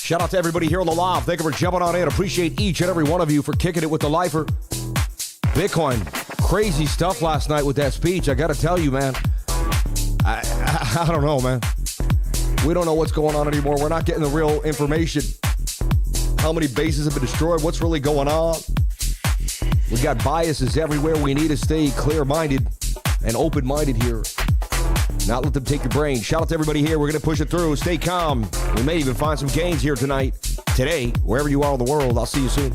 Shout out to everybody here on the live. Thank you for jumping on in. Appreciate each and every one of you for kicking it with the lifer. Bitcoin, crazy stuff last night with that speech. I got to tell you, man. I don't know, man. We don't know what's going on anymore. We're not getting the real information. How many bases have been destroyed? What's really going on? We got biases everywhere. We need to stay clear-minded and open-minded here. Not let them take your brain. Shout out to everybody here. We're going to push it through. Stay calm. We may even find some gains here tonight, today, wherever you are in the world. I'll see you soon.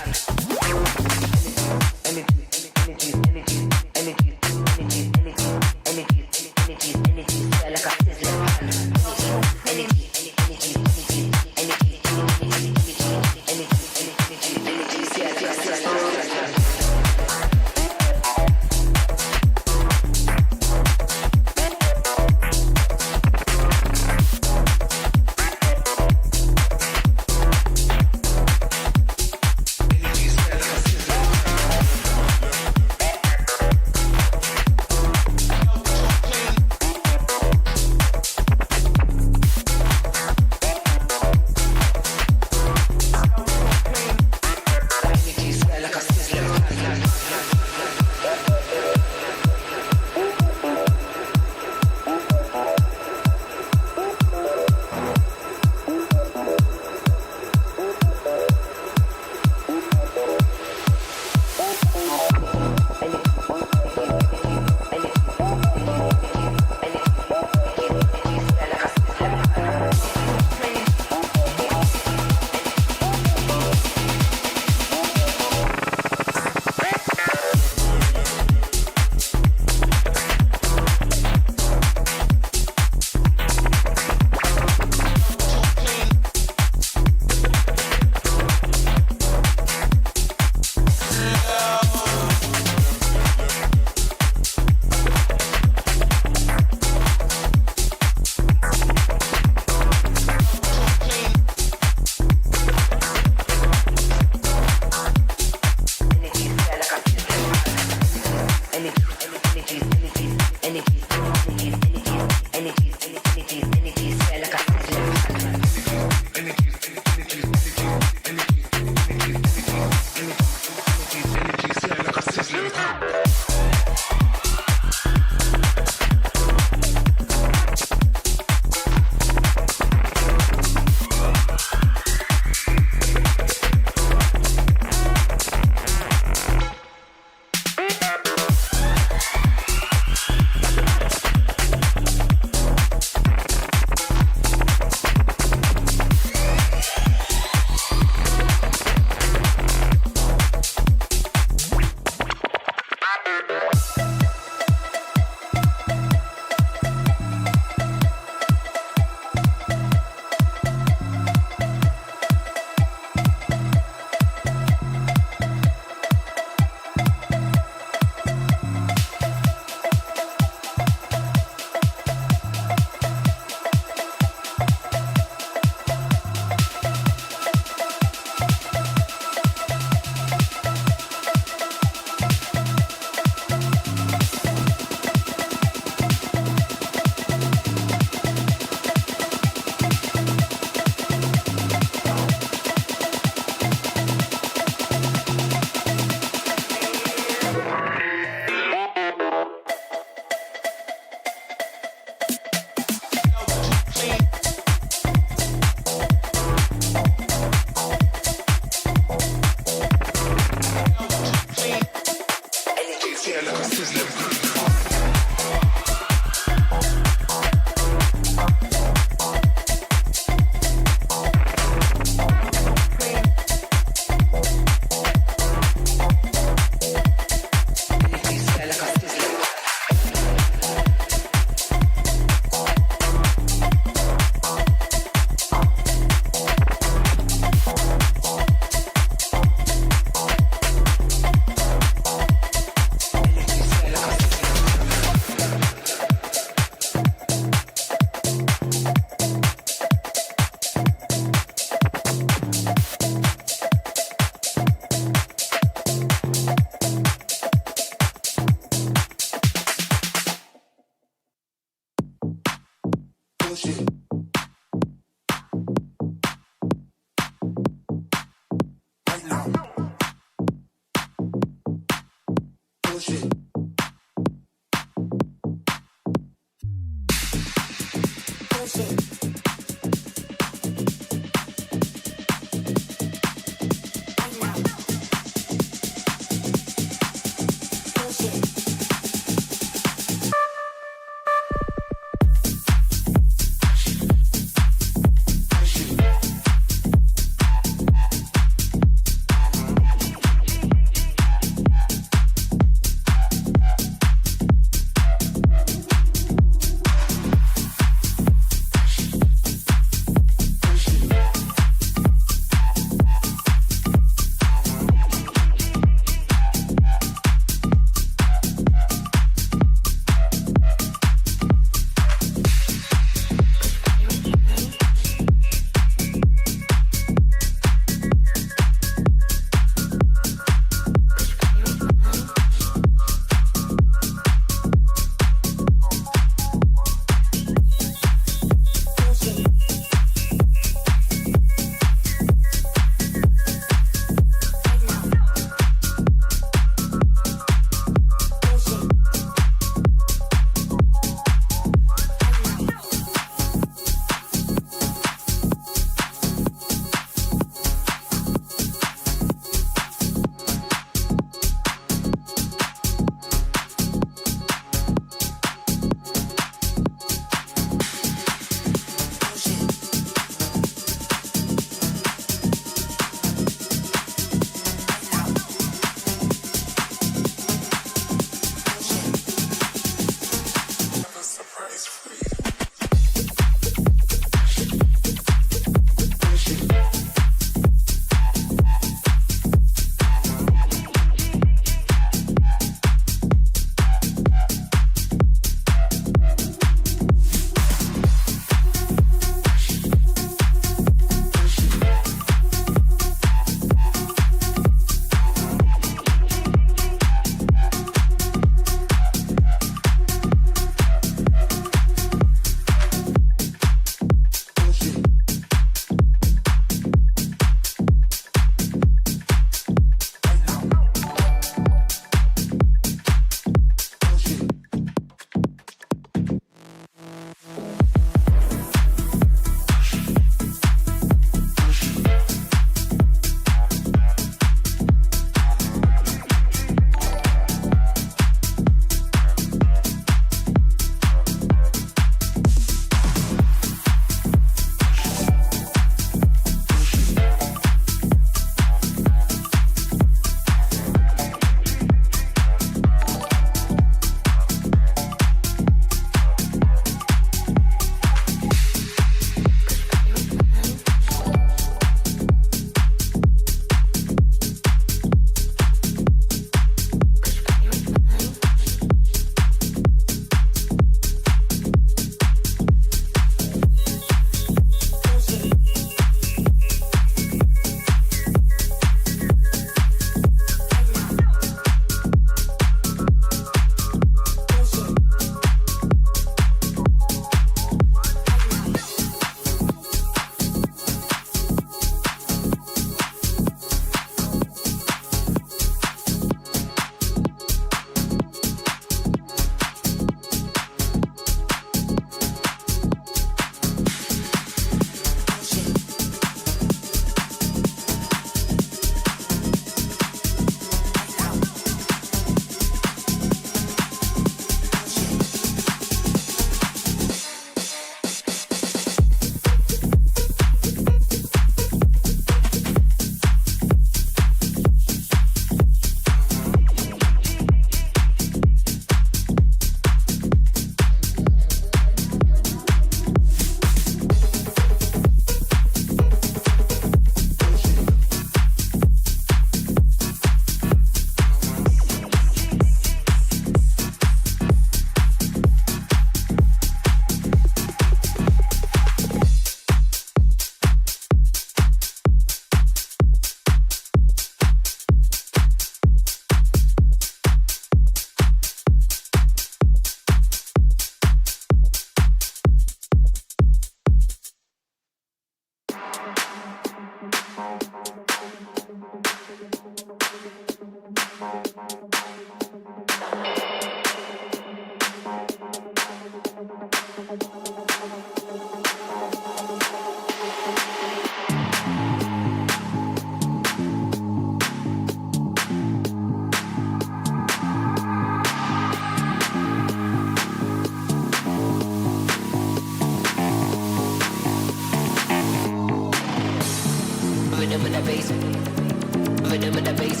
Rhythm of the bass.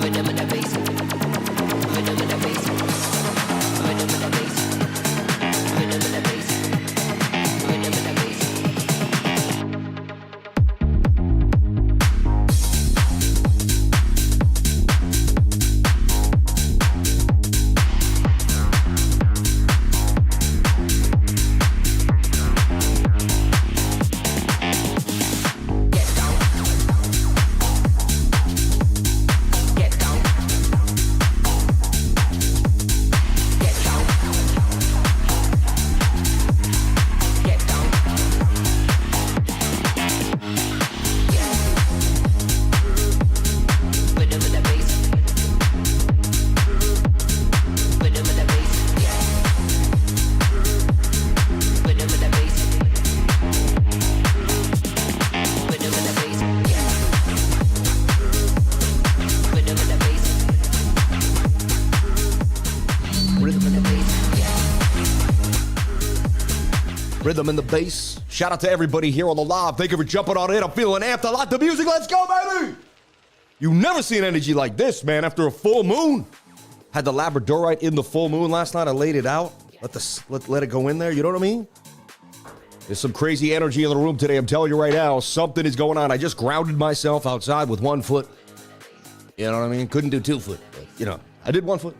Rhythm of the bass. Rhythm of the bass. Rhythm of the bass. Rhythm of the bass. Rhythm of the bass. Rhythm and the bass. Shout out to everybody here on the live. Thank you for jumping on in. I'm feeling amped. I like the music. Let's go, baby. You never seen energy like this, man, after a full moon. Had the Labradorite in the full moon last night. I laid it out. Let it go in there. You know what I mean? There's some crazy energy in the room today. I'm telling you right now, something is going on. I just grounded myself outside with 1 foot. You know what I mean? Couldn't do 2 foot. But, you know, I did 1 foot.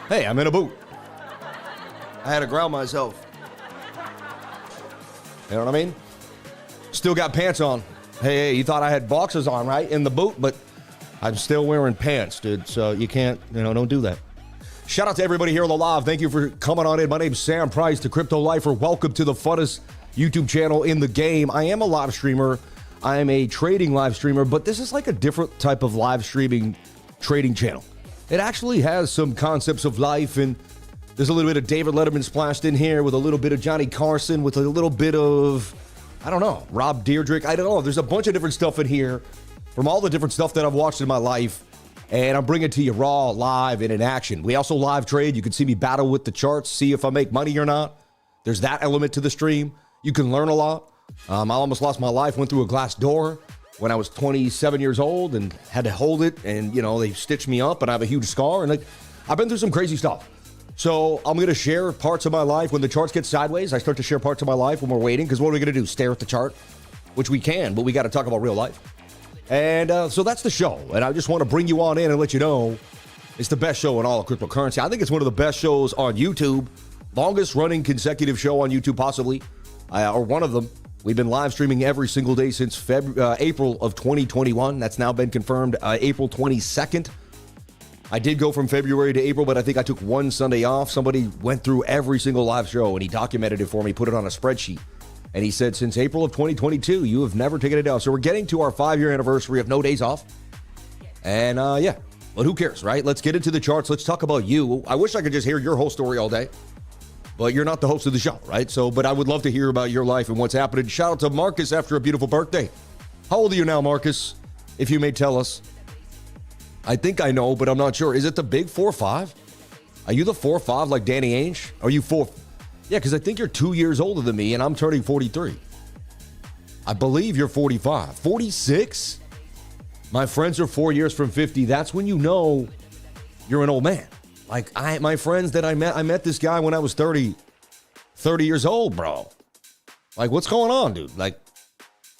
Hey, I'm in a boot. I had to ground myself. You know what I mean? Still got pants on. Hey, you thought I had boxers on, right? In the boot, but I'm still wearing pants, dude. So you can't, don't do that. Shout out to everybody here on the live. Thank you for coming on in. My name's Sam Price, the Crypto Lifer. Welcome to the funnest YouTube channel in the game. I am a live streamer. I am a trading live streamer, but this is like a different type of live streaming trading channel. It actually has some concepts of life, and there's a little bit of David Letterman splashed in here with a little bit of Johnny Carson, with a little bit of, I don't know, Rob Dyrdek. I don't know. There's a bunch of different stuff in here from all the different stuff that I've watched in my life. And I'm bringing it to you raw, live, and in action. We also live trade. You can see me battle with the charts, see if I make money or not. There's that element to the stream. You can learn a lot. I almost lost my life, went through a glass door when I was 27 years old and had to hold it. And, they stitched me up and I have a huge scar. And I've been through some crazy stuff. So I'm going to share parts of my life. When the charts get sideways, I start to share parts of my life when we're waiting. Because what are we going to do? Stare at the chart? Which we can, but we got to talk about real life. And so that's the show. And I just want to bring you on in and let you know it's the best show in all of cryptocurrency. I think it's one of the best shows on YouTube. Longest running consecutive show on YouTube, possibly. Or one of them. We've been live streaming every single day since April of 2021. That's now been confirmed April 22nd. I did go from February to April, but I think I took one Sunday off. Somebody went through every single live show and he documented it for me, put it on a spreadsheet. And he said, since April of 2022, you have never taken it down. So we're getting to our 5-year anniversary of no days off. And yeah, but who cares, right? Let's get into the charts. Let's talk about you. I wish I could just hear your whole story all day, but you're not the host of the show, right? So, but I would love to hear about your life and what's happening. Shout out to Marcus after a beautiful birthday. How old are you now, Marcus? If you may tell us. I think I know, but I'm not sure. Is it the big 4-5? Are you the 4-5 like Danny Ainge? Are you 4? Yeah, because I think you're 2 years older than me, and I'm turning 43. I believe you're 45. 46? My friends are 4 years from 50. That's when you know you're an old man. Like, my friends that I met this guy when I was 30 years old, bro. Like, what's going on, dude? Like,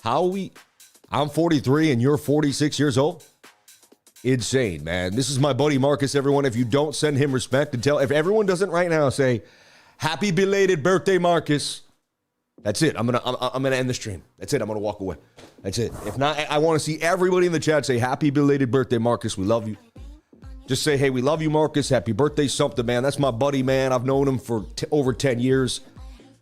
I'm 43 and you're 46 years old? Insane, man. This is my buddy Marcus, everyone. If you don't send him respect and if everyone doesn't right now say, happy belated birthday, Marcus. That's it. I'm gonna end the stream. That's it. I'm gonna walk away. That's it. If not, I want to see everybody in the chat say, happy belated birthday, Marcus. We love you. Just say, hey, we love you, Marcus. Happy birthday, something, man. That's my buddy, man. I've known him for over 10 years.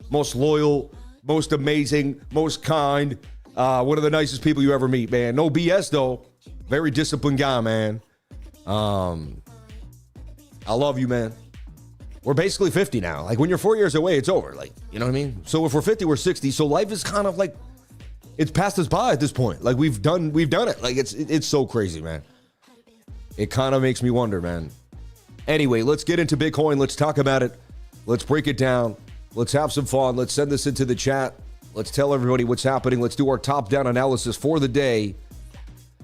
Most loyal, most amazing, most kind. One of the nicest people you ever meet, man. No BS, though. Very disciplined guy, man. I love you, man. We're basically 50 now. Like, when you're 4 years away, it's over. Like, you know what I mean? So if we're 50, we're 60. So life is kind of like, it's passed us by at this point. Like, we've done it. Like, it's so crazy, man. It kind of makes me wonder, man. Anyway, let's get into Bitcoin. Let's talk about it. Let's break it down. Let's have some fun. Let's send this into the chat. Let's tell everybody what's happening. Let's do our top-down analysis for the day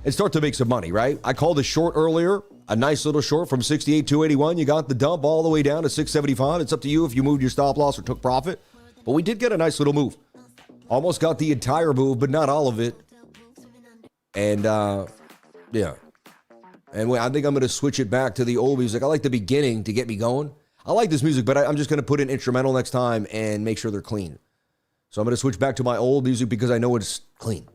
and start to make some money, right? I called a short earlier, a nice little short from 68 to 81. You got the dump all the way down to 675. It's up to you if you moved your stop loss or took profit. But we did get a nice little move. Almost got the entire move, but not all of it. And, yeah. And I think I'm going to switch it back to the old music. I like the beginning to get me going. I like this music, but I'm just going to put an instrumental next time and make sure they're clean. So I'm going to switch back to my old music because I know it's clean.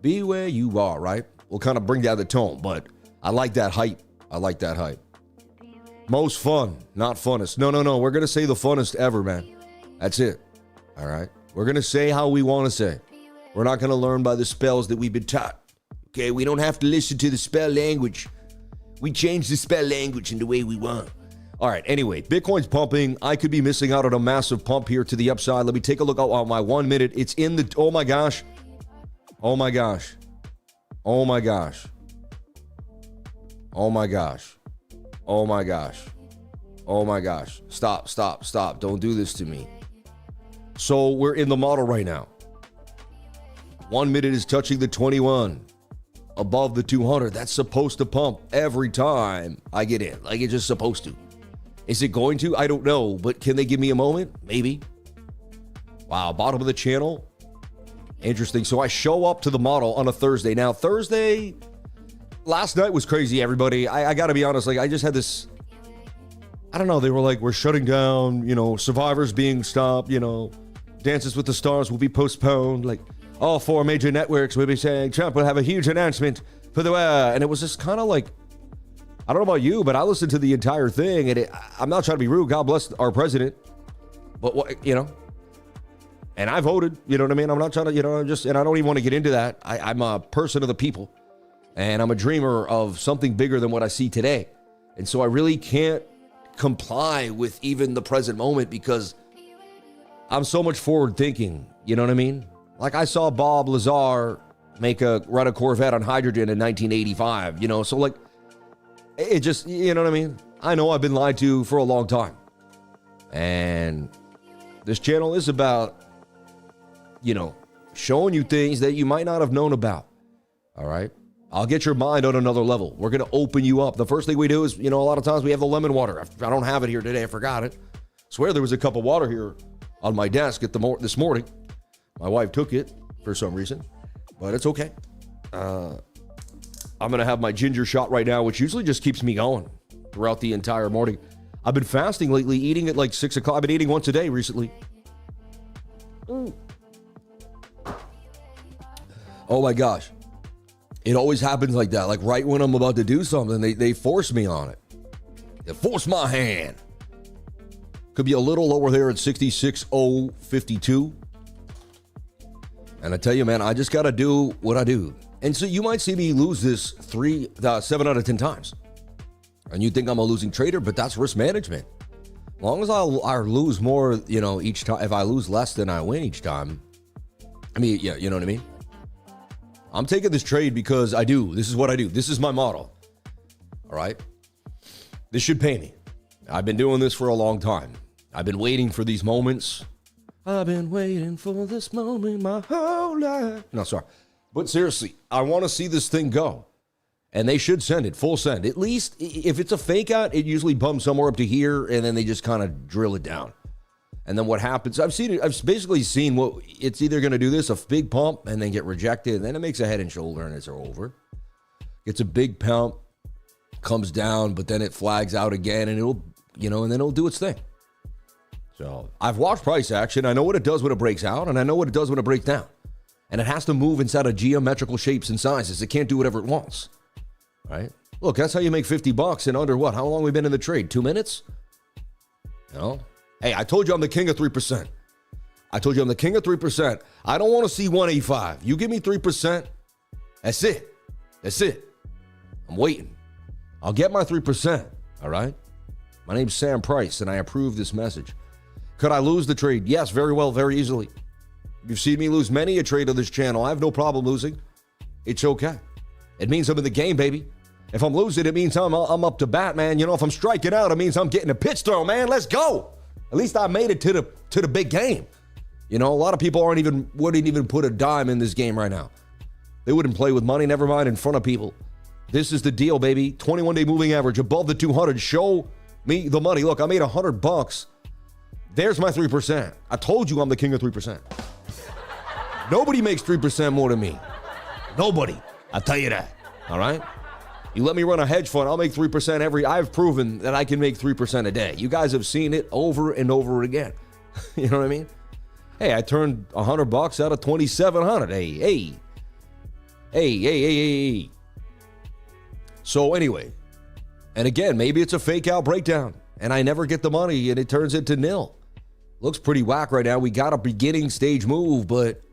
Be where you are, right? We'll kind of bring down the tone, but I like that hype. I like that hype. Most fun, not funnest. No. We're going to say the funnest ever, man. That's it. All right? We're going to say how we want to say. We're not going to learn by the spells that we've been taught. Okay? We don't have to listen to the spell language. We change the spell language in the way we want. All right, anyway, Bitcoin's pumping. I could be missing out on a massive pump here to the upside. Let me take a look at my 1 minute. It's in the, oh my gosh. Oh my gosh. Oh my gosh. Oh my gosh. Oh my gosh. Oh my gosh. Stop. Don't do this to me. So we're in the model right now. 1 minute is touching the 21. Above the 200. That's supposed to pump every time I get in. Like it's just supposed to. Is it going to? I don't know, but can they give me a moment? Maybe. Wow, bottom of the channel. Interesting. So I show up to the model on a Thursday. Now, Thursday, last night was crazy, everybody. I got to be honest. Like, I just had this, I don't know. They were like, we're shutting down, Survivor's being stopped, Dances with the Stars will be postponed. Like, all 4 major networks will be saying Trump will have a huge announcement for the, and it was just kind of like, I don't know about you, but I listened to the entire thing, and I'm not trying to be rude. God bless our president. But, and I voted, you know what I mean? I'm not trying to, and I don't even want to get into that. I'm a person of the people, and I'm a dreamer of something bigger than what I see today. And so I really can't comply with even the present moment because I'm so much forward thinking, you know what I mean? Like I saw Bob Lazar run a Corvette on hydrogen in 1985, so like, it just, you know what I mean? I know I've been lied to for a long time. And this channel is about, showing you things that you might not have known about. All right? I'll get your mind on another level. We're going to open you up. The first thing we do is, a lot of times we have the lemon water. I don't have it here today. I forgot it. I swear there was a cup of water here on my desk this morning. My wife took it for some reason, but it's okay. I'm going to have my ginger shot right now, which usually just keeps me going throughout the entire morning. I've been fasting lately, eating at like 6 o'clock. I've been eating once a day recently. Oh my gosh. It always happens like that. Like right when I'm about to do something, they force me on it. They force my hand. Could be a little lower there at 66.052. And I tell you, man, I just got to do what I do. And so you might see me lose this 7 out of 10 times. And you think I'm a losing trader, but that's risk management. As long as I lose more, each time, if I lose less than I win each time, yeah, you know what I mean? I'm taking this trade because I do. This is what I do. This is my model. All right? This should pay me. I've been doing this for a long time. I've been waiting for these moments. I've been waiting for this moment my whole life. No, sorry. But seriously, I want to see this thing go. And they should send it, full send. At least, if it's a fake out, it usually bumps somewhere up to here, and then they just kind of drill it down. And then what happens, I've basically seen what it's either going to do this, a big pump, and then get rejected, and then it makes a head and shoulder, and it's over. It's a big pump, comes down, but then it flags out again, and it'll, and then it'll do its thing. So I've watched price action. I know what it does when it breaks out, and I know what it does when it breaks down. And it has to move inside of geometrical shapes and sizes. It can't do whatever it wants, right? Look, that's how you make $50 in under what? How long have we been in the trade? 2 minutes? Hey, I told you I'm the king of 3%. I told you I'm the king of 3%. I don't want to see 185. You give me 3%. That's it. That's it. I'm waiting. I'll get my 3%. All right? My name's Sam Price, and I approve this message. Could I lose the trade? Yes, very well, very easily. You've seen me lose many a trade on this channel. I have no problem losing. It's okay. It means I'm in the game, baby. If I'm losing, it means I'm up to bat, man. If I'm striking out, it means I'm getting a pitch throw, man. Let's go. At least I made it to the big game. You know, a lot of people wouldn't even put a dime in this game right now. They wouldn't play with money, never mind in front of people. This is the deal, baby. 21-day moving average above the 200. Show me the money. Look, I made $100. There's my 3%. I told you I'm the king of 3%. Nobody makes 3% more than me. Nobody. I'll tell you that. All right? You let me run a hedge fund, I'll make 3% I've proven that I can make 3% a day. You guys have seen it over and over again. You know what I mean? Hey, I turned $100 out of 2,700. Hey. So anyway, and again, maybe it's a fake out breakdown and I never get the money and it turns into nil. Looks pretty whack right now. We got a beginning stage move, but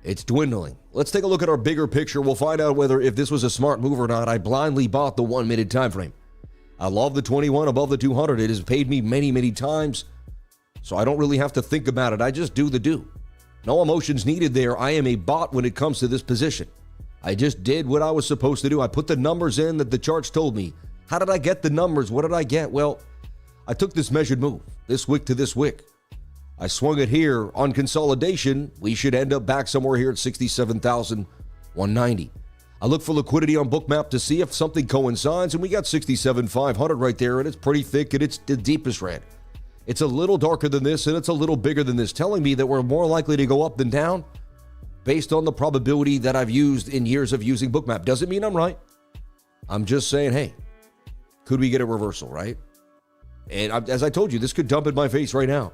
it's dwindling. Let's take a look at our bigger picture. We'll find out whether if this was a smart move or not. I blindly bought the 1 minute time frame. I love the 21 above the 200. It has paid me many, many times. So I don't really have to think about it. I just do the do. No emotions needed there. I am a bot when it comes to this position. I just did what I was supposed to do. I put the numbers in that the charts told me. How did I get the numbers? What did I get? Well, I took this measured move, this wick to this wick. I swung it here on consolidation. We should end up back somewhere here at 67,190. I look for liquidity on BOOKMAP to see if something coincides, and we got 67,500 right there, and it's pretty thick, and it's the deepest red. It's a little darker than this, and it's a little bigger than this, telling me that we're more likely to go up than down based on the probability that I've used in years of using BOOKMAP. Doesn't mean I'm right. I'm just saying, hey, could we get a reversal, right? And as I told you, this could dump in my face right now.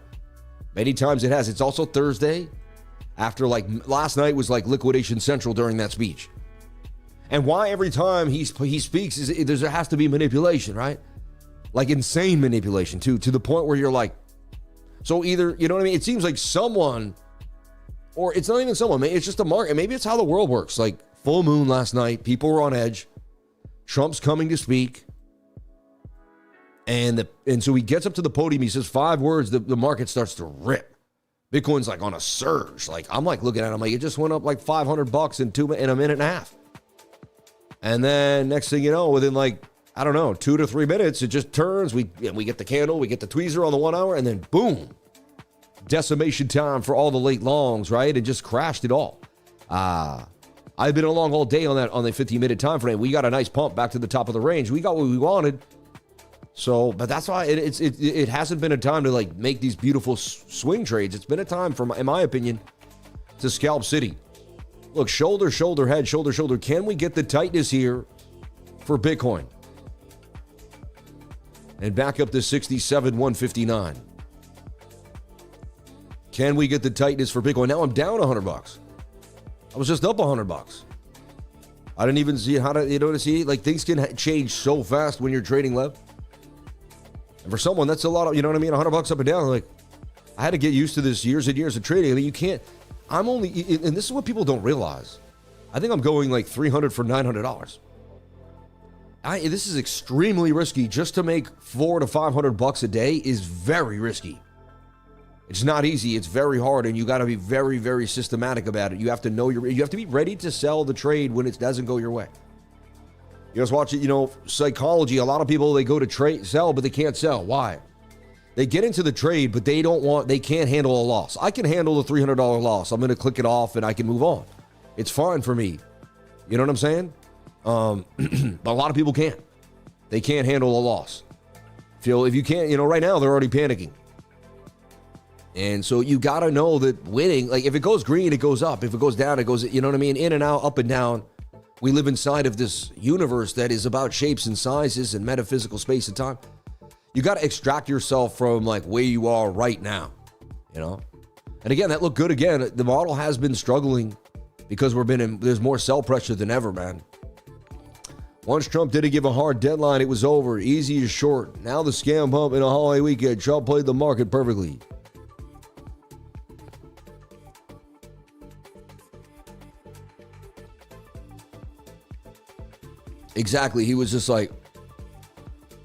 Many times it has. It's also Thursday. After last night was like liquidation central during that speech. And why every time he speaks there has to be manipulation, right? Like insane manipulation too, to the point where you're like, so either, you know what I mean? It seems like someone, or it's not even someone, it's just a market. Maybe it's how the world works. Like full moon last night, people were on edge. Trump's coming to speak. And so he gets up to the podium, he says 5 words, the market starts to rip. Bitcoin's like on a surge. Like I'm like looking at it, I'm like, it just went up like $500 in a minute and a half. And then next thing you know, within 2 to 3 minutes, it just turns. We get the candle, we get the tweezer on the 1 hour, and then boom, decimation time for all the late longs, right? It just crashed it all. I've been along all day on the 15-minute time frame. We got a nice pump back to the top of the range. We got what we wanted. So, but that's why it hasn't been a time to make these beautiful swing trades. It's been a time, in my opinion, to scalp city. Look, shoulder, shoulder, head, shoulder, shoulder. Can we get the tightness here for Bitcoin? And back up to 67,159. Can we get the tightness for Bitcoin? Now I'm down $100. I was just up $100. I didn't even see how to, see, things can change so fast when you're trading left. And for someone, that's a lot of, $100 up and down. I had to get used to this years and years of trading. I mean, you can't, and this is what people don't realize. I think I'm going $300 for $900. This is extremely risky. Just to make $400 to $500 a day is very risky. It's not easy. It's very hard, and you got to be very, very systematic about it. You have to know you have to be ready to sell the trade when it doesn't go your way. You just watch it, psychology. A lot of people, they go to sell, but they can't sell. Why? They get into the trade, but they can't handle a loss. I can handle the $300 loss. I'm going to click it off and I can move on. It's fine for me. You know what I'm saying? But a lot of people can't. They can't handle a loss. If you can't, right now they're already panicking. And so you got to know that winning, if it goes green, it goes up. If it goes down, it goes, you know what I mean? In and out, up and down. We live inside of this universe that is about shapes and sizes and metaphysical space and time. You got to extract yourself from where you are right now, And again, that looked good again. The model has been struggling because there's more sell pressure than ever, man. Once Trump didn't give a hard deadline, it was over. Easy as short. Now the scam pump in a holiday weekend. Trump played the market perfectly. Exactly. He was just like,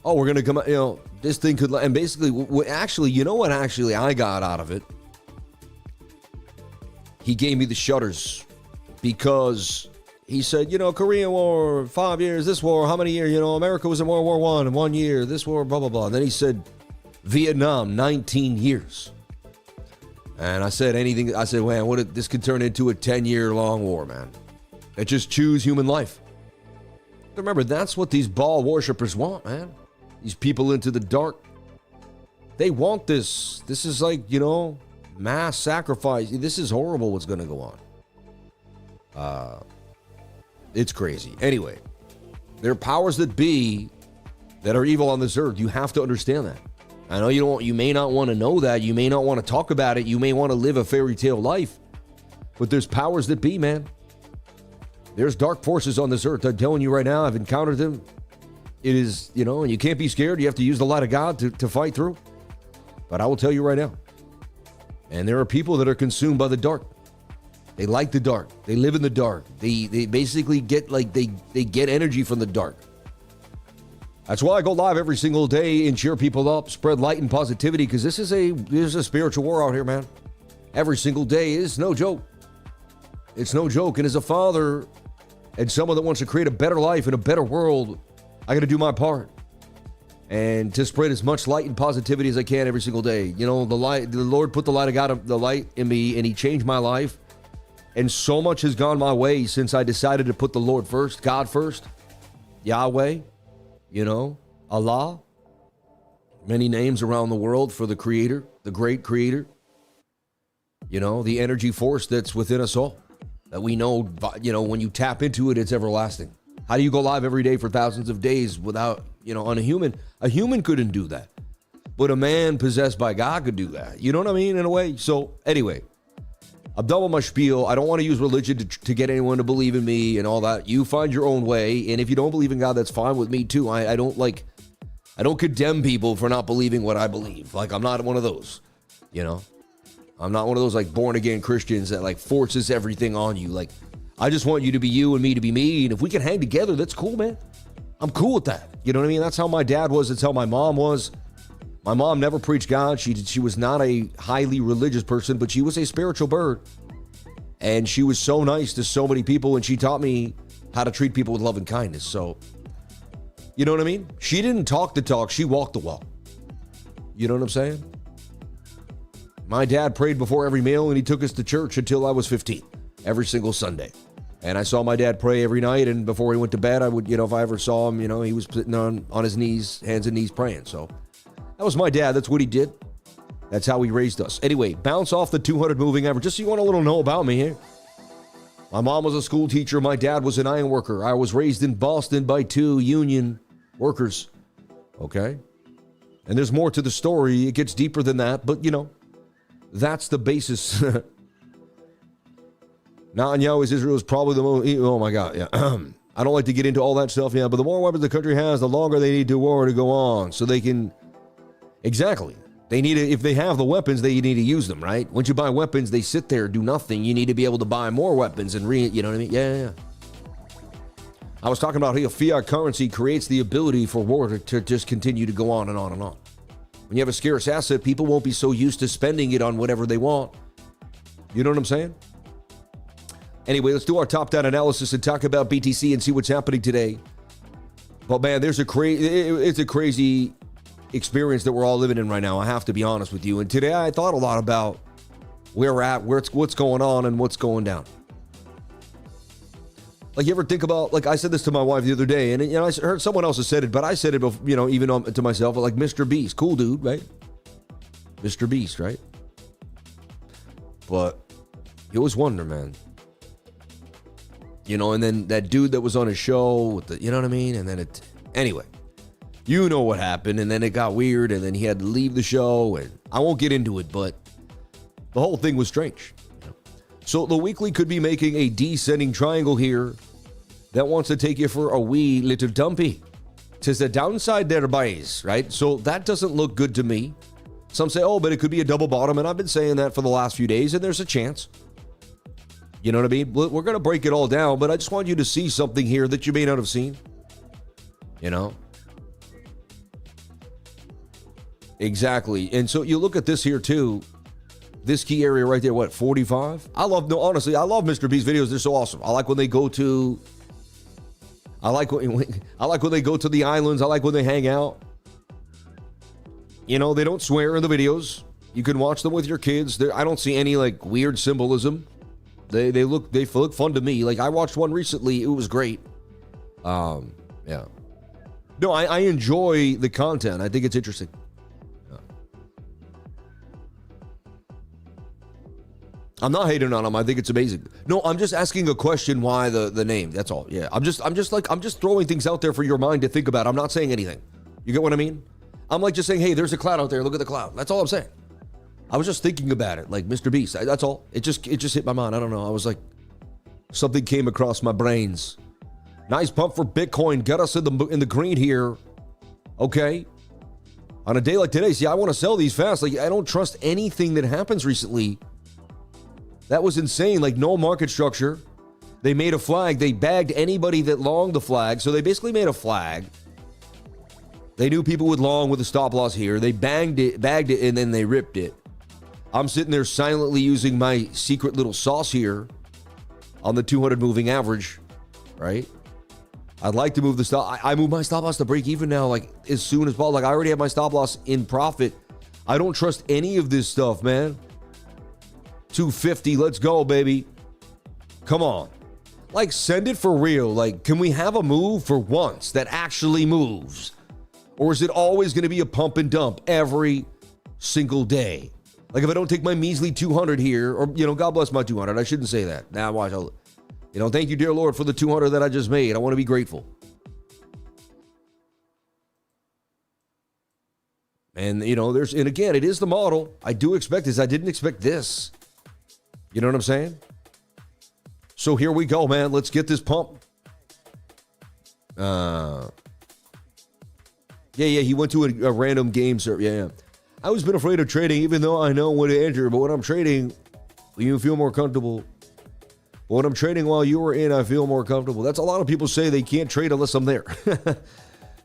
oh, we're going to come out, this thing could, and basically, what I got out of it? He gave me the shutters because he said, Korean War, 5 years, this war, how many years, America was in World War I in 1 year, this war, blah, blah, blah. And then he said, Vietnam, 19 years. And I said, man, what if this could turn into a 10-year long war, man. That just chews human life. Remember, that's what these Baal worshippers want, man. These people into the dark. They want this. This is like, mass sacrifice. This is horrible what's going to go on. It's crazy. Anyway, there are powers that be that are evil on this earth. You have to understand that. I know you may not want to know that. You may not want to talk about it. You may want to live a fairy tale life. But there's powers that be, man. There's dark forces on this earth. I'm telling you right now, I've encountered them. It is, and you can't be scared. You have to use the light of God to fight through. But I will tell you right now. And there are people that are consumed by the dark. They like the dark. They live in the dark. They basically get they get energy from the dark. That's why I go live every single day and cheer people up, spread light and positivity, because there's a spiritual war out here, man. Every single day is no joke. It's no joke. And as a father and someone that wants to create a better life and a better world, I got to do my part and to spread as much light and positivity as I can every single day. The Lord put the light of God, the light in me, and He changed my life. And so much has gone my way since I decided to put the Lord first, God first, Yahweh, Allah. Many names around the world for the Creator, the great Creator. The energy force that's within us all. That we know, when you tap into it, it's everlasting. How do you go live every day for thousands of days without, on a human? A human couldn't do that. But a man possessed by God could do that. You know what I mean, in a way? So, anyway, I'm done with my spiel. I don't want to use religion to get anyone to believe in me and all that. You find your own way. And if you don't believe in God, that's fine with me, too. I don't condemn people for not believing what I believe. I'm not one of those, I'm not one of those born-again Christians that forces everything on you. I just want you to be you and me to be me. And if we can hang together, that's cool, man. I'm cool with that. You know what I mean? That's how my dad was. That's how my mom was. My mom never preached God. She was not a highly religious person, but she was a spiritual bird. And she was so nice to so many people. And she taught me how to treat people with love and kindness. So, you know what I mean? She didn't talk the talk. She walked the walk. You know what I'm saying? My dad prayed before every meal, and he took us to church until I was 15, every single Sunday. And I saw my dad pray every night, and before he went to bed, I would, if I ever saw him, he was sitting on his knees, hands and knees praying. So that was my dad. That's what he did. That's how he raised us. Anyway, bounce off the 200 moving average. Just so you want a little know about me here. My mom was a school teacher. My dad was an iron worker. I was raised in Boston by 2 union workers. Okay? And there's more to the story. It gets deeper than that, but that's the basis. Netanyahu is Israel is probably the most, oh my God, yeah. I don't like to get into all that stuff, yeah, but the more weapons the country has, the longer they need to war to go on. So they can, exactly. They need to, if they have the weapons, they need to use them, right? Once you buy weapons, they sit there, do nothing. You need to be able to buy more weapons and you know what I mean? Yeah. I was talking about how fiat currency creates the ability for war to just continue to go on and on and on. When you have a scarce asset, people won't be so used to spending it on whatever they want. You know what I'm saying? Anyway, let's do our top-down analysis and talk about BTC and see what's happening today. But man, it's a crazy experience that we're all living in right now. I have to be honest with you. And today I thought a lot about where we're at, what's going on, and what's going down. You ever think about, I said this to my wife the other day, and I heard someone else has said it, but I said it, even to myself, Mr. Beast, cool dude, right? Mr. Beast, right? But you always wonder, man. And then that dude that was on his show with the, you know what I mean? And then anyway, you know what happened, and then it got weird, and then he had to leave the show, and I won't get into it, but the whole thing was strange. So the weekly could be making a descending triangle here that wants to take you for a wee little dumpy. Tis the downside there, boys, right? So that doesn't look good to me. Some say, but it could be a double bottom, and I've been saying that for the last few days, and there's a chance. You know what I mean? We're going to break it all down, but I just want you to see something here that you may not have seen. Exactly. And so you look at this here too. This key area right there, 45? Honestly, I love Mr. B's videos. They're so awesome. I like when they go to the islands. I like when they hang out. They don't swear in the videos. You can watch them with your kids. I don't see any like weird symbolism. They look fun to me. Like I watched one recently. It was great. Yeah. No, I enjoy the content. I think it's interesting. Yeah. I'm not hating on them. I think it's amazing. No, I'm just asking a question. Why the name? That's all. Yeah. I'm just throwing things out there for your mind to think about. I'm not saying anything. You get what I mean? I'm like just saying, hey, there's a cloud out there. Look at the cloud. That's all I'm saying. I was just thinking about it, like Mr. Beast. That's all. It just hit my mind. I don't know. I was like, something came across my brains. Nice pump for Bitcoin. Got us in the green here. Okay. On a day like today, see, I want to sell these fast. Like, I don't trust anything that happens recently. That was insane. Like, no market structure. They made a flag. They bagged anybody that longed the flag. So they basically made a flag. They knew people would long with a stop loss here. They bagged it, and then they ripped it. I'm sitting there silently using my secret little sauce here on the 200 moving average, right? I'd like to move the stop. I move my stop loss to break even now, like as soon as possible. Like I already have my stop loss in profit. I don't trust any of this stuff, man. 250, let's go, baby. Come on. Like, send it for real. Like, can we have a move for once that actually moves? Or is it always going to be a pump and dump every single day? Like, if I don't take my measly 200 here, or, God bless my 200. I shouldn't say that. Now, watch. Thank you, dear Lord, for the 200 that I just made. I want to be grateful. And, and again, it is the model. I do expect this. I didn't expect this. You know what I'm saying? So here we go, man. Let's get this pump. Yeah, he went to a random game server. Yeah. I always been afraid of trading, even though I know when to enter. But when I'm trading, you feel more comfortable. But when I'm trading while you were in, I feel more comfortable. That's a lot of people say they can't trade unless I'm there.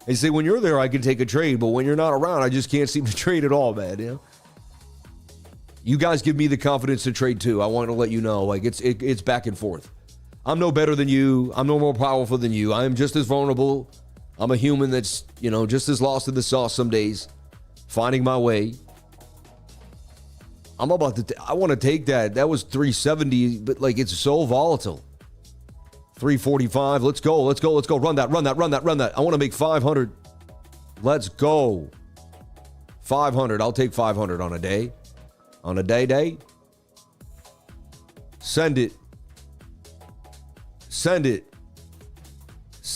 They say when you're there, I can take a trade. But when you're not around, I just can't seem to trade at all, man. You guys give me the confidence to trade too. I want to let you know, like it's back and forth. I'm no better than you. I'm no more powerful than you. I am just as vulnerable. I'm a human that's, just as lost in the sauce some days. Finding my way. I'm about to, I want to take that. That was 370, but like it's so volatile. 345. Let's go. Run that. I want to make 500. Let's go. 500. I'll take 500 on a day. On a day. Send it.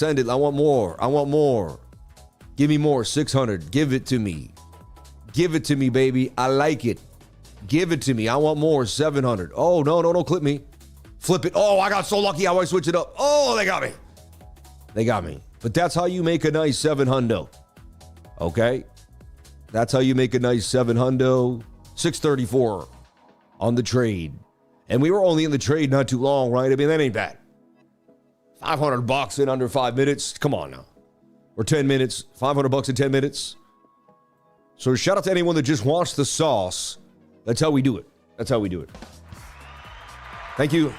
I want more. Give me more. 600. Give it to me. Baby. I like it. Give it to me. I want more. 700. Oh, no, don't clip me. Flip it. Oh, I got so lucky how I switched it up. Oh, they got me. But that's how you make a nice 700. Okay? That's how you make a nice 700. 634 on the trade. And we were only in the trade not too long, right? I mean, that ain't bad. $500 in under 5 minutes. Come on now. Or 10 minutes. $500 in 10 minutes. So shout out to anyone that just wants the sauce. That's how we do it. Thank you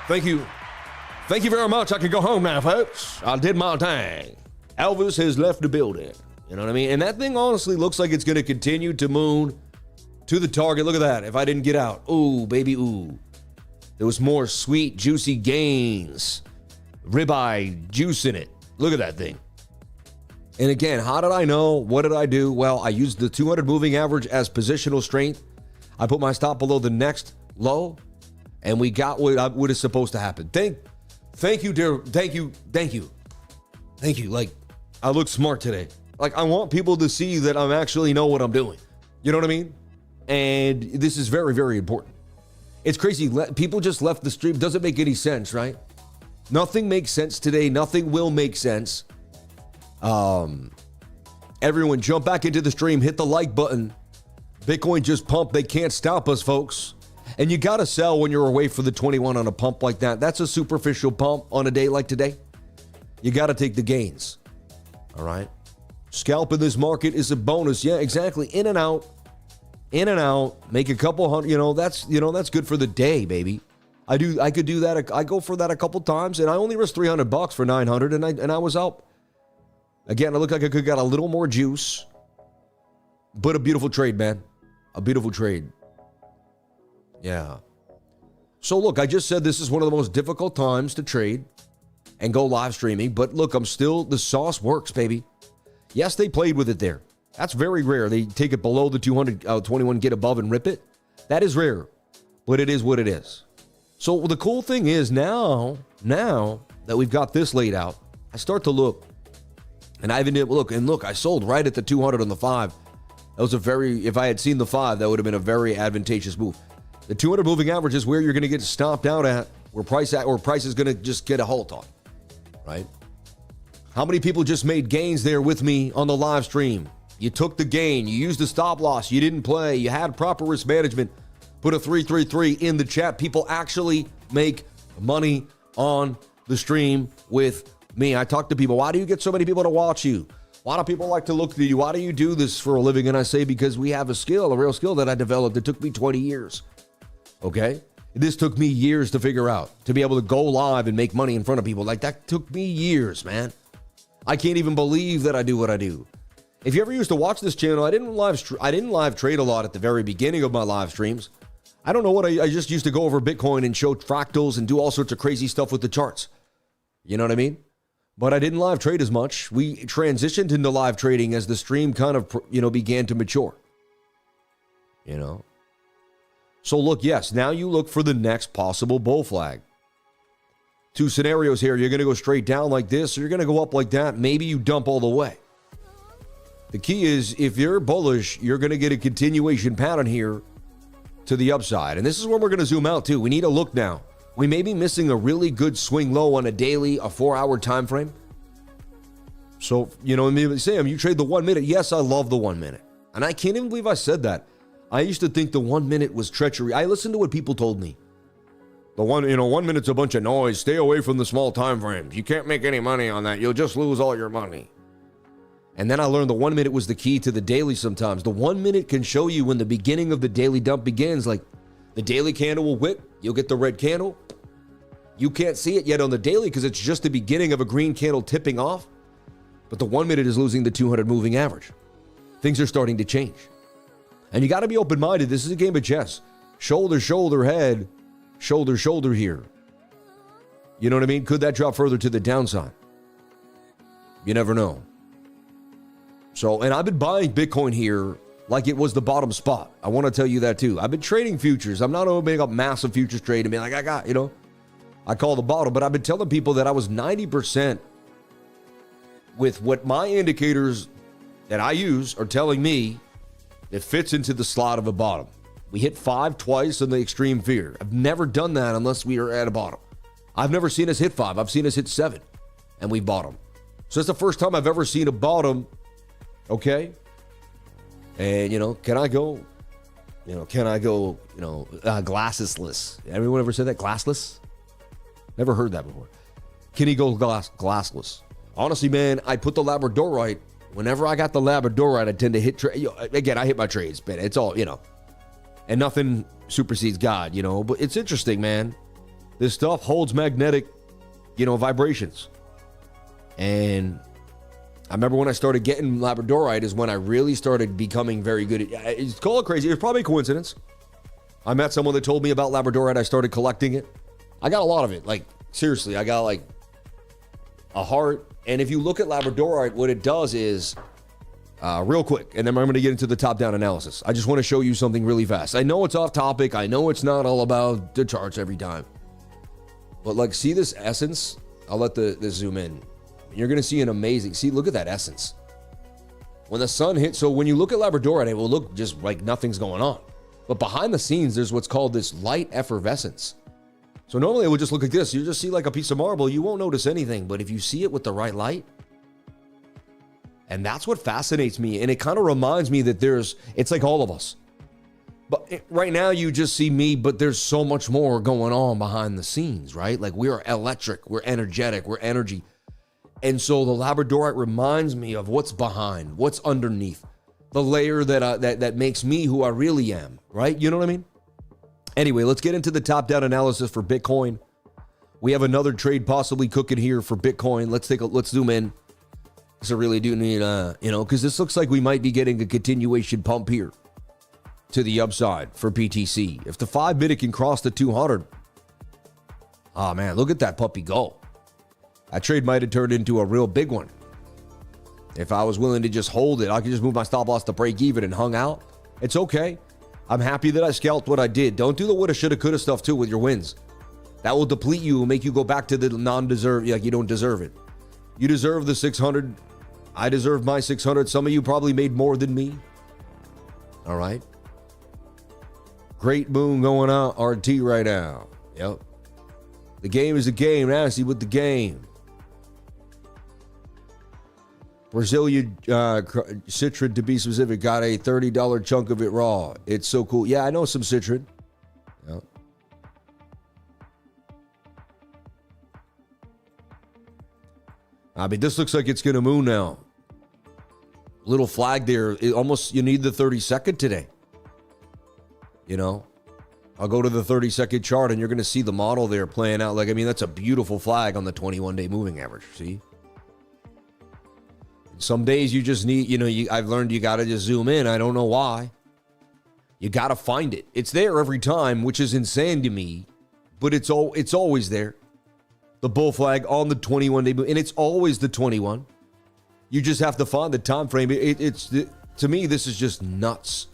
very much. I can go home now, folks. I did my thing. Elvis has left the building. You know what I mean? And that thing honestly looks like it's going to continue to moon to the target. Look at that. If I didn't get out. Ooh, baby, ooh. There was more sweet, juicy gains. Ribeye juice in it. Look at that thing. And again, how did I know? What did I do? Well, I used the 200 moving average as positional strength. I put my stop below the next low, and we got what is supposed to happen. Thank you, dear. Thank you. Like, I look smart today. Like, I want people to see that I actually know what I'm doing. You know what I mean? And this is very, very important. It's crazy. People just left the stream. Doesn't make any sense, right? Nothing makes sense today. Nothing will make sense. Everyone jump back into the stream. Hit the like button. Bitcoin just pumped. They can't stop us, folks. And you got to sell when you're away for the 21 on a pump like that. That's a superficial pump on a day like today. You got to take the gains. All right. Scalp in this market is a bonus. Yeah, exactly. In and out. Make a couple hundred. That's good for the day, baby. I could do that. I go for that a couple times, and I only risked $300 for 900, and I was out. Again, I look like I could got a little more juice, but a beautiful trade, man. A beautiful trade. Yeah. So look, I just said this is one of the most difficult times to trade and go live streaming. But look, the sauce works, baby. Yes, they played with it there. That's very rare. They take it below the 221, get above and rip it. That is rare, but it is what it is. So the cool thing is now that we've got this laid out, I start to look, and I even did look. I sold right at the 200 on the 5. That was if I had seen the 5, that would have been a very advantageous move. The 200 moving average is where you're going to get stopped out at, where price is going to just get a halt on, right? How many people just made gains there with me on the live stream? You took the gain, you used the stop loss, you didn't play, you had proper risk management. Put a 333 in the chat. People actually make money on the stream with me. I talk to people. Why do you get so many people to watch you? Why do people like to look at you? Why do you do this for a living? And I say, because we have a real skill that I developed. It took me 20 years. Okay? This took me years to figure out, to be able to go live and make money in front of people. Like, that took me years, man. I can't even believe that I do what I do. If you ever used to watch this channel, I didn't live trade a lot at the very beginning of my live streams. I don't know what I just used to go over Bitcoin and show fractals and do all sorts of crazy stuff with the charts. You know what I mean? But I didn't live trade as much. We transitioned into live trading as the stream kind of, began to mature. So look, yes, now you look for the next possible bull flag. 2 scenarios here. You're going to go straight down like this, or you're going to go up like that. Maybe you dump all the way. The key is, if you're bullish, you're going to get a continuation pattern here to the upside. And this is where we're going to zoom out too. We need a look now. We may be missing a really good swing low on a 4-hour time frame. So, maybe Sam, you trade the 1 minute. Yes, I love the 1 minute. And I can't even believe I said that. I used to think the 1 minute was treachery. I listened to what people told me. The 1 minute's a bunch of noise. Stay away from the small time frames. You can't make any money on that. You'll just lose all your money. And then I learned the 1 minute was the key to the daily sometimes. The 1 minute can show you when the beginning of the daily dump begins. Like, the daily candle will whip. You'll get the red candle. You can't see it yet on the daily because it's just the beginning of a green candle tipping off. But the 1 minute is losing the 200 moving average. Things are starting to change. And you got to be open-minded. This is a game of chess. Shoulder, shoulder, head. Shoulder, shoulder here. You know what I mean? Could that drop further to the downside? You never know. So, and I've been buying Bitcoin here like it was the bottom spot. I want to tell you that too. I've been trading futures. I'm not opening up massive futures trade and being like, I call the bottom. But I've been telling people that I was 90% with what my indicators that I use are telling me that fits into the slot of a bottom. We hit 5 twice in the extreme fear. I've never done that unless we are at a bottom. I've never seen us hit 5. I've seen us hit 7 and we bottom. So it's the first time I've ever seen a bottom. Okay. And, can I go glassesless? Everyone ever said that? Glassless? Never heard that before. Can he go glassless? Honestly, man, I put the Labradorite. Whenever I got the Labradorite, I tend to hit again, I hit my trades, but it's all, and nothing supersedes God, but it's interesting, man. This stuff holds magnetic, vibrations. And I remember when I started getting Labradorite is when I really started becoming very good at it. It's called crazy. It's probably a coincidence. I met someone that told me about Labradorite. I started collecting it. I got a lot of it. Like, seriously, I got like a heart. And if you look at Labradorite, what it does is, real quick, and then I'm going to get into the top-down analysis. I just want to show you something really fast. I know it's off topic. I know it's not all about the charts every time. But like, see this essence? I'll let this zoom in. You're going to see an amazing, look at that essence. When the sun hits, so when you look at Labradorite, it will look just like nothing's going on. But behind the scenes, there's what's called this light effervescence. So normally it would just look like this. You just see like a piece of marble. You won't notice anything. But if you see it with the right light, and that's what fascinates me. And it kind of reminds me that it's like all of us. But right now you just see me, but there's so much more going on behind the scenes, right? Like, we are electric, we're energetic, we're energy. And so the Labradorite reminds me of what's behind, what's underneath, the layer that makes me who I really am, right? You know what I mean? Anyway, let's get into the top-down analysis for Bitcoin. We have another trade possibly cooking here for Bitcoin. Let's zoom in. So really do need, because this looks like we might be getting a continuation pump here. to the upside for BTC. If the 5-minute can cross the 200, oh man, look at that puppy go. That trade might have turned into a real big one. If I was willing to just hold it, I could just move my stop loss to break even and hung out. It's okay. I'm happy that I scalped what I did. Don't do the woulda, shoulda, coulda stuff too with your wins. That will deplete you and make you go back to the non-deserve, like you don't deserve it. You deserve the 600. I deserve my 600. Some of you probably made more than me. All right. Great moon going out RT right now. Yep. The game is a game. Nasty with the game. Brazilian Citron, to be specific, got a $30 chunk of it raw. It's so cool. Yeah, I know some Citron. Yep. I mean, this looks like it's going to moon now. Little flag there. It almost, you need the 30-second today. You know, I'll go to the 30-second chart and you're going to see the model there playing out. Like, I mean, that's a beautiful flag on the 21-day moving average. See? Some days you just need, you know, I've learned you got to just zoom in. I don't know why. You got to find it. It's there every time, which is insane to me, but it's always there. The bull flag on the 21-day move, and it's always the 21. You just have to find the time frame. To me, this is just nuts.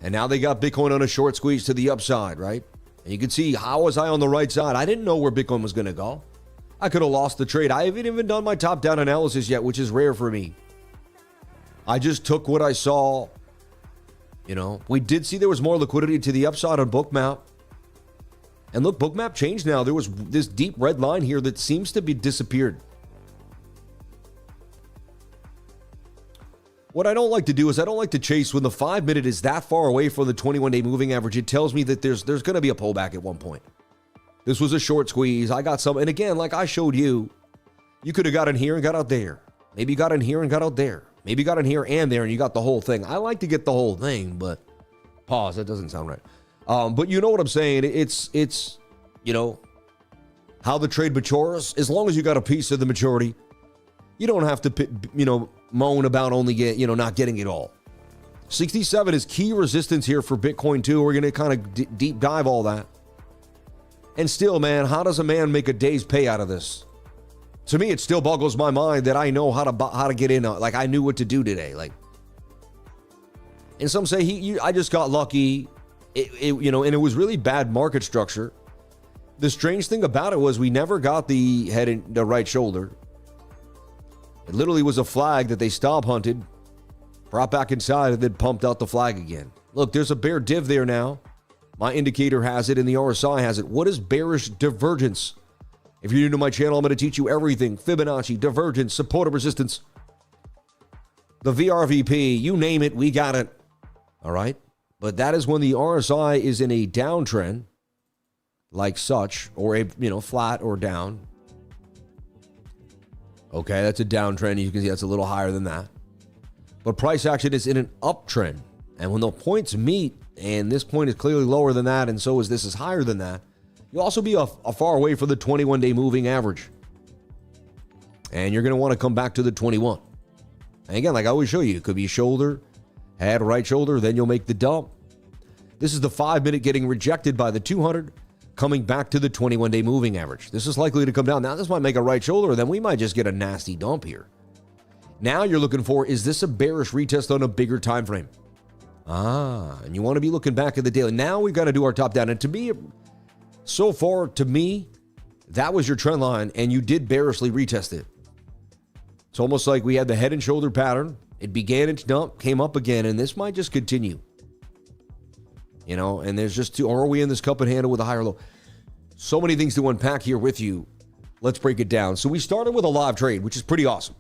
And now they got Bitcoin on a short squeeze to the upside, right? And you can see, how was I on the right side? I didn't know where Bitcoin was going to go. I could have lost the trade. I haven't even done my top-down analysis yet, which is rare for me. I just took what I saw. You know, we did see there was more liquidity to the upside on BOOKMAP. And look, BOOKMAP changed now. There was this deep red line here that seems to be disappeared. What I don't like to do is I don't like to chase when the 5-minute is that far away from the 21-day moving average. It tells me that there's going to be a pullback at one point. This was a short squeeze. I got some. And again, like I showed you, you could have got in here and got out there. Maybe you got in here and got out there. Maybe you got in here and there and you got the whole thing. I like to get the whole thing, but pause. That doesn't sound right. But you know what I'm saying? It's you know, how the trade matures. As long as you got a piece of the maturity, you don't have to, you know, moan about only not getting it all. 67 is key resistance here for Bitcoin too. We're going to kind of deep dive all that. And still, man, how does a man make a day's pay out of this? To me, it still boggles my mind that I know how to get in. Like, I knew what to do today. Like, and some say I just got lucky. You know, and it was really bad market structure. The strange thing about it was we never got the head and the right shoulder. It literally was a flag that they stop hunted, brought back inside, and then pumped out the flag again. Look, there's a bear div there now. My indicator has it and the RSI has it. What is bearish divergence? If you're new to my channel, I'm going to teach you everything. Fibonacci, divergence, supportive resistance. The VRVP, you name it, we got it. All right? But that is when the RSI is in a downtrend, like such, or a, you know, flat or down. Okay, that's a downtrend. You can see that's a little higher than that. But price action is in an uptrend. And when the points meet, and this point is clearly lower than that, and so is this is higher than that, you'll also be a far away from the 21-day moving average. And you're going to want to come back to the 21. And again, like I always show you, it could be shoulder, head, right shoulder, then you'll make the dump. This is the 5-minute getting rejected by the 200, coming back to the 21-day moving average. This is likely to come down. Now, this might make a right shoulder, then we might just get a nasty dump here. Now you're looking for, is this a bearish retest on a bigger time frame? And you want to be looking back at the daily. Now we've got to do our top down. And to me, so far, to me, that was your trend line, and you did bearishly retest it. It's almost like we had the head and shoulder pattern. It began its dump, came up again, and this might just continue. You know, and there's just two, or are we in this cup and handle with a higher low? So many things to unpack here with you. Let's break it down. So we started with a live trade, which is pretty awesome.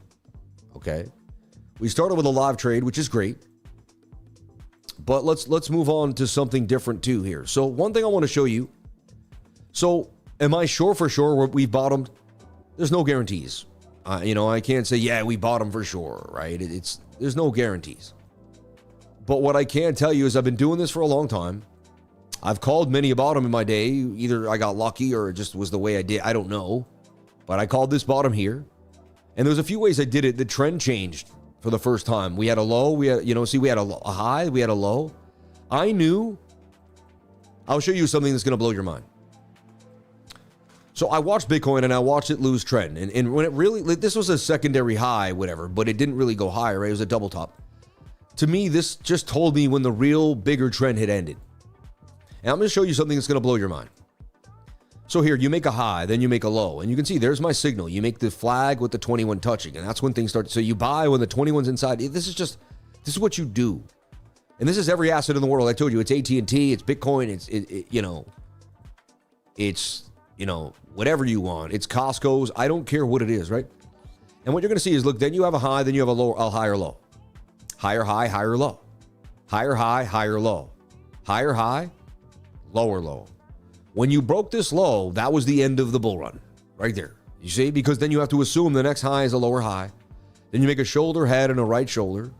Okay. We started with a live trade, which is great. But let's move on to something different too here. So one thing I want to show you. So am I sure for sure we've bottomed? There's no guarantees. You know, I can't say, yeah, we bottomed for sure, right? There's no guarantees. But what I can tell you is I've been doing this for a long time. I've called many a bottom in my day. Either I got lucky or it just was the way I did. I don't know. But I called this bottom here. And there's a few ways I did it. The trend changed for the first time. We had a low. We had a high. We had a low. I knew. I'll show you something that's going to blow your mind. So I watched Bitcoin and I watched it lose trend. And when it really, this was a secondary high, whatever, but it didn't really go higher, right? It was a double top. To me, this just told me when the real bigger trend had ended. And I'm going to show you something that's going to blow your mind. So here, you make a high, then you make a low. And you can see there's my signal. You make the flag with the 21 touching. And that's when things start. So you buy when the 21's inside. This is what you do. And this is every asset in the world. I told you, it's AT&T, it's Bitcoin, it's whatever you want. It's Costco's. I don't care what it is, right? And what you're going to see is, look, then you have a high, then you have a higher low. Higher high, higher low. Higher high, higher low. Higher high, lower low. When you broke this low, that was the end of the bull run right there. You see? Because then you have to assume the next high is a lower high. Then you make a shoulder head and a right shoulder.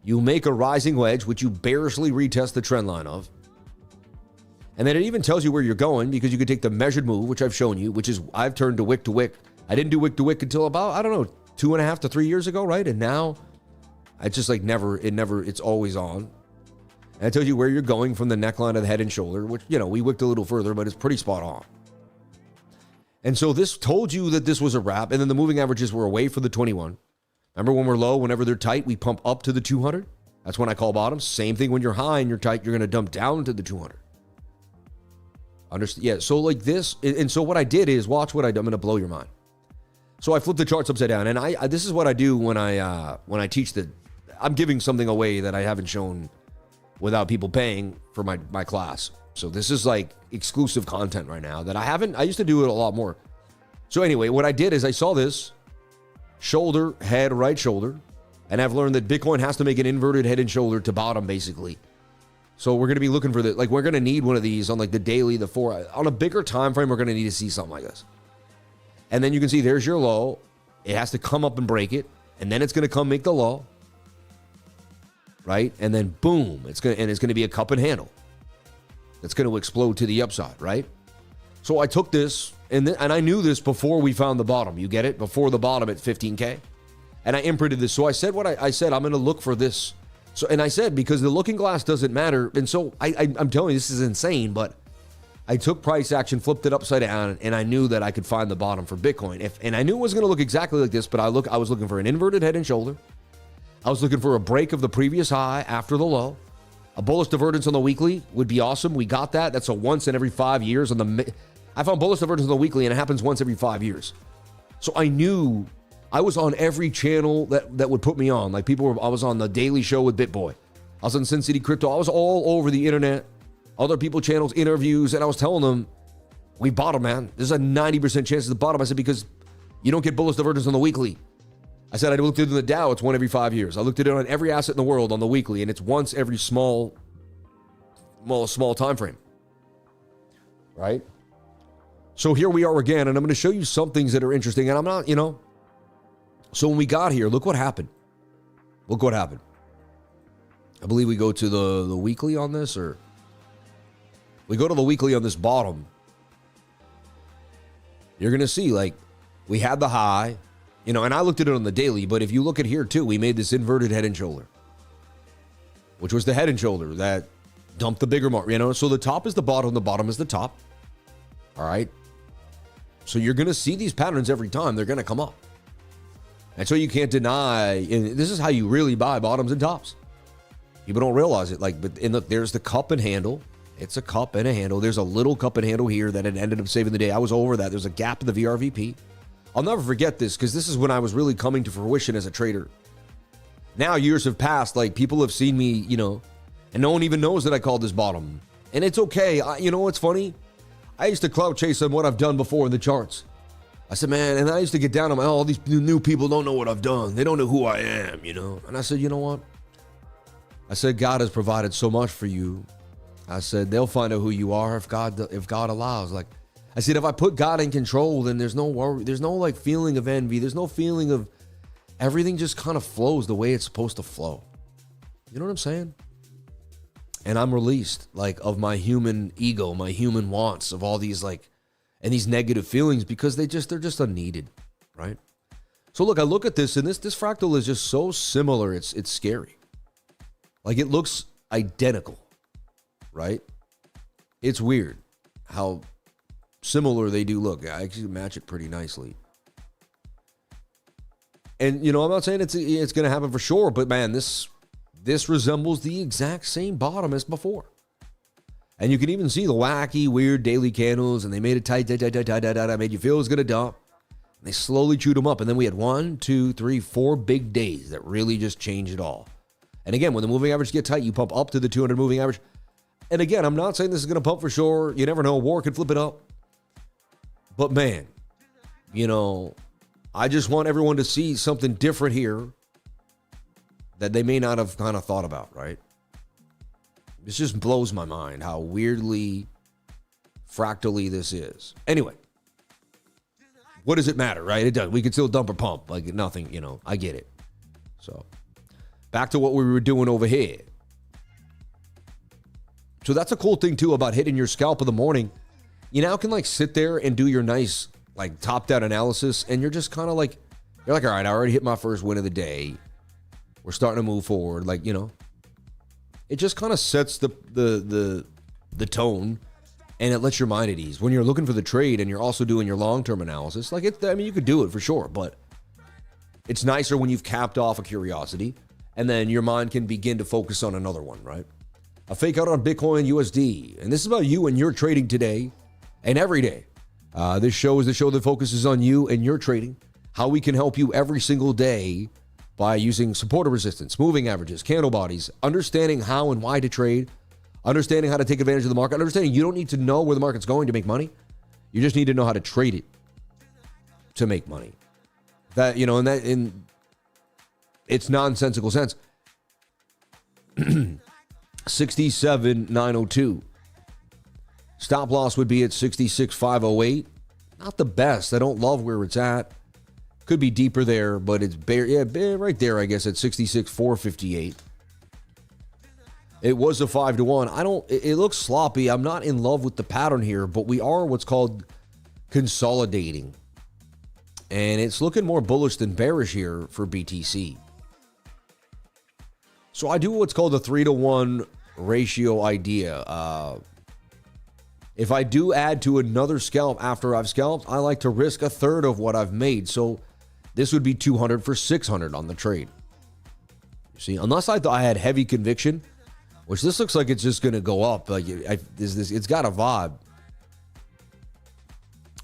You make a rising wedge, which you bearishly retest the trend line of. And then it even tells you where you're going, because you could take the measured move, which I've shown you, which is I've turned to wick to wick. I didn't do wick to wick until about, I don't know, 2.5 to 3 years ago, right? And now it's just like it's always on. And it tells you where you're going from the neckline of the head and shoulder, which, we wicked a little further, but it's pretty spot on. And so this told you that this was a wrap. And then the moving averages were away for the 21. Remember when we're low, whenever they're tight, we pump up to the 200. That's when I call bottom. Same thing when you're high and you're tight, you're going to dump down to the 200. Understand? Yeah. So like this, and so what I did is, watch what I'm going to blow your mind. So I flipped the charts upside down, and I this is what I do when I teach I'm giving something away that I haven't shown without people paying for my class. So this is like exclusive content right now that I used to do it a lot more. So anyway, what I did is I saw this shoulder, head, right shoulder, and I've learned that Bitcoin has to make an inverted head and shoulder to bottom, basically. So we're going to be looking for we're going to need one of these on like the daily, the 4, on a bigger time frame. We're going to need to see something like this. And then you can see there's your low. It has to come up and break it, and then it's going to come make the low, right? And then boom, it's going to be a cup and handle. It's going to explode to the upside, right? So I took this, and I knew this before we found the bottom. You get it? Before the bottom at 15K. And I imprinted this. So I said I said, I'm going to look for this. So, and I said, because the looking glass doesn't matter. And so I'm telling you, this is insane, but I took price action, flipped it upside down, and I knew that I could find the bottom for Bitcoin. And I knew it was going to look exactly like this, but I was looking for an inverted head and shoulder. I was looking for a break of the previous high after the low. A bullish divergence on the weekly would be awesome. We got that. That's a once in every 5 years. I found bullish divergence on the weekly, and it happens once every 5 years. So I knew I was on every channel that would put me on. Like I was on the Daily Show with BitBoy. I was on Sin City Crypto. I was all over the internet, other people channels, interviews, and I was telling them, we bottom, man. There's a 90% chance of the bottom. I said, because you don't get bullish divergence on the weekly. I said, I looked at it in the Dow, it's one every 5 years. I looked at it on every asset in the world on the weekly, and it's once every small time frame. Right? So here we are again, and I'm going to show you some things that are interesting, and I'm not, So when we got here, look what happened. Look what happened. I believe we go to the weekly on this, or we go to the weekly on this bottom. You're going to see, like, we had the high, and I looked at it on the daily, but if you look at here too, we made this inverted head and shoulder, which was the head and shoulder that dumped the bigger mark, So the top is the bottom is the top. All right. So you're going to see these patterns every time. They're going to come up. And so you can't deny, and this is how you really buy bottoms and tops. People don't realize it. There's the cup and handle. It's a cup and a handle. There's a little cup and handle here that it ended up saving the day. I was over that. There's a gap in the VRVP. I'll never forget this, because this is when I was really coming to fruition as a trader. Now years have passed. Like, people have seen me, and no one even knows that I called this bottom. And it's okay. You know what's funny? I used to clout chase on what I've done before in the charts. I said, man, and I used to get down on all these new people don't know what I've done. They don't know who I am, And I said, you know what? I said, God has provided so much for you. I said, they'll find out who you are if God allows. Like, I said, if I put God in control, then there's no worry. There's no feeling of envy. There's no feeling of, everything just kind of flows the way it's supposed to flow. You know what I'm saying? And I'm released, of my human ego, my human wants, of all these, and these negative feelings, because they're just unneeded, right? So look, I look at this, and this fractal is just so similar. It's scary. It looks identical, right? It's weird how similar they do look. I actually match it pretty nicely. And, I'm not saying it's going to happen for sure, but man, this resembles the exact same bottom as before. And you can even see the wacky, weird daily candles, and they made it tight, made you feel it was going to dump. And they slowly chewed them up, and then we had 1, 2, 3, 4 big days that really just changed it all. And again, when the moving average get tight, you pump up to the 200 moving average. And again, I'm not saying this is going to pump for sure. You never know. War could flip it up. But man, I just want everyone to see something different here that they may not have kind of thought about, right? This just blows my mind how weirdly fractally this is. Anyway, what does it matter, right? It does. We could still dump or pump like nothing, I get it. So back to what we were doing over here. So that's a cool thing too about hitting your scalp in the morning. You now can like sit there and do your nice like top down analysis, and you're just kind of like, you're like, all right, I already hit my first win of the day. We're starting to move forward. Like, it just kind of sets the tone, and it lets your mind at ease. When you're looking for the trade and you're also doing your long-term analysis, like you could do it for sure, but it's nicer when you've capped off a curiosity, and then your mind can begin to focus on another one, right? A fake out on Bitcoin USD. And this is about you and your trading today and every day. This show is the show that focuses on you and your trading, how we can help you every single day by using supporter resistance, moving averages, candle bodies, understanding how and why to trade, understanding how to take advantage of the market, understanding you don't need to know where the market's going to make money. You just need to know how to trade it to make money. That, in its nonsensical sense. 67,902. Stop loss would be at 66,508. Not the best. I don't love where it's at. Could be deeper there, but it's right there, I guess, at 66,458. It was a 5-to-1. It looks sloppy. I'm not in love with the pattern here, but we are what's called consolidating. And it's looking more bullish than bearish here for BTC. So I do what's called a 3-to-1 ratio idea. If I do add to another scalp after I've scalped, I like to risk a third of what I've made. So this would be 200 for 600 on the trade. You see, unless I thought I had heavy conviction, which this looks like it's just going to go up. Like it's got a vibe.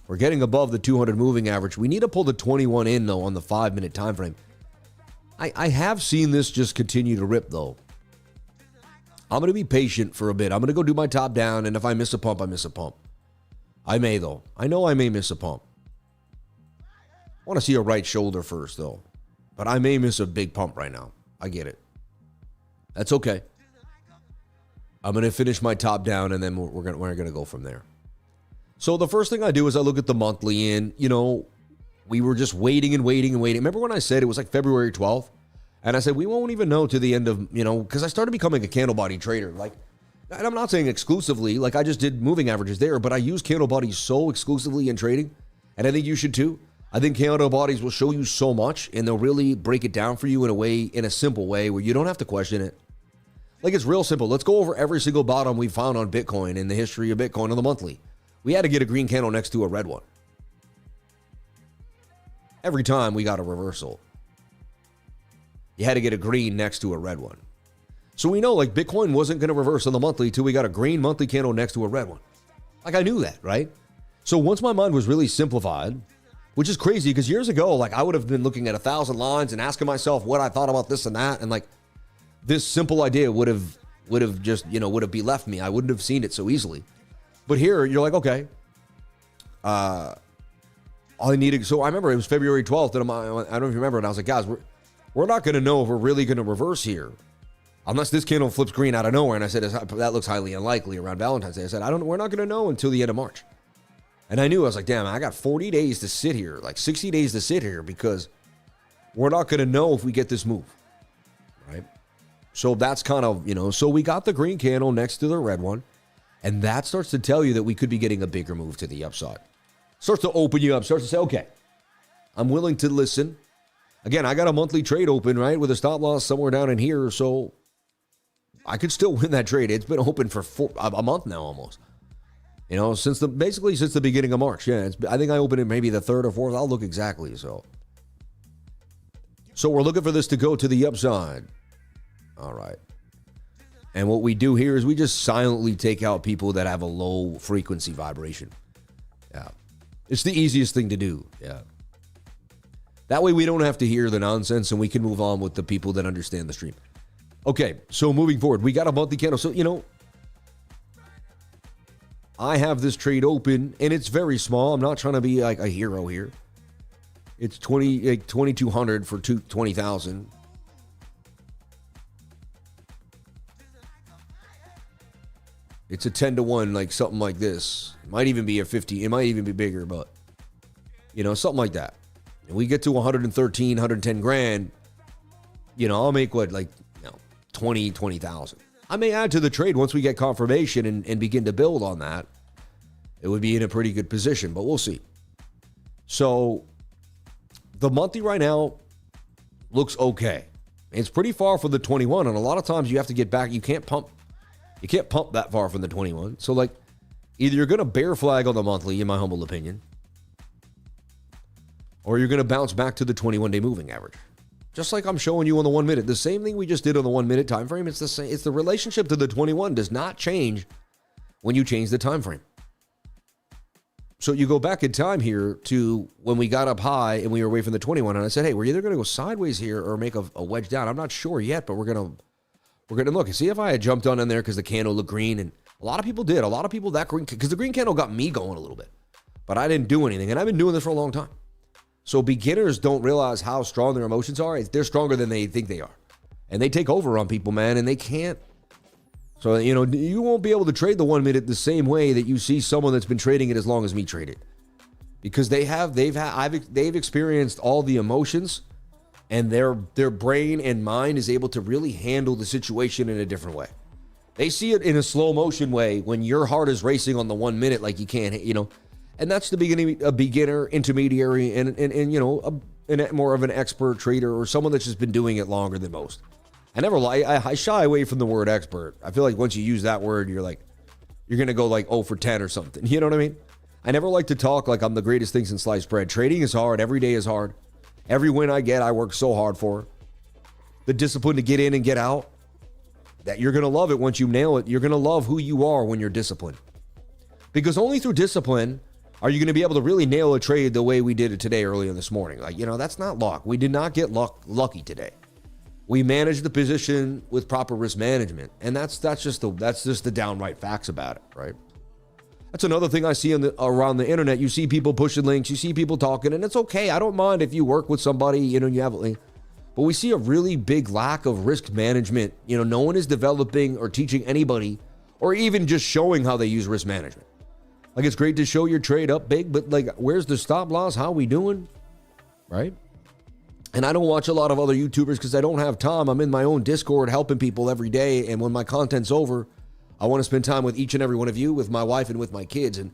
We're getting above the 200 moving average. We need to pull the 21 in though on the 5-minute time frame. I have seen this just continue to rip though. I'm going to be patient for a bit. I'm going to go do my top down, and if I miss a pump, I miss a pump. I may, though. I know I may miss a pump. I want to see a right shoulder first, though. But I may miss a big pump right now. I get it. That's okay. I'm going to finish my top down, and then we're going to go from there. So the first thing I do is I look at the monthly, and, we were just waiting and waiting and waiting. Remember when I said it was like February 12th? And I said, we won't even know to the end of, because I started becoming a candle body trader. Like, and I'm not saying exclusively, like I just did moving averages there, but I use candle bodies so exclusively in trading. And I think you should too. I think candle bodies will show you so much, and they'll really break it down for you in a simple way where you don't have to question it. Like, it's real simple. Let's go over every single bottom we found on Bitcoin in the history of Bitcoin on the monthly. We had to get a green candle next to a red one. Every time we got a reversal. You had to get a green next to a red one. So we know like Bitcoin wasn't going to reverse on the monthly till we got a green monthly candle next to a red one. Like I knew that, right? So once my mind was really simplified, which is crazy because years ago, like I would have been looking at 1,000 lines and asking myself what I thought about this and that. And like this simple idea would have just, would have be left me. I wouldn't have seen it so easily. But here you're like, okay, all I needed. So I remember it was February 12th and I don't know if you remember. And I was like, guys, we're not going to know if we're really going to reverse here unless this candle flips green out of nowhere. And I said, that looks highly unlikely around Valentine's Day. I said, we're not going to know until the end of March. And I knew, I was like, damn, I got 40 days to sit here, like 60 days to sit here because we're not going to know if we get this move, right? So that's kind of, so we got the green candle next to the red one. And that starts to tell you that we could be getting a bigger move to the upside. Starts to open you up, starts to say, okay, I'm willing to listen. Again, I got a monthly trade open, right, with a stop loss somewhere down in here. So I could still win that trade. It's been open for a month now almost. You know, basically since the beginning of March. Yeah, I think I opened it maybe the 3rd or 4th. I'll look exactly. So we're looking for this to go to the upside. All right. And what we do here is we just silently take out people that have a low frequency vibration. Yeah. It's the easiest thing to do. Yeah. That way we don't have to hear the nonsense and we can move on with the people that understand the stream. Okay, so moving forward, we got a monthly candle. So, you know, I have this trade open and it's very small. I'm not trying to be like a hero here. It's 2,200 for 20,000. It's a 10-to-1, like something like this. It might even be a 50. It might even be bigger, but you know, something like that. And we get to 113, 110 grand. You know, I'll make what, like, you know, 20,000. I may add to the trade once we get confirmation and begin to build on that. It would be in a pretty good position, but we'll see. So the monthly right now looks okay. It's pretty far from the 21, and a lot of times you have to get back. You can't pump that far from the 21. So, like, either you're going to bear flag on the monthly, in my humble opinion, or you're going to bounce back to the 21-day moving average. Just like I'm showing you on the 1 minute. The same thing we just did on the 1 minute time frame. It's the same. It's the relationship to the 21 does not change when you change the time frame. So you go back in time here to when we got up high and we were away from the 21, and I said, hey, we're either going to go sideways here or make a wedge down. I'm not sure yet, but we're going to look and see if I had jumped on in there because the candle looked green, and a lot of people did. A lot of people that green, because the green candle got me going a little bit, but I didn't do anything, and I've been doing this for a long time. So beginners don't realize how strong their emotions are. They're stronger than they think they are, and they take over on people, man, and they can't. So, you know, you won't be able to trade the 1 minute the same way that you see someone that's been trading it as long as me traded, because they've experienced all the emotions, and their brain and mind is able to really handle the situation in a different way. They see it in a slow motion way when your heart is racing on the 1 minute, like you can't, you know, and that's the beginning, a beginner, intermediary, and you know, more of an expert trader or someone that's just been doing it longer than most. I shy away from the word expert. I feel like once you use that word, you're going to go like 0 for 10 or something. You know what I mean? I never like to talk like I'm the greatest thing since sliced bread. Trading is hard. Every day is hard. Every win I get, I work so hard for. The discipline to get in and get out, that you're going to love it once you nail it. You're going to love who you are when you're disciplined. Because only through discipline are you going to be able to really nail a trade the way we did it today earlier this morning. Like, you know, that's not luck. We did not get lucky today. We managed the position with proper risk management, and that's just the downright facts about it, right? That's another thing I see around the internet. You see people pushing links, you see people talking, and it's okay. I don't mind if you work with somebody, you know, you have a link. But we see a really big lack of risk management. You know, no one is developing or teaching anybody, or even just showing how they use risk management. Like, it's great to show your trade up big, but like, where's the stop loss? How we doing? Right? And I don't watch a lot of other YouTubers because I don't have time. I'm in my own Discord helping people every day. And when my content's over, I want to spend time with each and every one of you, with my wife and with my kids. And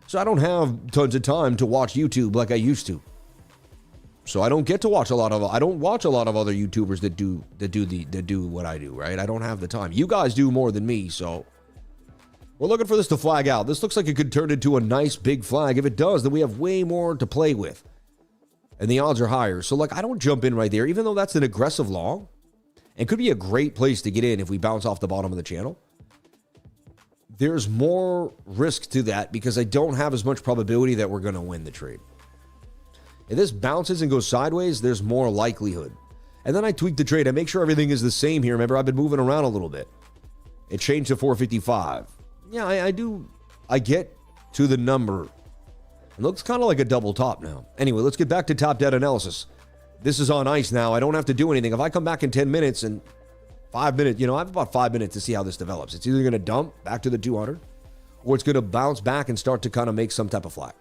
so I don't have tons of time to watch YouTube like I used to. So I don't get to watch I don't watch a lot of other YouTubers that do what I do, right? I don't have the time. You guys do more than me, so we're looking for this to flag out. This looks like it could turn into a nice big flag. If it does, then we have way more to play with. And the odds are higher. So, like, I don't jump in right there, even though that's an aggressive long. And could be a great place to get in if we bounce off the bottom of the channel. There's more risk to that because I don't have as much probability that we're going to win the trade. If this bounces and goes sideways, there's more likelihood. And then I tweak the trade. I make sure everything is the same here. Remember, I've been moving around a little bit. It changed to 455. Yeah, I do. I get to the number. It looks kind of like a double top now. Anyway, let's get back to top data analysis. This is on ice now. I don't have to do anything. If I come back in 10 minutes and 5 minutes, you know, I have about 5 minutes to see how this develops. It's either going to dump back to the 200 or it's going to bounce back and start to kind of make some type of flag.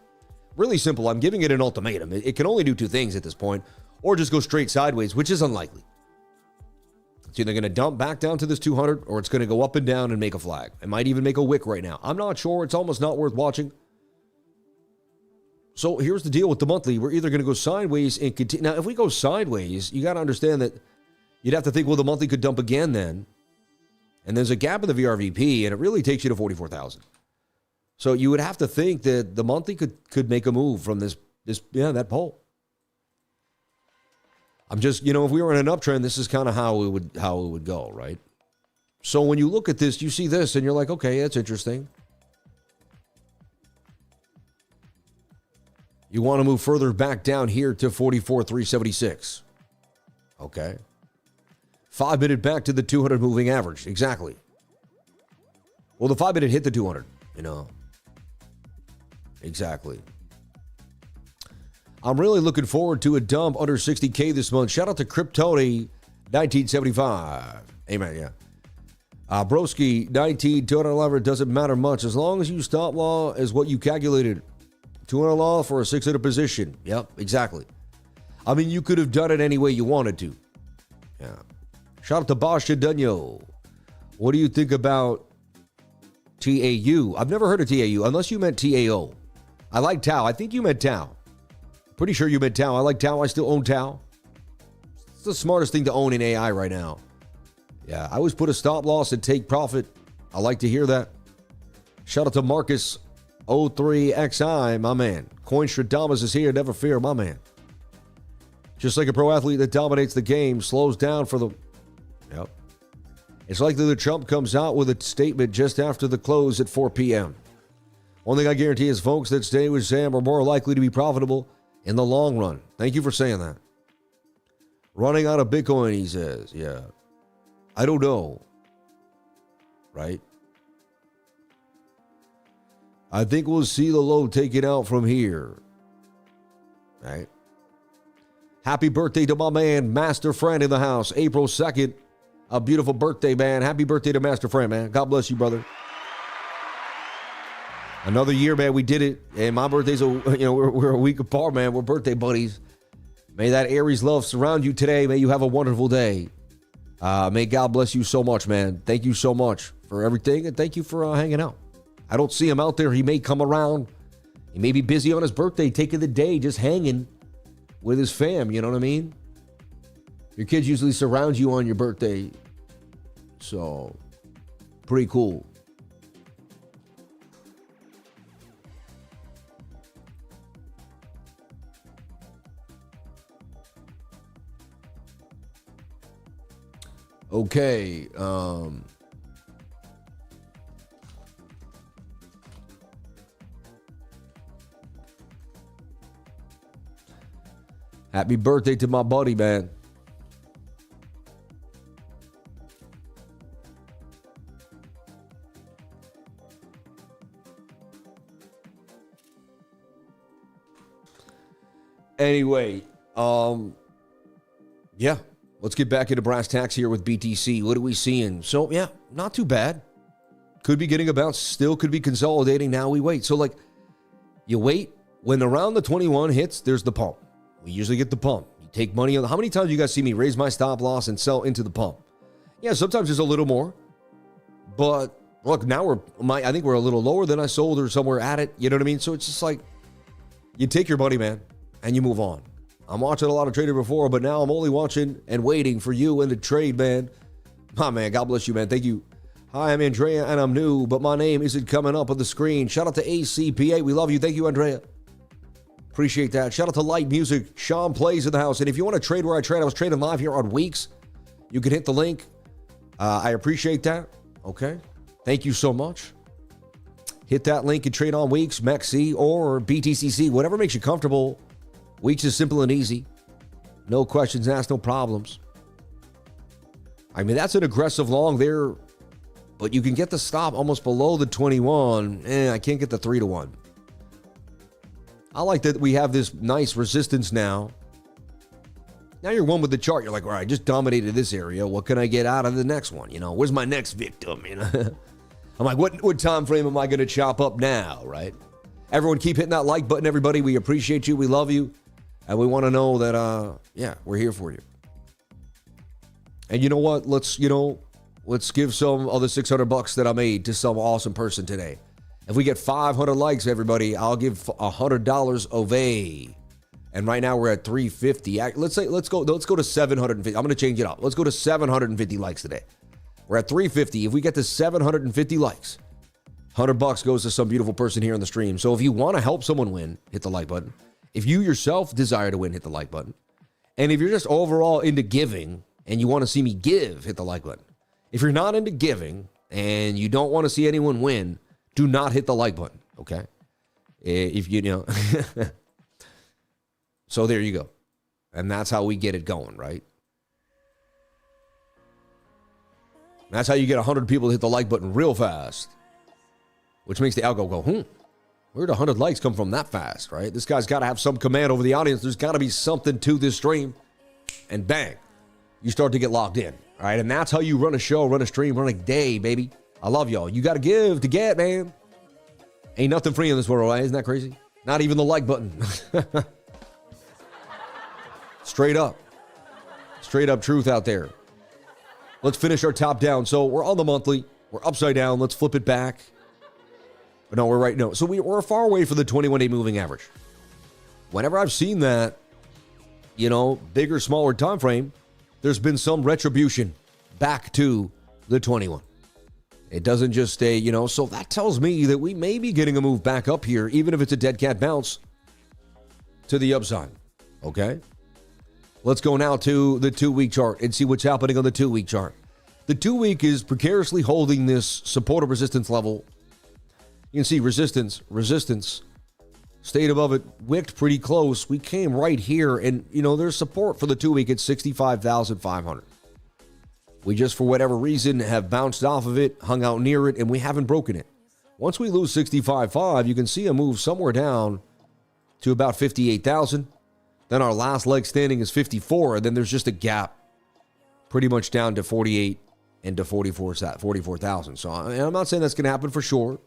Really simple. I'm giving it an ultimatum. It can only do two things at this point, or just go straight sideways, which is unlikely. It's either going to dump back down to this 200 or it's going to go up and down and make a flag. It might even make a wick right now. I'm not sure. It's almost not worth watching. So here's the deal with the monthly. We're either going to go sideways and continue. Now, if we go sideways, you got to understand that you'd have to think, well, the monthly could dump again then. And there's a gap in the VRVP, and it really takes you to 44,000. So you would have to think that the monthly could make a move from that pole. I'm just, if we were in an uptrend, this is kind of how it would go, right? So when you look at this, you see this, and you're like, okay, that's interesting. You want to move further back down here to 44,376. Okay. 5 minute back to the 200 moving average. Exactly. Well, the 5 minute hit the 200, Exactly. I'm really looking forward to a dump under 60K this month. Shout out to Kryptoni1975. Amen, yeah. Broski 19,211 doesn't matter much as long as you stop law is what you calculated. 200 law for a 600 position. Yep, exactly. I mean, you could have done it any way you wanted to. Yeah. Shout out to Basha Dunyo. What do you think about TAU? I've never heard of TAU unless you meant TAO. I like Tau. I think you meant Tau. Pretty sure you meant Tau. I like Tau. I still own Tau. It's the smartest thing to own in AI right now. Yeah, I always put a stop loss and take profit. I like to hear that. Shout out to Marcus 03XI, my man. Coinstradamus is here. Never fear, my man. Just like a pro athlete that dominates the game, slows down for the... Yep. It's likely the Trump comes out with a statement just after the close at 4 p.m. One thing I guarantee is folks that stay with Sam are more likely to be profitable in the long run. Thank you for saying that. Running out of Bitcoin, he says. Yeah. I don't know. Right? I think we'll see the low taken out from here. Right? Happy birthday to my man, Master Friend in the house. April 2nd. A beautiful birthday, man. Happy birthday to Master Friend, man. God bless you, brother. Another year, man. We did it. And my birthday's, we're a week apart, man. We're birthday buddies. May that Aries love surround you today. May you have a wonderful day. May God bless you so much, man. Thank you so much for everything. And thank you for hanging out. I don't see him out there. He may come around. He may be busy on his birthday, taking the day, just hanging with his fam. You know what I mean? Your kids usually surround you on your birthday. So, pretty cool. Okay. Happy birthday to my buddy, man. Anyway, yeah, let's get back into brass tacks here with BTC. What are we seeing? So, yeah, not too bad. Could be getting a bounce, still could be consolidating. Now we wait. So, you wait. When around the 21 hits, there's the pump. We usually get the pump. You take money on. How many times you guys see me raise my stop loss and sell into the pump? Yeah, sometimes there's a little more. But, look, now I think we're a little lower than I sold or somewhere at it. You know what I mean? So, it's just you take your money, man. And you move on. I'm watching a lot of trading before, but now I'm only watching and waiting for you in the trade, man. My man, God bless you, man. Thank you. Hi, I'm Andrea, and I'm new, but my name isn't coming up on the screen. Shout out to ACPA. We love you. Thank you, Andrea. Appreciate that. Shout out to Light Music. Sean plays in the house. And if you want to trade where I trade, I was trading live here on Weeks. You can hit the link. I appreciate that. Okay. Thank you so much. Hit that link and trade on Weeks, MEXC, or BTCC, whatever makes you comfortable. Weeks is simple and easy. No questions asked, no problems. I mean, that's an aggressive long there, but you can get the stop almost below the 21. I can't get the 3-1. I like that we have this nice resistance now. Now you're one with the chart. You're like, all right, I just dominated this area. What can I get out of the next one? Where's my next victim? I'm like, what time frame am I going to chop up now, right? Everyone keep hitting that like button, everybody. We appreciate you. We love you. And we want to know that, we're here for you. And you know what? Let's give some of the $600 that I made to some awesome person today. If we get 500 likes, everybody, I'll give $100 away. And right now we're at 350. Let's go to 750. I'm going to change it up. Let's go to 750 likes today. We're at 350. If we get to 750 likes, $100 goes to some beautiful person here on the stream. So if you want to help someone win, hit the like button. If you yourself desire to win, hit the like button. And if you're just overall into giving and you want to see me give, hit the like button. If you're not into giving and you don't want to see anyone win, do not hit the like button, okay? If you know. So there you go. And that's how we get it going, right? That's how you get 100 people to hit the like button real fast, which makes the algo go, where'd 100 likes come from that fast, right? This guy's got to have some command over the audience. There's got to be something to this stream. And bang, you start to get locked in, all right? And that's how you run a show, run a stream, run a day, baby. I love y'all. You got to give to get, man. Ain't nothing free in this world, right? Isn't that crazy? Not even the like button. Straight up. Straight up truth out there. Let's finish our top down. So we're on the monthly. We're upside down. Let's flip it back. No, we're right. No. So we're far away from the 21-day moving average. Whenever I've seen that, bigger, smaller time frame, there's been some retribution back to the 21. It doesn't just stay, so that tells me that we may be getting a move back up here, even if it's a dead cat bounce to the upside. Okay? Let's go now to the 2-week chart and see what's happening on the 2-week chart. The 2-week is precariously holding this support of resistance level. You can see resistance, stayed above it, wicked pretty close. We came right here, and, there's support for the 2-week at 65,500. We just, for whatever reason, have bounced off of it, hung out near it, and we haven't broken it. Once we lose 65.5, you can see a move somewhere down to about 58,000. Then our last leg standing is 54, and then there's just a gap pretty much down to 48 and to 44,000. So I'm not saying that's going to happen for sure.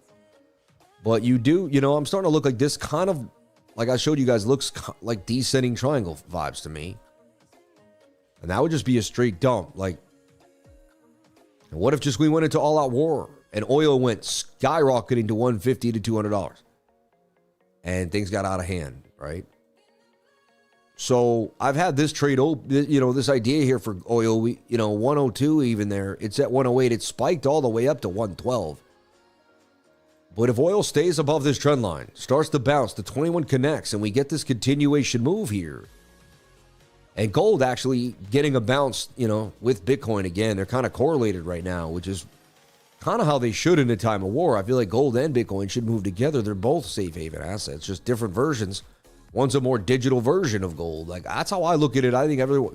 But you do, I'm starting to look like this kind of, like I showed you guys, looks like descending triangle vibes to me. And that would just be a straight dump. Like, what if just we went into all-out war and oil went skyrocketing to $150 to $200 and things got out of hand, right? So I've had this trade, this idea here for oil, 102 even there. It's at 108. It spiked all the way up to 112. But if oil stays above this trend line, starts to bounce, the 21 connects, and we get this continuation move here, and gold actually getting a bounce, with Bitcoin again, they're kind of correlated right now, which is kind of how they should in a time of war. I feel like gold and Bitcoin should move together. They're both safe haven assets, just different versions. One's a more digital version of gold. Like, that's how I look at it. I think everyone,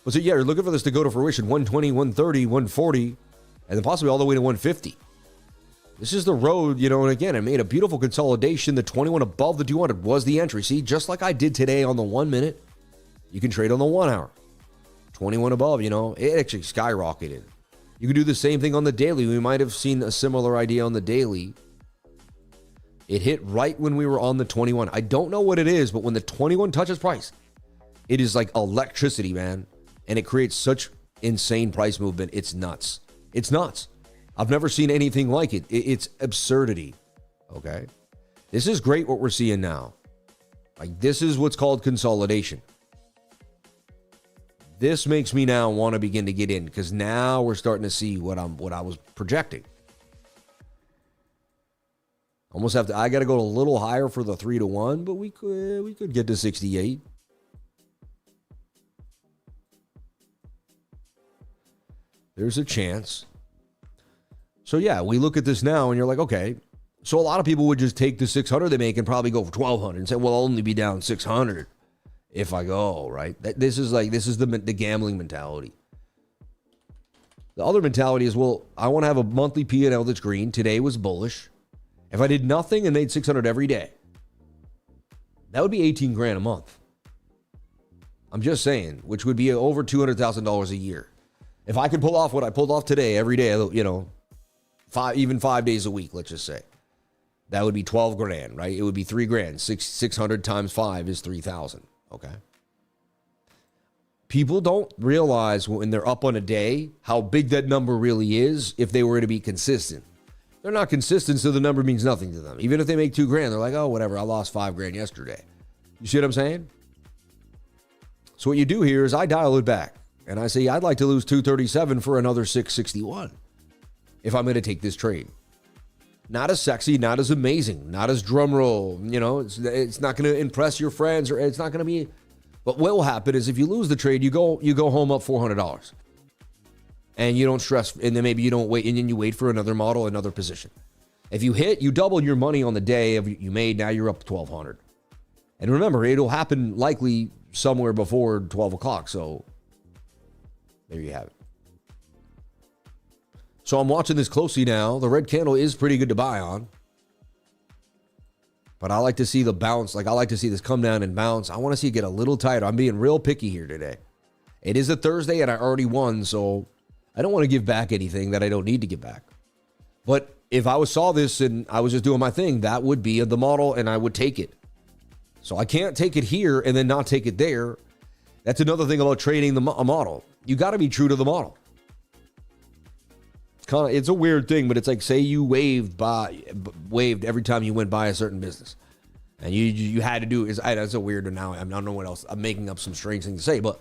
But so, yeah, you're looking for this to go to fruition. 120, 130, 140, and then possibly all the way to 150. This is the road, and again, I made a beautiful consolidation. The 21 above the 200 was the entry. See, just like I did today on the 1 minute, you can trade on the 1 hour. 21 above, it actually skyrocketed. You can do the same thing on the daily. We might have seen a similar idea on the daily. It hit right when we were on the 21. I don't know what it is, but when the 21 touches price, it is like electricity, man. And it creates such insane price movement. It's nuts. It's nuts. I've never seen anything like it. It's absurdity. Okay? This is great what we're seeing now. Like, this is what's called consolidation. This makes me now want to begin to get in, because now we're starting to see what I was projecting. Almost have to. I got to go a little higher for the 3-to-1, but we could get to 68. There's a chance. So yeah, we look at this now, and you're like, okay. So a lot of people would just take the 600 they make and probably go for 1,200 and say, well, I'll only be down 600 if I go, right? This is the gambling mentality. The other mentality is, well, I want to have a monthly P&L that's green. Today was bullish. If I did nothing and made 600 every day, that would be 18 grand a month. I'm just saying, which would be over $200,000 a year. If I could pull off what I pulled off today every day, even 5 days a week, let's just say, that would be 12 grand, right? It would be 3 grand. 600 times 5 is 3,000. Okay. People don't realize when they're up on a day how big that number really is if they were to be consistent. They're not consistent, so the number means nothing to them. Even if they make 2 grand, they're like, oh, whatever, I lost 5 grand yesterday. You see what I'm saying? So what you do here is I dial it back. And I say, I'd like to lose 237 for another 661 if I'm going to take this trade. Not as sexy, not as amazing, not as drum roll. You know, it's not going to impress your friends, or it's not going to be. But what will happen is if you lose the trade, you go home up $400. And you don't stress, and then maybe you don't wait, and then you wait for another model, another position. If you hit, you double your money on the day of you made, now you're up $1,200. And remember, it'll happen likely somewhere before 12 o'clock. So there you have it. So I'm watching this closely now. The red candle is pretty good to buy on. But I like to see the bounce. Like, I like to see this come down and bounce. I want to see it get a little tighter. I'm being real picky here today. It is a Thursday, and I already won, so I don't want to give back anything that I don't need to give back. But if I saw this and I was just doing my thing, that would be the model, and I would take it. So I can't take it here and then not take it there. That's another thing about trading a model. You got to be true to the model. It's a weird thing, but it's like, say you waved every time you went by a certain business, and you had to do it. That's a weird. Now I don't know what else. I'm making up some strange thing to say, but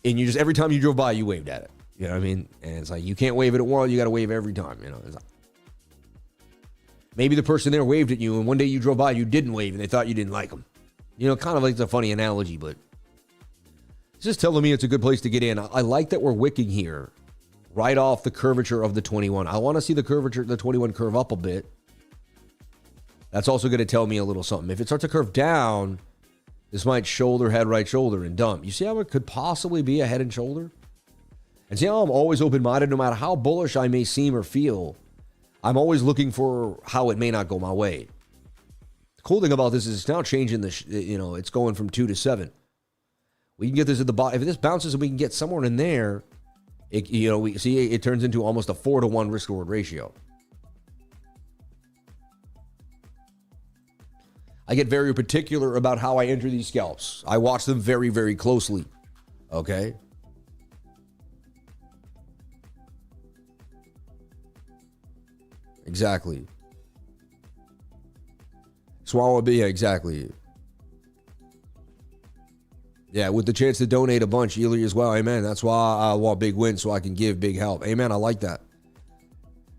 you just every time you drove by, you waved at it. You know what I mean? And it's like, you can't wave it at one. You got to wave every time. You know. It's like, maybe the person there waved at you, and one day you drove by, you didn't wave, and they thought you didn't like them. You know, kind of like it's a funny analogy, but it's just telling me it's a good place to get in. I like that we're wicking here. Right off the curvature of the 21. I want to see the curvature, the 21 curve up a bit. That's also going to tell me a little something. If it starts to curve down, this might shoulder, head, right shoulder, and dump. You see how it could possibly be a head and shoulder? And see how I'm always open-minded no matter how bullish I may seem or feel. I'm always looking for how it may not go my way. The cool thing about this is it's now changing it's going from 2 to 7. We can get this at the bottom. If this bounces and we can get somewhere in there, we see it turns into almost a 4-to-1 risk-reward ratio. I get very particular about how I enter these scalps. I watch them very, very closely. Okay? Exactly. Swallow B, exactly. Yeah, with the chance to donate a bunch, Ely as well. Amen. That's why I want big wins so I can give big help. Amen. I like that.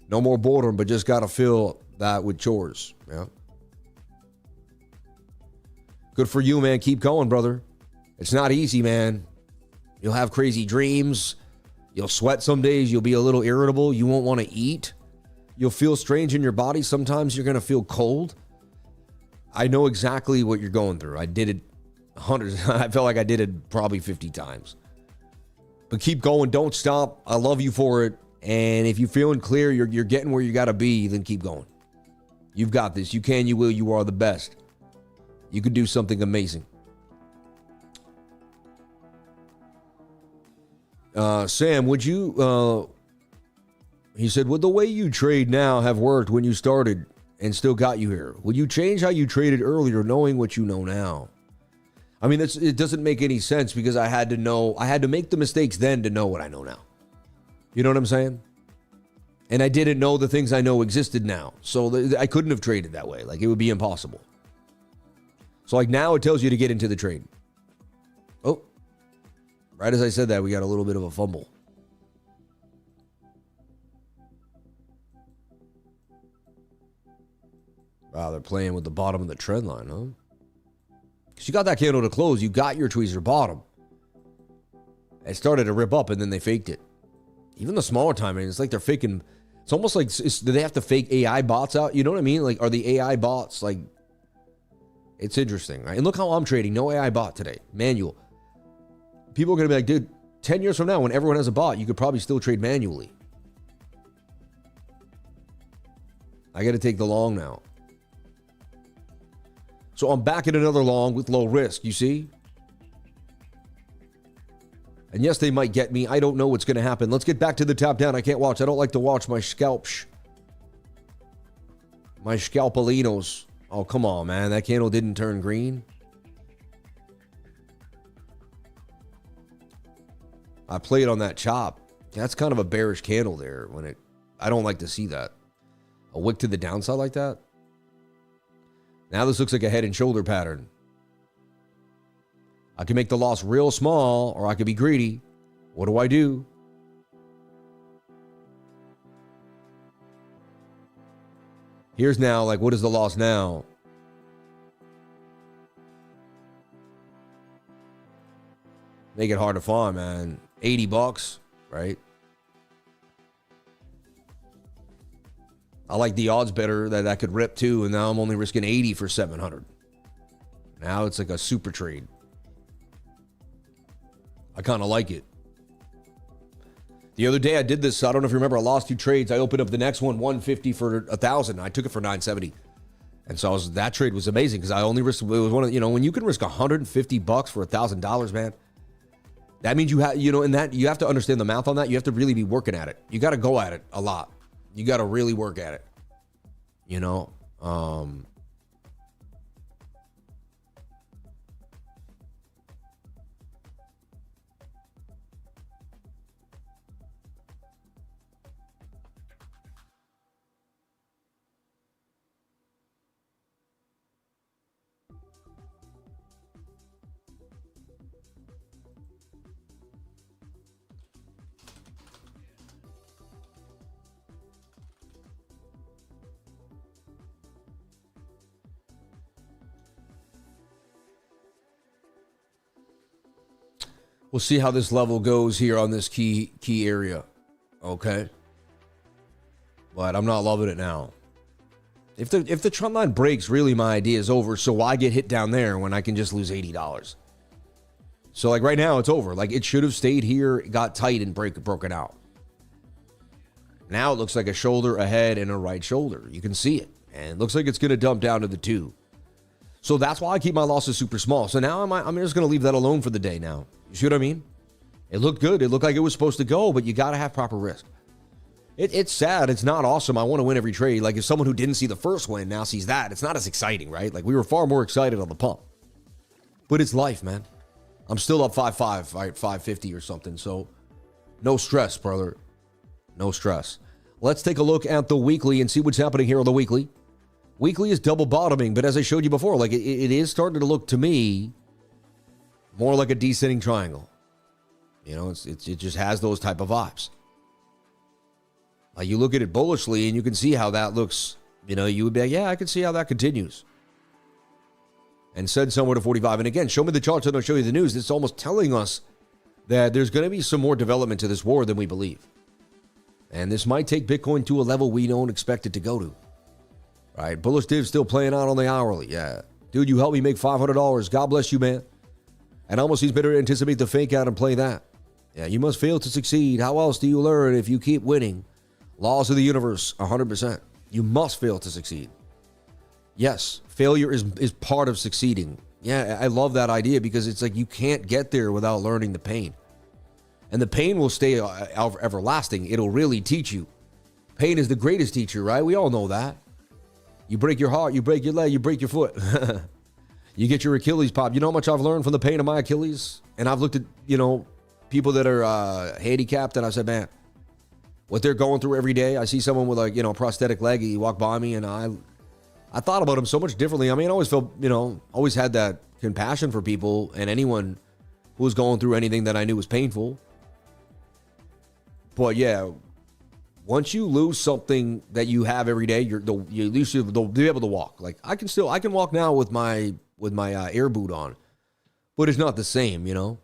No more boredom, but just got to fill that with chores. Yeah. Good for you, man. Keep going, brother. It's not easy, man. You'll have crazy dreams. You'll sweat some days. You'll be a little irritable. You won't want to eat. You'll feel strange in your body. Sometimes you're going to feel cold. I know exactly what you're going through. I did it hundreds. I felt like I did it probably 50 times. But keep going. Don't stop. I love you for it. And if you're feeling clear, you're getting where you got to be, then keep going. You've got this. You can, you will, you are the best. You could do something amazing. Sam, would you, he said, would the way you trade now have worked when you started and still got you here? Would you change how you traded earlier knowing what you know now? I mean, it doesn't make any sense because I had to make the mistakes then to know what I know now. You know what I'm saying? And I didn't know the things I know existed now. So I couldn't have traded that way. Like, it would be impossible. So like now it tells you to get into the trade. Oh, right as I said that, we got a little bit of a fumble. Wow, they're playing with the bottom of the trend line, huh? Because you got that candle to close. You got your tweezer bottom. It started to rip up and then they faked it. Even the smaller time, it's like they're faking. It's almost like, do they have to fake AI bots out? You know what I mean? Like, are the AI bots like, it's interesting, right? And look how I'm trading. No AI bot today. Manual. People are going to be like, dude, 10 years from now, when everyone has a bot, you could probably still trade manually. I got to take the long now. So I'm back at another long with low risk, you see? And yes, they might get me. I don't know what's going to happen. Let's get back to the top down. I can't watch. I don't like to watch my scalps. My scalpelinos. Oh, come on, man. That candle didn't turn green. I played on that chop. That's kind of a bearish candle there. I don't like to see that. A wick to the downside like that. Now this looks like a head and shoulder pattern. I can make the loss real small, or I could be greedy. What do I do? Here's now, like, what is the loss now? Make it hard to find, man. $80, right? I like the odds better that I could rip too, and now I'm only risking 80 for 700. Now it's like a super trade. I kind of like it. The other day I did this. I don't know if you remember. I lost 2 trades. I opened up the next one, 150 for 1,000. I took it for 970, and so that trade was amazing because I only risked. It was one of, when you can risk $150 for $1,000, man. That means you have, in that you have to understand the math on that. You have to really be working at it. You got to go at it a lot. You got to really work at it. We'll see how this level goes here on this key area. Okay. But I'm not loving it now. If the trend line breaks, really my idea is over. So why get hit down there when I can just lose $80? So like right now it's over. Like it should have stayed here, got tight and broken out. Now it looks like a shoulder, a head, and a right shoulder. You can see it. And it looks like it's going to dump down to the 2. So that's why I keep my losses super small. So now I'm just going to leave that alone for the day now. You see what I mean? It looked good. It looked like it was supposed to go, but you got to have proper risk. It's sad. It's not awesome. I want to win every trade. Like if someone who didn't see the first win now sees that, it's not as exciting, right? Like we were far more excited on the pump. But it's life, man. I'm still up 5.5, right? 550 or something. So no stress, brother. No stress. Let's take a look at the weekly and see what's happening here on the weekly. Weekly is double bottoming, but as I showed you before, like it is starting to look to me more like a descending triangle. It just has those type of vibes. You look at it bullishly and you can see how that looks. You would be like, yeah, I can see how that continues. And said somewhere to 45. And again, show me the charts and I'll show you the news. It's almost telling us that there's going to be some more development to this war than we believe. And this might take Bitcoin to a level we don't expect it to go to. Right? Bullish div still playing out on the hourly. Yeah. Dude, you helped me make $500. God bless you, man. And almost seems better to anticipate the fake out and play that. Yeah, you must fail to succeed. How else do you learn if you keep winning? Laws of the universe, 100%. You must fail to succeed. Yes, failure is part of succeeding. Yeah, I love that idea because it's like you can't get there without learning the pain. And the pain will stay everlasting. It'll really teach you. Pain is the greatest teacher, right? We all know that. You break your heart, you break your leg, you break your foot. You get your Achilles popped. You know how much I've learned from the pain of my Achilles? And I've looked at, people that are handicapped and I said, man, what they're going through every day. I see someone with a prosthetic leg. He walked by me and I thought about him so much differently. I mean, I always felt, always had that compassion for people and anyone who was going through anything that I knew was painful. But yeah, once you lose something that you have every day, you'll be able to walk. Like I can walk now with my air boot on, but it's not the same,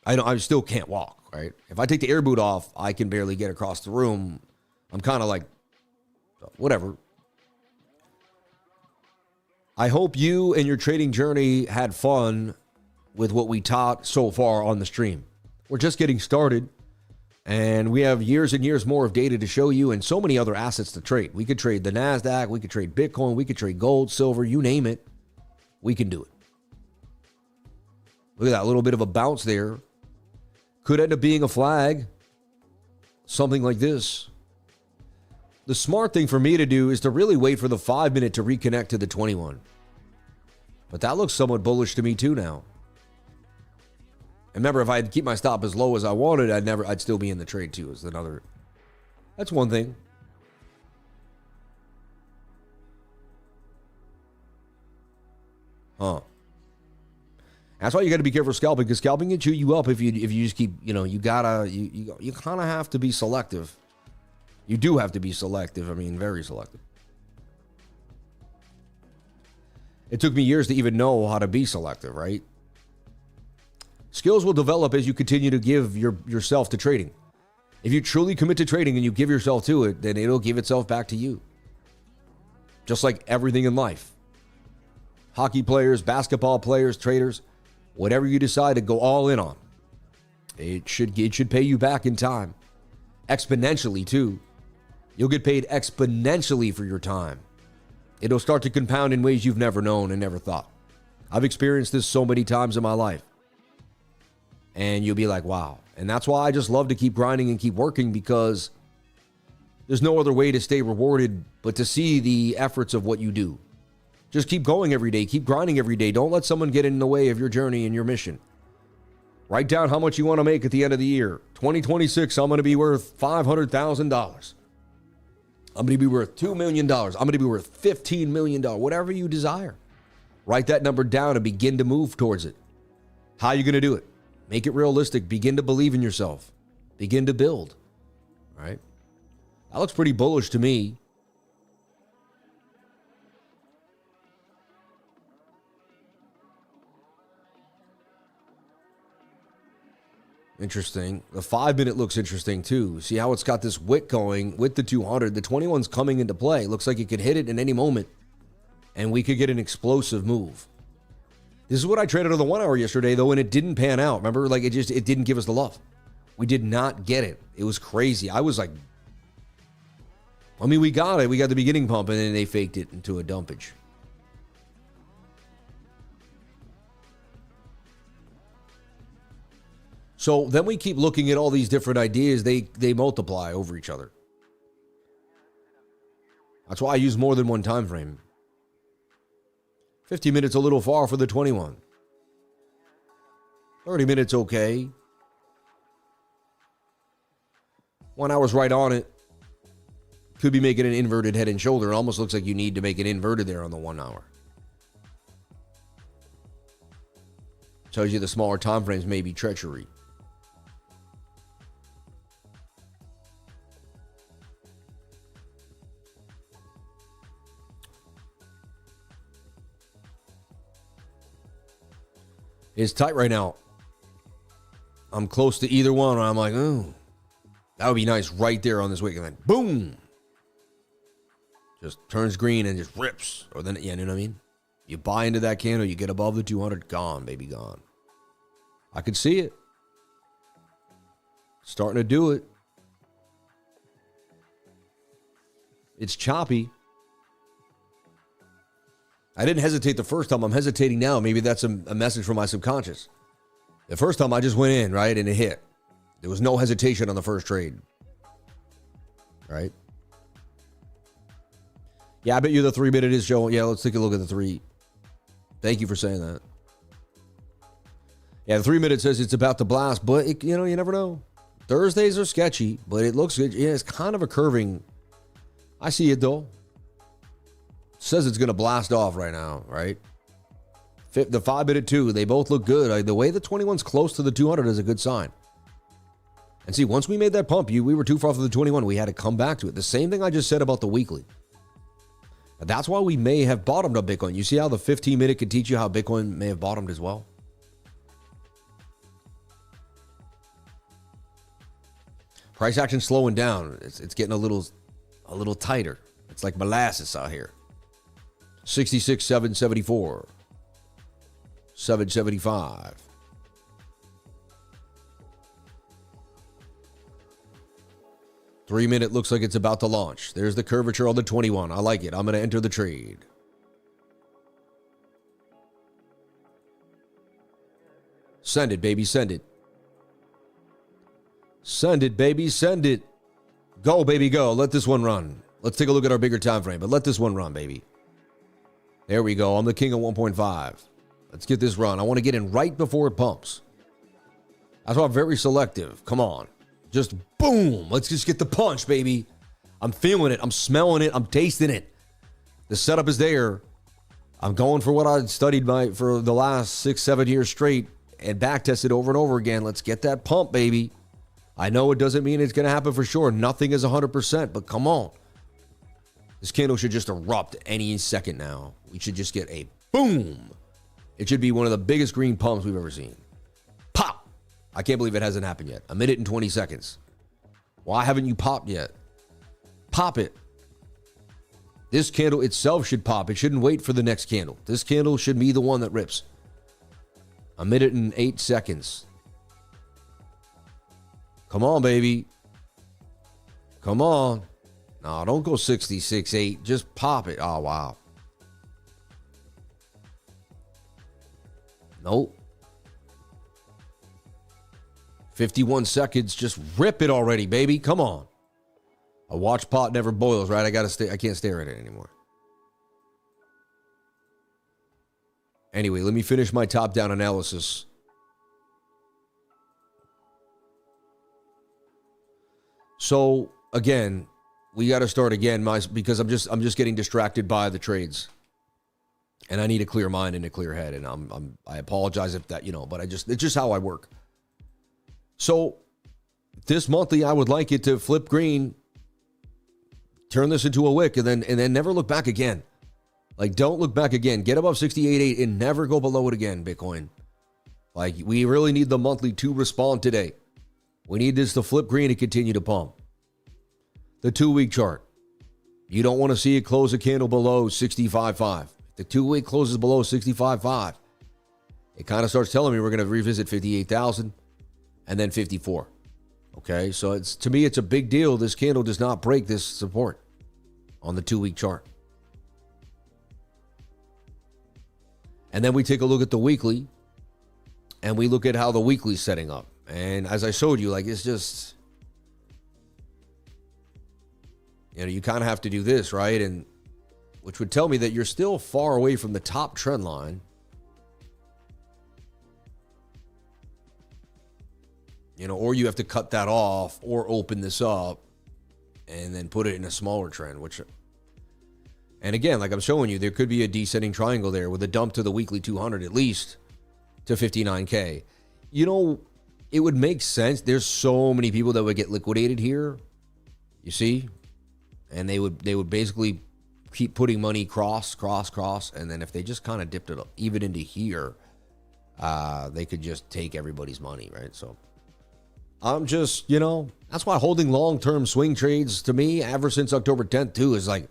I still can't walk, right? If I take the air boot off, I can barely get across the room. I'm kind of like, whatever. I hope you and your trading journey had fun with what we taught so far on the stream. We're just getting started. And we have years and years more of data to show you and so many other assets to trade. We could trade the NASDAQ. We could trade Bitcoin. We could trade gold, silver, you name it. We can do it. Look at that little bit of a bounce there. Could end up being a flag. Something like this. The smart thing for me to do is to really wait for the 5 minute to reconnect to the 21. But that looks somewhat bullish to me too now. And remember, if I keep my stop as low as I wanted, I'd still be in the trade too. That's one thing. That's why you got to be careful scalping, because scalping can chew you up if you just keep, you kind of have to be selective. You do have to be selective. I mean, very selective. It took me years to even know how to be selective, right? Skills will develop as you continue to give yourself to trading. If you truly commit to trading and you give yourself to it, then it'll give itself back to you. Just like everything in life. Hockey players, basketball players, traders, whatever you decide to go all in on, it should pay you back in time. Exponentially, too. You'll get paid exponentially for your time. It'll start to compound in ways you've never known and never thought. I've experienced this so many times in my life. And you'll be like, wow. And that's why I just love to keep grinding and keep working, because there's no other way to stay rewarded but to see the efforts of what you do. Just keep going every day. Keep grinding every day. Don't let someone get in the way of your journey and your mission. Write down how much you want to make at the end of the year. 2026, I'm going to be worth $500,000. I'm going to be worth $2 million. I'm going to be worth $15 million. Whatever you desire. Write that number down and begin to move towards it. How are you going to do it? Make it realistic. Begin to believe in yourself. Begin to build. All right? That looks pretty bullish to me. Interesting. The 5-minute looks interesting too. See how it's got this wick going with the 200. The 21's coming into play. Looks like it could hit it in any moment, and we could get an explosive move. This is what I traded on the 1 hour yesterday, though, and it didn't pan out. Remember, like it didn't give us the love. We did not get it. It was crazy. I was like, I mean, we got it. We got the beginning pump, and then they faked it into a dumpage. So then we keep looking at all these different ideas. They multiply over each other. That's why I use more than one time frame. 50 minutes a little far for the 21. 30 minutes okay. 1 hour's right on it. Could be making an inverted head and shoulder. It almost looks like you need to make it inverted there on the 1 hour. Tells you the smaller time frames may be treachery. It's tight right now. I'm close to either one, and I'm like, oh, that would be nice right there on this wick. And then, boom. Just turns green and just rips. Or then, you know what I mean? You buy into that candle, you get above the 200, gone, baby, gone. I could see it. Starting to do it. It's choppy. I didn't hesitate the first time. I'm hesitating now. Maybe that's a message from my subconscious. The first time I just went in, right, and it hit. There was no hesitation on the first trade. Right? Yeah, I bet you the 3-minute is showing. Yeah, let's take a look at the 3. Thank you for saying that. Yeah, the 3-minute says it's about to blast, but, you never know. Thursdays are sketchy, but it looks good. Yeah, it's kind of a curving. I see it, though. Says it's going to blast off right now, right? The 5-minute too, they both look good. The way the 21's close to the 200 is a good sign. And see, once we made that pump, we were too far from the 21. We had to come back to it. The same thing I just said about the weekly. That's why we may have bottomed up Bitcoin. You see how the 15-minute can teach you how Bitcoin may have bottomed as well? Price action slowing down. It's getting a little tighter. It's like molasses out here. 66, 774. 775. Three-minute looks like it's about to launch. There's the curvature on the 21. I like it. I'm going to enter the trade. Send it, baby. Send it. Send it, baby. Send it. Go, baby, go. Let this one run. Let's take a look at our bigger time frame, but let this one run, baby. There we go. I'm the king of 1.5. Let's get this run. I want to get in right before it pumps. That's why I'm very selective. Come on. Just boom. Let's just get the punch, baby. I'm feeling it. I'm smelling it. I'm tasting it. The setup is there. I'm going for what I studied for the last 6-7 years straight and back tested over and over again. Let's get that pump, baby. I know it doesn't mean it's going to happen for sure. Nothing is 100%, but come on. This candle should just erupt any second now. We should just get a boom. It should be one of the biggest green pumps we've ever seen. Pop. I can't believe it hasn't happened yet. A minute and 20 seconds. Why haven't you popped yet? Pop it. This candle itself should pop. It shouldn't wait for the next candle. This candle should be the one that rips. A minute and 8 seconds. Come on, baby. Come on. No, don't go 66.8. Just pop it. Oh, wow. Nope. 51 seconds. Just rip it already, baby. Come on. A watch pot never boils, right? I can't stare at it anymore. Anyway, let me finish my top-down analysis. So, again, we got to start again because I'm just getting distracted by the trades. And I need a clear mind and a clear head, and I apologize if that, but it's just how I work. So, this monthly, I would like it to flip green, turn this into a wick, and then never look back again. Like, don't look back again. Get above 68.8 and never go below it again, Bitcoin. Like, we really need the monthly to respond today. We need this to flip green and continue to pump. The 2-week chart. You don't want to see it close a candle below 65.5. If the 2-week closes below 65.5, it kind of starts telling me we're going to revisit 58,000 and then 54. Okay, so to me, it's a big deal. This candle does not break this support on the 2-week chart. And then we take a look at the weekly, and we look at how the weekly's setting up. And as I showed you, like, it's just, you kind of have to do this, right? And which would tell me that you're still far away from the top trend line. Or you have to cut that off or open this up and then put it in a smaller trend, and again, like I'm showing you, there could be a descending triangle there with a dump to the weekly 200 at least to 59K. It would make sense. There's so many people that would get liquidated here, you see, and they would basically keep putting money cross, and then if they just kind of dipped it up even into here, they could just take everybody's money, right? So I'm just, that's why holding long-term swing trades to me, ever since October 10th too, is like,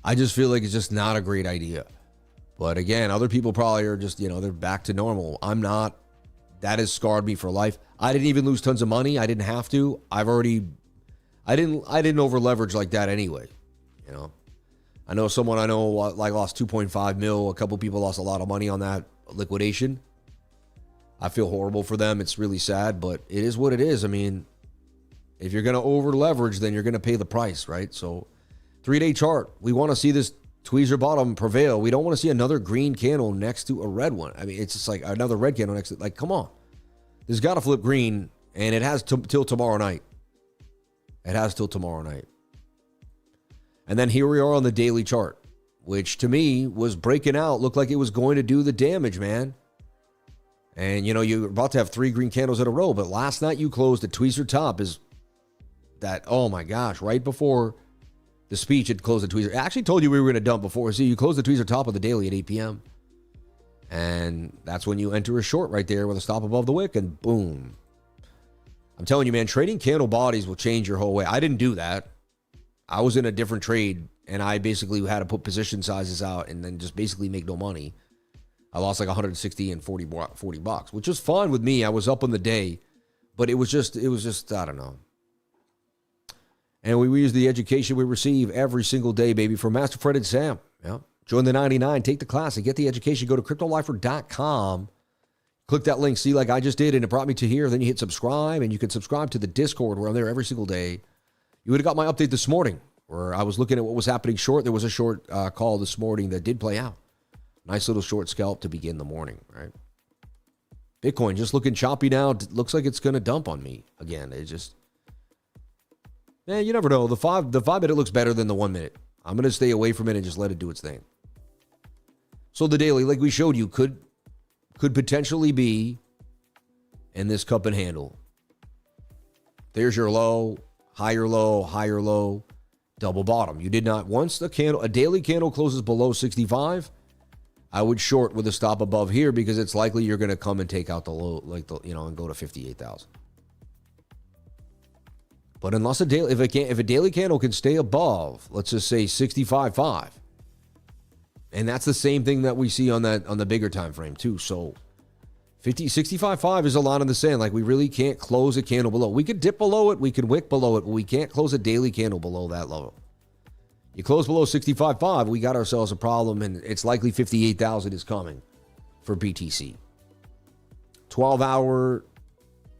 I just feel like it's just not a great idea. But again, other people probably are just, they're back to normal. I'm not. That has scarred me for life. I didn't even lose tons of money. I didn't have to. I didn't over leverage like that anyway. I know someone I know like lost 2.5 mil. A couple people lost a lot of money on that liquidation. I feel horrible for them. It's really sad, but it is what it is. I mean, if you're going to over leverage, then you're going to pay the price, right? So 3-day chart. We want to see this tweezer bottom prevail. We don't want to see another green candle next to a red one. I mean, it's just like another red candle next to, like, come on. This has got to flip green, and it has till tomorrow night. It has till tomorrow night. And then here we are on the daily chart, which to me was breaking out, looked like it was going to do the damage, man. And, you're about to have 3 green candles in a row, but last night you closed the tweezer top is that, oh my gosh, right before the speech had closed the tweezer. I actually told you we were going to dump before. See, you closed the tweezer top of the daily at 8 p.m. And that's when you enter a short right there with a stop above the wick, and boom. I'm telling you, man, trading candle bodies will change your whole way. I didn't do that. I was in a different trade, and I basically had to put position sizes out and then just basically make no money. I lost like 160 and 40 bucks, which was fine with me. I was up on the day, but it was just, I don't know. And we use the education we receive every single day, baby, from Master Fred and Sam. Yeah. Join the 99, take the class, and get the education. Go to cryptolifer.com. Click that link, see, like I just did, and it brought me to here. Then you hit subscribe, and you can subscribe to the Discord where I'm there every single day. You would have got my update this morning where I was looking at what was happening short. There was a short call this morning that did play out. Nice little short scalp to begin the morning, right? Bitcoin just looking choppy now. Looks like it's going to dump on me again. It just, you never know. The 5 minute looks better than the 1 minute. I'm going to stay away from it and just let it do its thing. So the daily, like we showed you, could potentially be in this cup and handle. There's your low, higher low, double bottom. You did not, once a daily candle closes below 65, I would short with a stop above here because it's likely you're going to come and take out the low, and go to 58,000. But unless if a daily candle can stay above, let's just say 65.5, and that's the same thing that we see on the bigger time frame too. So 65.5 is a line in the sand. Like, we really can't close a candle below. We could dip below it, we could wick below it, but we can't close a daily candle below that level. You close below 65.5, we got ourselves a problem, and it's likely 58,000 is coming for BTC. 12-hour,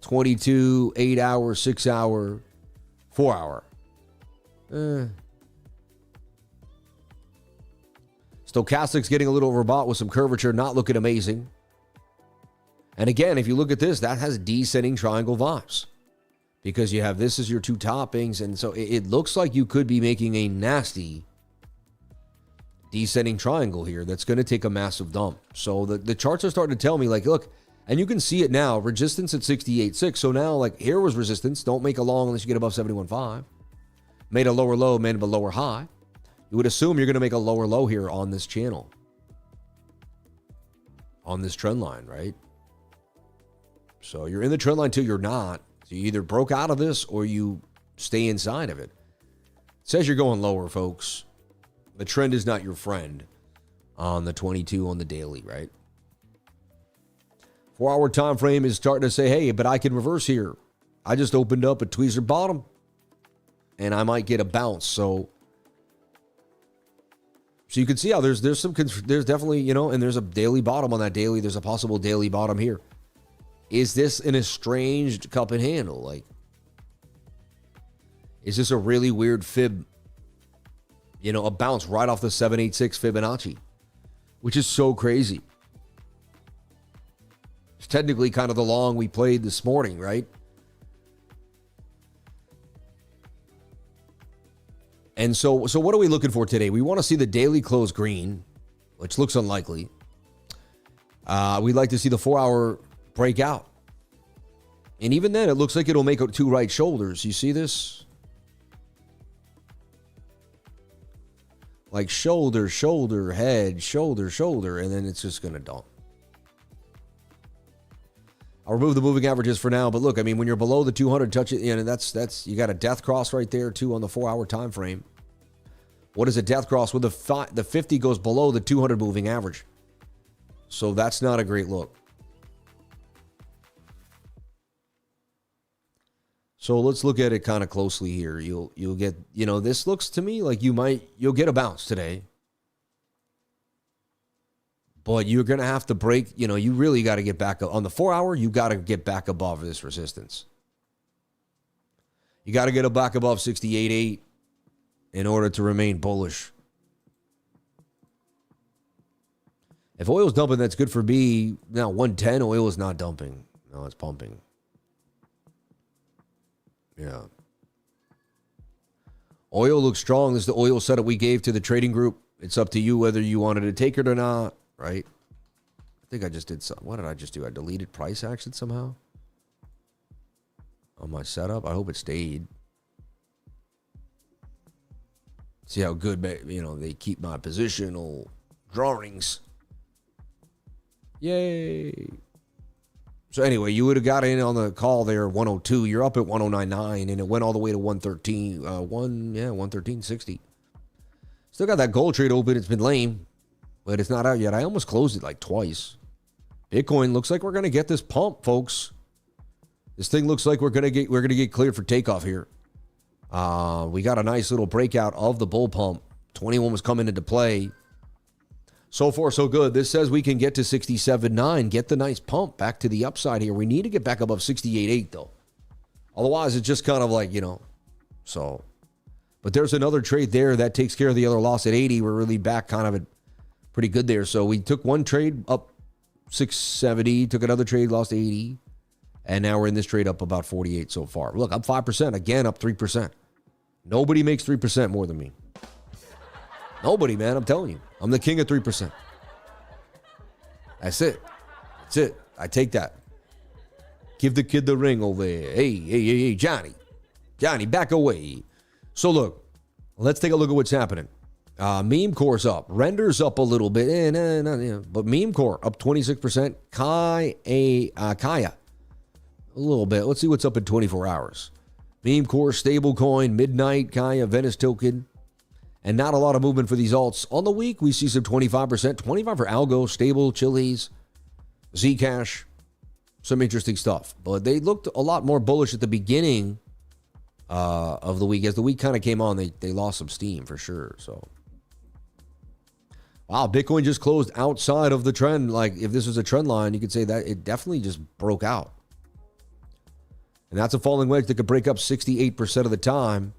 22, 8-hour, 6-hour, 4-hour. Stochastic's getting a little overbought with some curvature, not looking amazing. And again, if you look at this, that has descending triangle vibes because you have this as your two toppings. And so it looks like you could be making a nasty descending triangle here that's going to take a massive dump. So the charts are starting to tell me, like, look, and you can see it now, resistance at 68.6. So now, like, here was resistance. Don't make a long unless you get above 71.5. Made a lower low, made a lower high. You would assume you're going to make a lower low here on this channel, on this trend line, right? So you're in the trend line till you're not. So you either broke out of this or you stay inside of it. It says you're going lower, folks. The trend is not your friend on the 22 on the daily, right? 4-hour time frame is starting to say, hey, but I can reverse here. I just opened up a tweezer bottom and I might get a bounce. So you can see how there's definitely, and there's a daily bottom on that daily. There's a possible daily bottom here. Is this an estranged cup and handle? Like, is this a really weird fib? A bounce right off the 786 Fibonacci, which is so crazy. It's technically kind of the long we played this morning, right? And so what are we looking for today? We want to see the daily close green, which looks unlikely. We'd like to see the 4-hour break out. And even then, it looks like it'll make two right shoulders. You see this? Like shoulder, shoulder, head, shoulder, shoulder, and then it's just going to dump. I'll remove the moving averages for now, but look, I mean, when you're below the 200, touch it, that's you got a death cross right there too on the 4-hour time frame. What is a death cross? Well, the 50 goes below the 200 moving average. So that's not a great look. So let's look at it kind of closely here. You'll get, this looks to me like you'll get a bounce today. But you're going to have to break, you really got to get back on the 4-hour. You got to get back above this resistance. You got to get back above 68.8 in order to remain bullish. If oil's dumping, that's good for B. Now 110, oil is not dumping. No, it's pumping. Yeah. Oil looks strong. This is the oil setup we gave to the trading group. It's up to you whether you wanted to take it or not, right? I think I just did something. What did I just do? I deleted price action somehow on my setup. I hope it stayed. See how good, they keep my positional drawings. Yay. So anyway, you would have got in on the call there, 102. You're up at 109.9, and it went all the way to 113. 113.60. Still got that gold trade open. It's been lame, but it's not out yet. I almost closed it like twice. Bitcoin looks like we're gonna get this pump, folks. This thing looks like we're gonna get cleared for takeoff here. We got a nice little breakout of the bull pump. 21 was coming into play. So far, so good. This says we can get to 67.9, get the nice pump back to the upside here. We need to get back above 68.8, though. Otherwise, it's just kind of like, so. But there's another trade there that takes care of the other loss at 80. We're really back kind of at pretty good there. So we took one trade up 670, took another trade, lost 80. And now we're in this trade up about 48 so far. Look, I'm 5%. Again, up 3%. Nobody makes 3% more than me. Nobody, man. I'm telling you. I'm the king of 3%. That's it. That's it. I take that. Give the kid the ring over there. Hey, Johnny. Johnny, back away. So look, let's take a look at what's happening. Meme core's up. Render's up a little bit. But meme core up 26%. Kaya. A little bit. Let's see what's up in 24 hours. Meme core, stablecoin, Midnight, Kaya, Venice token. And not a lot of movement for these alts. On the week, we see some 25%. 25 for Algo, Stable, Chili's, Zcash. Some interesting stuff. But they looked a lot more bullish at the beginning of the week. As the week kind of came on, they lost some steam for sure. So, wow, Bitcoin just closed outside of the trend. Like, if this was a trend line, you could say that it definitely just broke out. And that's a falling wedge that could break up 68% of the time.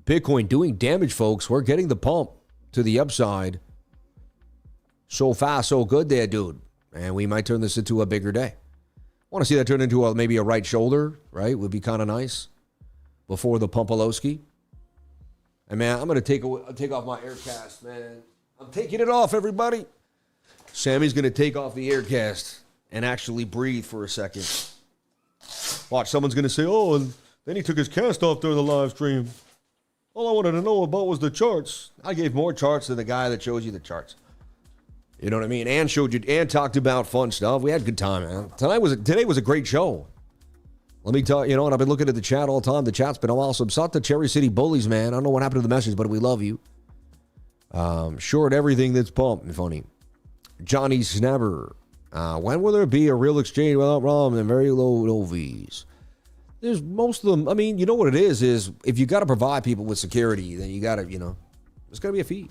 Bitcoin doing damage, folks. We're getting the pump to the upside. So fast, so good there, dude. And we might turn this into a bigger day. Want to see that turn into maybe a right shoulder, right? Would be kind of nice before the Pumpalowski. And man, I'm going to take off my Aircast, man. I'm taking it off, everybody. Sammy's going to take off the Aircast and actually breathe for a second. Watch, someone's going to say, oh, and then he took his cast off during the live stream. All I wanted to know about was the charts. I gave more charts to the guy that shows you the charts. You know what I mean? And showed you, and talked about fun stuff. We had a good time, man. Today was a great show. Let me tell you, know what? I've been looking at the chat all the time. The chat's been awesome. South to Cherry City Bullies, man. I don't know what happened to the message, but we love you. Short everything that's pumped. Funny. Johnny Snabber. When will there be a real exchange without ROM and very low fees? There's most of them. I mean, you know what it is if you got to provide people with security, then you got to, there's got to be a fee.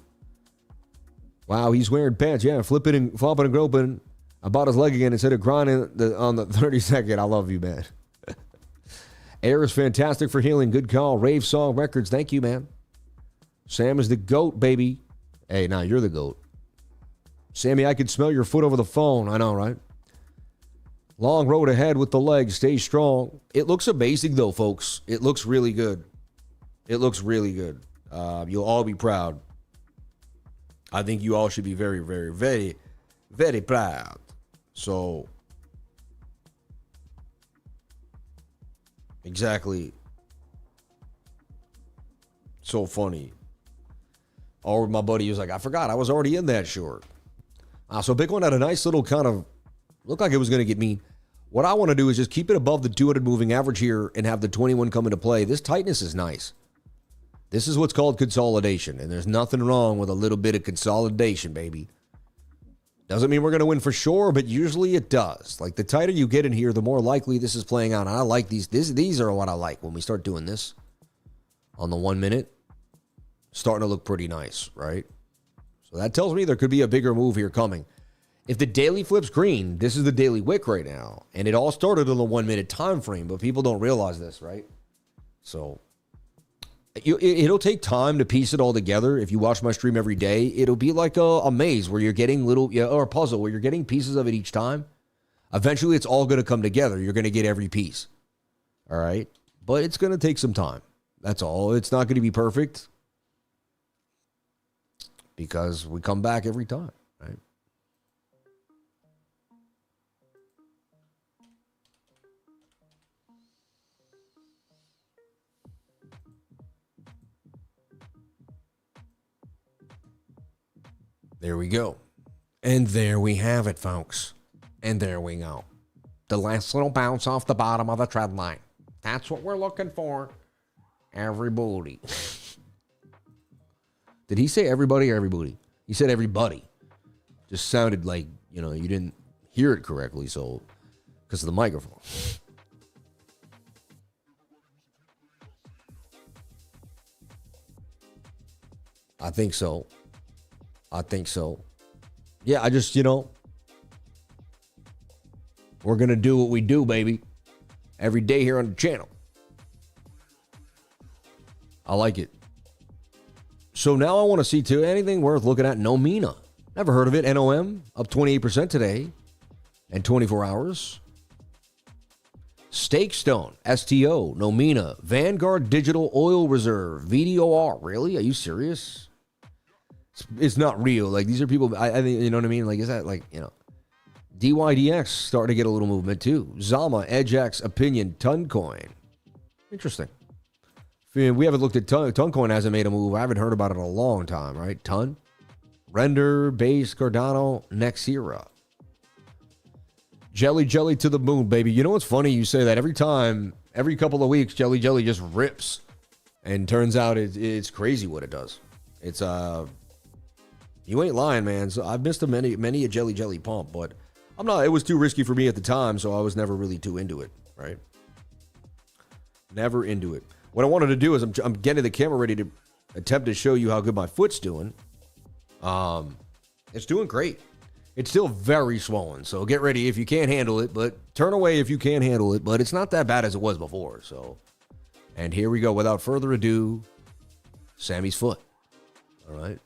Wow, he's wearing pants. Yeah, flopping and groping about his leg again instead of grinding on the 30-second. I love you, man. Air is fantastic for healing. Good call. Rave Song Records. Thank you, man. Sam is the GOAT, baby. Hey, now you're the GOAT. Sammy, I can smell your foot over the phone. I know, right? Long road ahead with the legs. Stay strong. It looks amazing, though, folks. It looks really good. It looks really good. You'll all be proud. I think you all should be very, very, very, very proud. So, exactly. So funny. Or my buddy was like, I forgot, I was already in that short. So Bitcoin had a nice little kind of, looked like it was going to get mean. What I want to do is just keep it above the 200 moving average here and have the 21 come into play. This tightness is nice. This is what's called consolidation, and there's nothing wrong with a little bit of consolidation, baby. Doesn't mean we're going to win for sure, but usually it does. Like, the tighter you get in here, the more likely this is playing out. And I like these. These are what I like when we start doing this on the 1 minute. Starting to look pretty nice, right? So that tells me there could be a bigger move here coming. If the daily flips green, this is the daily wick right now. And it all started on the 1 minute time frame, but people don't realize this, right? So it'll take time to piece it all together. If you watch my stream every day, it'll be like a maze where you're getting or a puzzle where you're getting pieces of it each time. Eventually, it's all going to come together. You're going to get every piece. All right? But it's going to take some time. That's all. It's not going to be perfect because we come back every time, right? There we go. And there we have it, folks. And there we go. The last little bounce off the bottom of the trend line. That's what we're looking for. Everybody. Did he say everybody or everybody? He said everybody. Just sounded like, you didn't hear it correctly, so because of the microphone. I think so. Yeah, I just, we're going to do what we do, baby. Every day here on the channel. I like it. So now I want to see, too, anything worth looking at. Nomina. Never heard of it. NOM, up 28% today in 24 hours. Stakestone, STO, Nomina, Vanguard Digital Oil Reserve, VDOR. Really? Are you serious? It's not real. Like, these are people, I think, you know what I mean? Like, is that like, DYDX starting to get a little movement too. Zama, EdgeX, Opinion, Toncoin. Interesting. We haven't looked at Toncoin, hasn't made a move. I haven't heard about it in a long time, right? Ton, Render, Base, Cardano, Nexera. Jelly to the moon, baby. You know what's funny? You say that every time, every couple of weeks, Jelly just rips. And turns out it's crazy what it does. It's, you ain't lying, man. So I've missed many a Jelly pump, but I'm not, it was too risky for me at the time, so I was never really too into it, right? Never into it. What I wanted to do is I'm getting the camera ready to attempt to show you how good my foot's doing. It's doing great. It's still very swollen, so get ready if you can't handle it, but turn away if you can't handle it, but it's not that bad as it was before, so. And here we go. Without further ado, Sammy's foot. All right.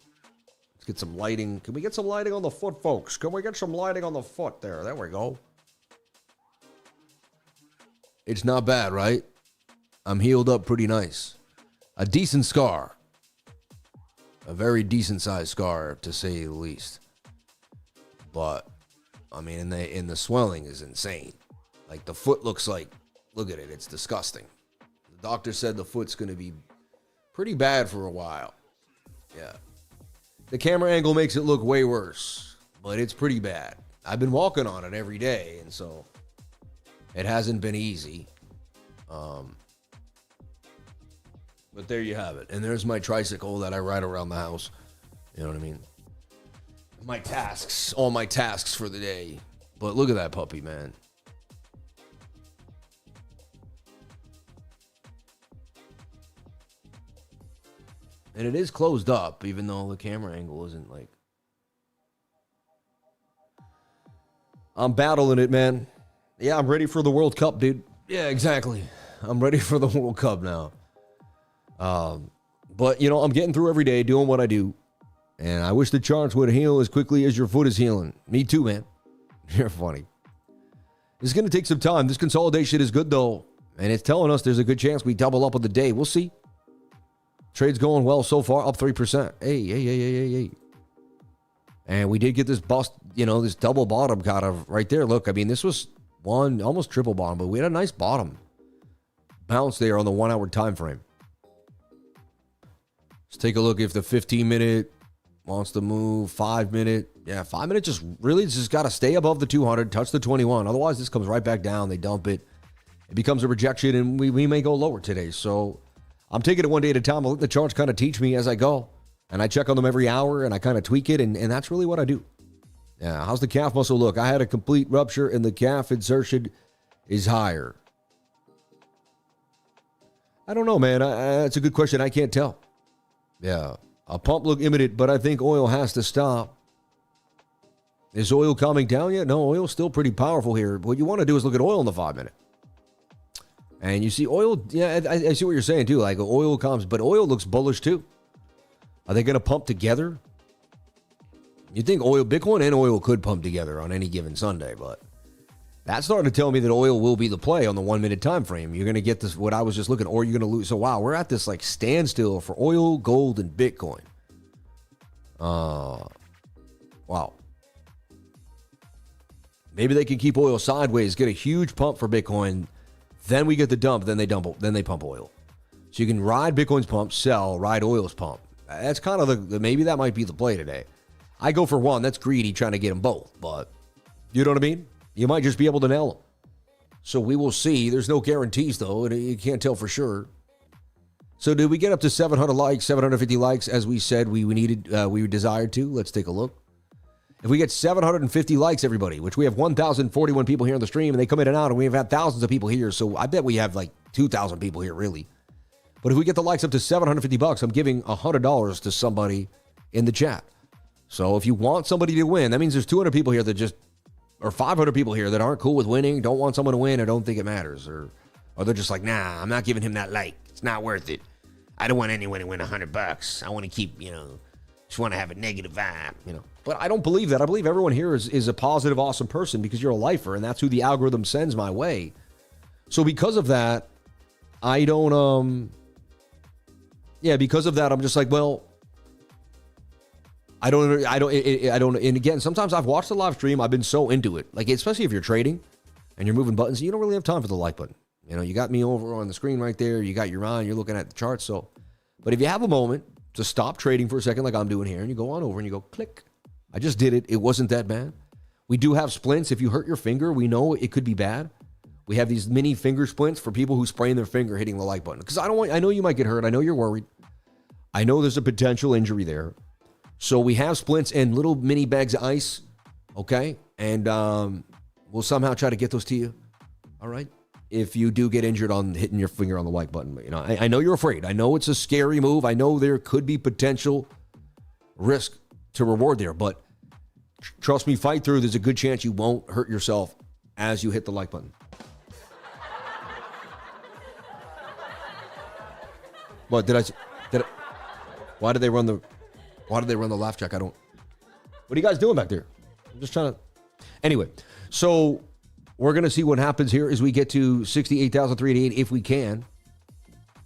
Let's get some lighting. Can we get some lighting on the foot, folks? Can we get some lighting on the foot there? There we go. It's not bad, right? I'm healed up pretty nice. A decent scar. A very decent sized scar, to say the least. But, I mean, and the swelling is insane. Like, the foot looks like, look at it, it's disgusting. The doctor said the foot's going to be pretty bad for a while. Yeah. The camera angle makes it look way worse, but it's pretty bad. I've been walking on it every day, and so it hasn't been easy. But there you have it. And there's my tricycle that I ride around the house. You know what I mean? My tasks, all my tasks for the day. But look at that puppy, man. And it is closed up, even though the camera angle isn't like... I'm battling it, man. Yeah, I'm ready for the World Cup, dude. Yeah, exactly. I'm ready for the World Cup now. But, you know, I'm getting through every day, doing what I do. And I wish the charts would heal as quickly as your foot is healing. Me too, man. You're funny. It's going to take some time. This consolidation is good, though. And it's telling us there's a good chance we double up on the day. We'll see. Trade's going well so far, up 3%. Hey. And we did get this bust, you know, this double bottom kind of right there. Look, I mean, this was one almost triple bottom, but we had a nice bottom bounce there on the 1 hour time frame. Let's take a look if the 15-minute wants to move, 5-minute. Yeah, 5-minute just got to stay above the 200, touch the 21. Otherwise, this comes right back down. They dump it. It becomes a rejection, and we may go lower today. So I'm taking it one day at a time. I'll let the charts kind of teach me as I go. And I check on them every hour, and I kind of tweak it, and that's really what I do. Yeah, how's the calf muscle look? I had a complete rupture, and the calf insertion is higher. I don't know, man. That's a good question. I can't tell. Yeah, a pump look imminent, but I think oil has to stop. Is oil calming down yet? No, oil's still pretty powerful here. What you want to do is look at oil in the 5-minute. And you see oil, yeah, I see what you're saying too. Like oil calms, but oil looks bullish too. Are they going to pump together? You think oil, Bitcoin and oil could pump together on any given Sunday, but that's starting to tell me that oil will be the play on the 1-minute time frame. You're going to get this, what I was just looking, or you're going to lose. So, wow, we're at this like standstill for oil, gold, and Bitcoin. Wow. Maybe they can keep oil sideways, get a huge pump for Bitcoin. Then we get the dump, then they pump oil. So you can ride Bitcoin's pump, sell, ride oil's pump. That's kind of maybe that might be the play today. I go for one. That's greedy trying to get them both, but you know what I mean? You might just be able to nail them. So we will see. There's no guarantees, though, and you can't tell for sure. So did we get up to 700 likes, 750 likes, as we said we needed, we desired to? Let's take a look. If we get 750 likes, everybody, which we have 1,041 people here on the stream, and they come in and out, and we've had thousands of people here, so I bet we have like 2,000 people here, really. But if we get the likes up to $750, I'm giving $100 to somebody in the chat. So if you want somebody to win, that means there's 200 people here that just, or 500 people here that aren't cool with winning, don't want someone to win, or don't think it matters, or they're just like, nah, I'm not giving him that like. It's not worth it. I don't want anyone to win $100. I want to keep, just want to have a negative vibe, But I don't believe that. I believe everyone here is a positive, awesome person because you're a lifer, and that's who the algorithm sends my way. So because of that, I don't, because of that, I'm just like, well, I don't, and again, sometimes I've watched the live stream. I've been so into it. Like, especially if you're trading and you're moving buttons, you don't really have time for the like button. You know, you got me over on the screen right there. You got your eye, you're looking at the charts. So, but if you have a moment to stop trading for a second, like I'm doing here, and you go on over and you go click. I just did it. It wasn't that bad. We do have splints. If you hurt your finger, we know it could be bad. We have these mini finger splints for people who sprain their finger hitting the like button. Because I know you might get hurt. I know you're worried. I know there's a potential injury there. So we have splints and little mini bags of ice. Okay. And we'll somehow try to get those to you. All right. If you do get injured on hitting your finger on the like button. You know, I know you're afraid. I know it's a scary move. I know there could be potential risk to reward there. But trust me, fight through. There's a good chance you won't hurt yourself as you hit the like button. What did I? Why did they run the laugh track? I don't. What are you guys doing back there? I'm just trying to. Anyway, so we're gonna see what happens here as we get to 68,388 if we can.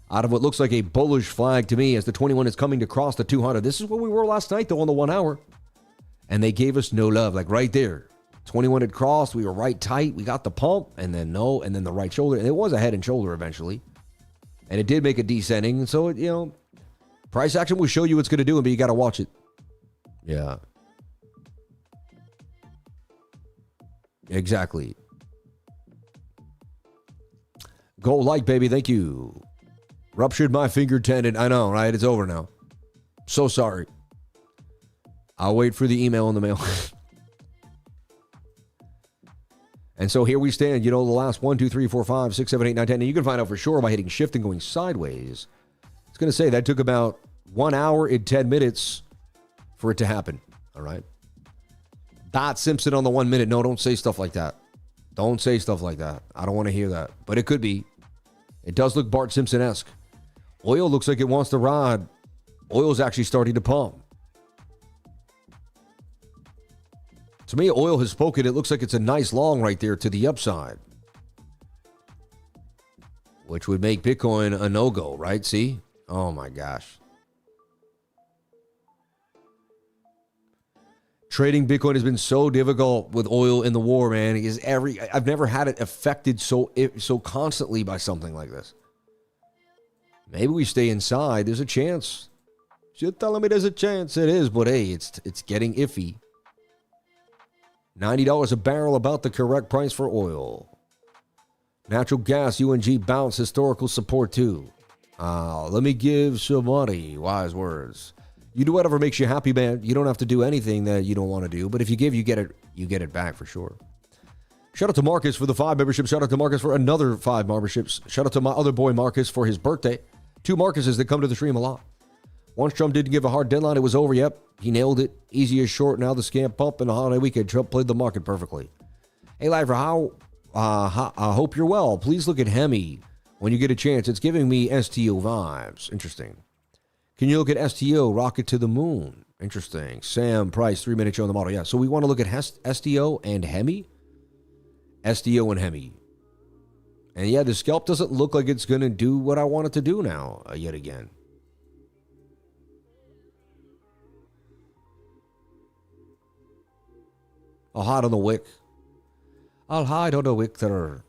Out of what looks like a bullish flag to me as the 21 is coming to cross the 200. This is where we were last night though on the 1 hour. And they gave us no love, like right there. 21 had crossed, we were right tight, we got the pump, and then no, and then the right shoulder. And it was a head and shoulder eventually. And it did make a descending. So, you know, price action will show you what's going to do, but you got to watch it. Yeah. Exactly. Go like, baby. Thank you. Ruptured my finger tendon. I know, right? It's over now. So sorry. I'll wait for the email in the mail. And so here we stand, you know, the last 1, 2, 3, 4, 5, 6, 7, 8, 9, 10. And you can find out for sure by hitting shift and going sideways. It's going to say that took about 1 hour and 10 minutes for it to happen. All right. Dot Simpson on the 1 minute. No, don't say stuff like that. Don't say stuff like that. I don't want to hear that. But it could be. It does look Bart Simpson-esque. Oil looks like it wants to ride. Oil's actually starting to pump. To me, oil has spoken. It looks like it's a nice long right there to the upside. Which would make Bitcoin a no-go, right? See? Oh, my gosh. Trading Bitcoin has been so difficult with oil in the war, man. I've never had it affected so constantly by something like this. Maybe we stay inside. There's a chance. You're telling me there's a chance. It is, but hey, it's getting iffy. $90 a barrel, about the correct price for oil. Natural gas, UNG bounce, historical support too. Let me give some money. Wise words. You do whatever makes you happy, man. You don't have to do anything that you don't want to do. But if you give, you get it back for sure. Shout out to Marcus for the 5 memberships. Shout out to Marcus for another 5 memberships. Shout out to my other boy Marcus for his birthday. 2 Marcuses that come to the stream a lot. Once Trump didn't give a hard deadline, it was over. Yep, he nailed it. Easy as short. Now the scam pump and the holiday weekend. Trump played the market perfectly. Hey, Lifer, I hope you're well. Please look at HEMI when you get a chance. It's giving me STO vibes. Interesting. Can you look at STO, rocket to the moon? Interesting. Sam Price, 3-minute show on the model. Yeah, so we want to look at STO and HEMI. STO and HEMI. And yeah, the scalp doesn't look like it's going to do what I want it to do now, yet again. I'll hide on the wick. I'll hide on the wick there.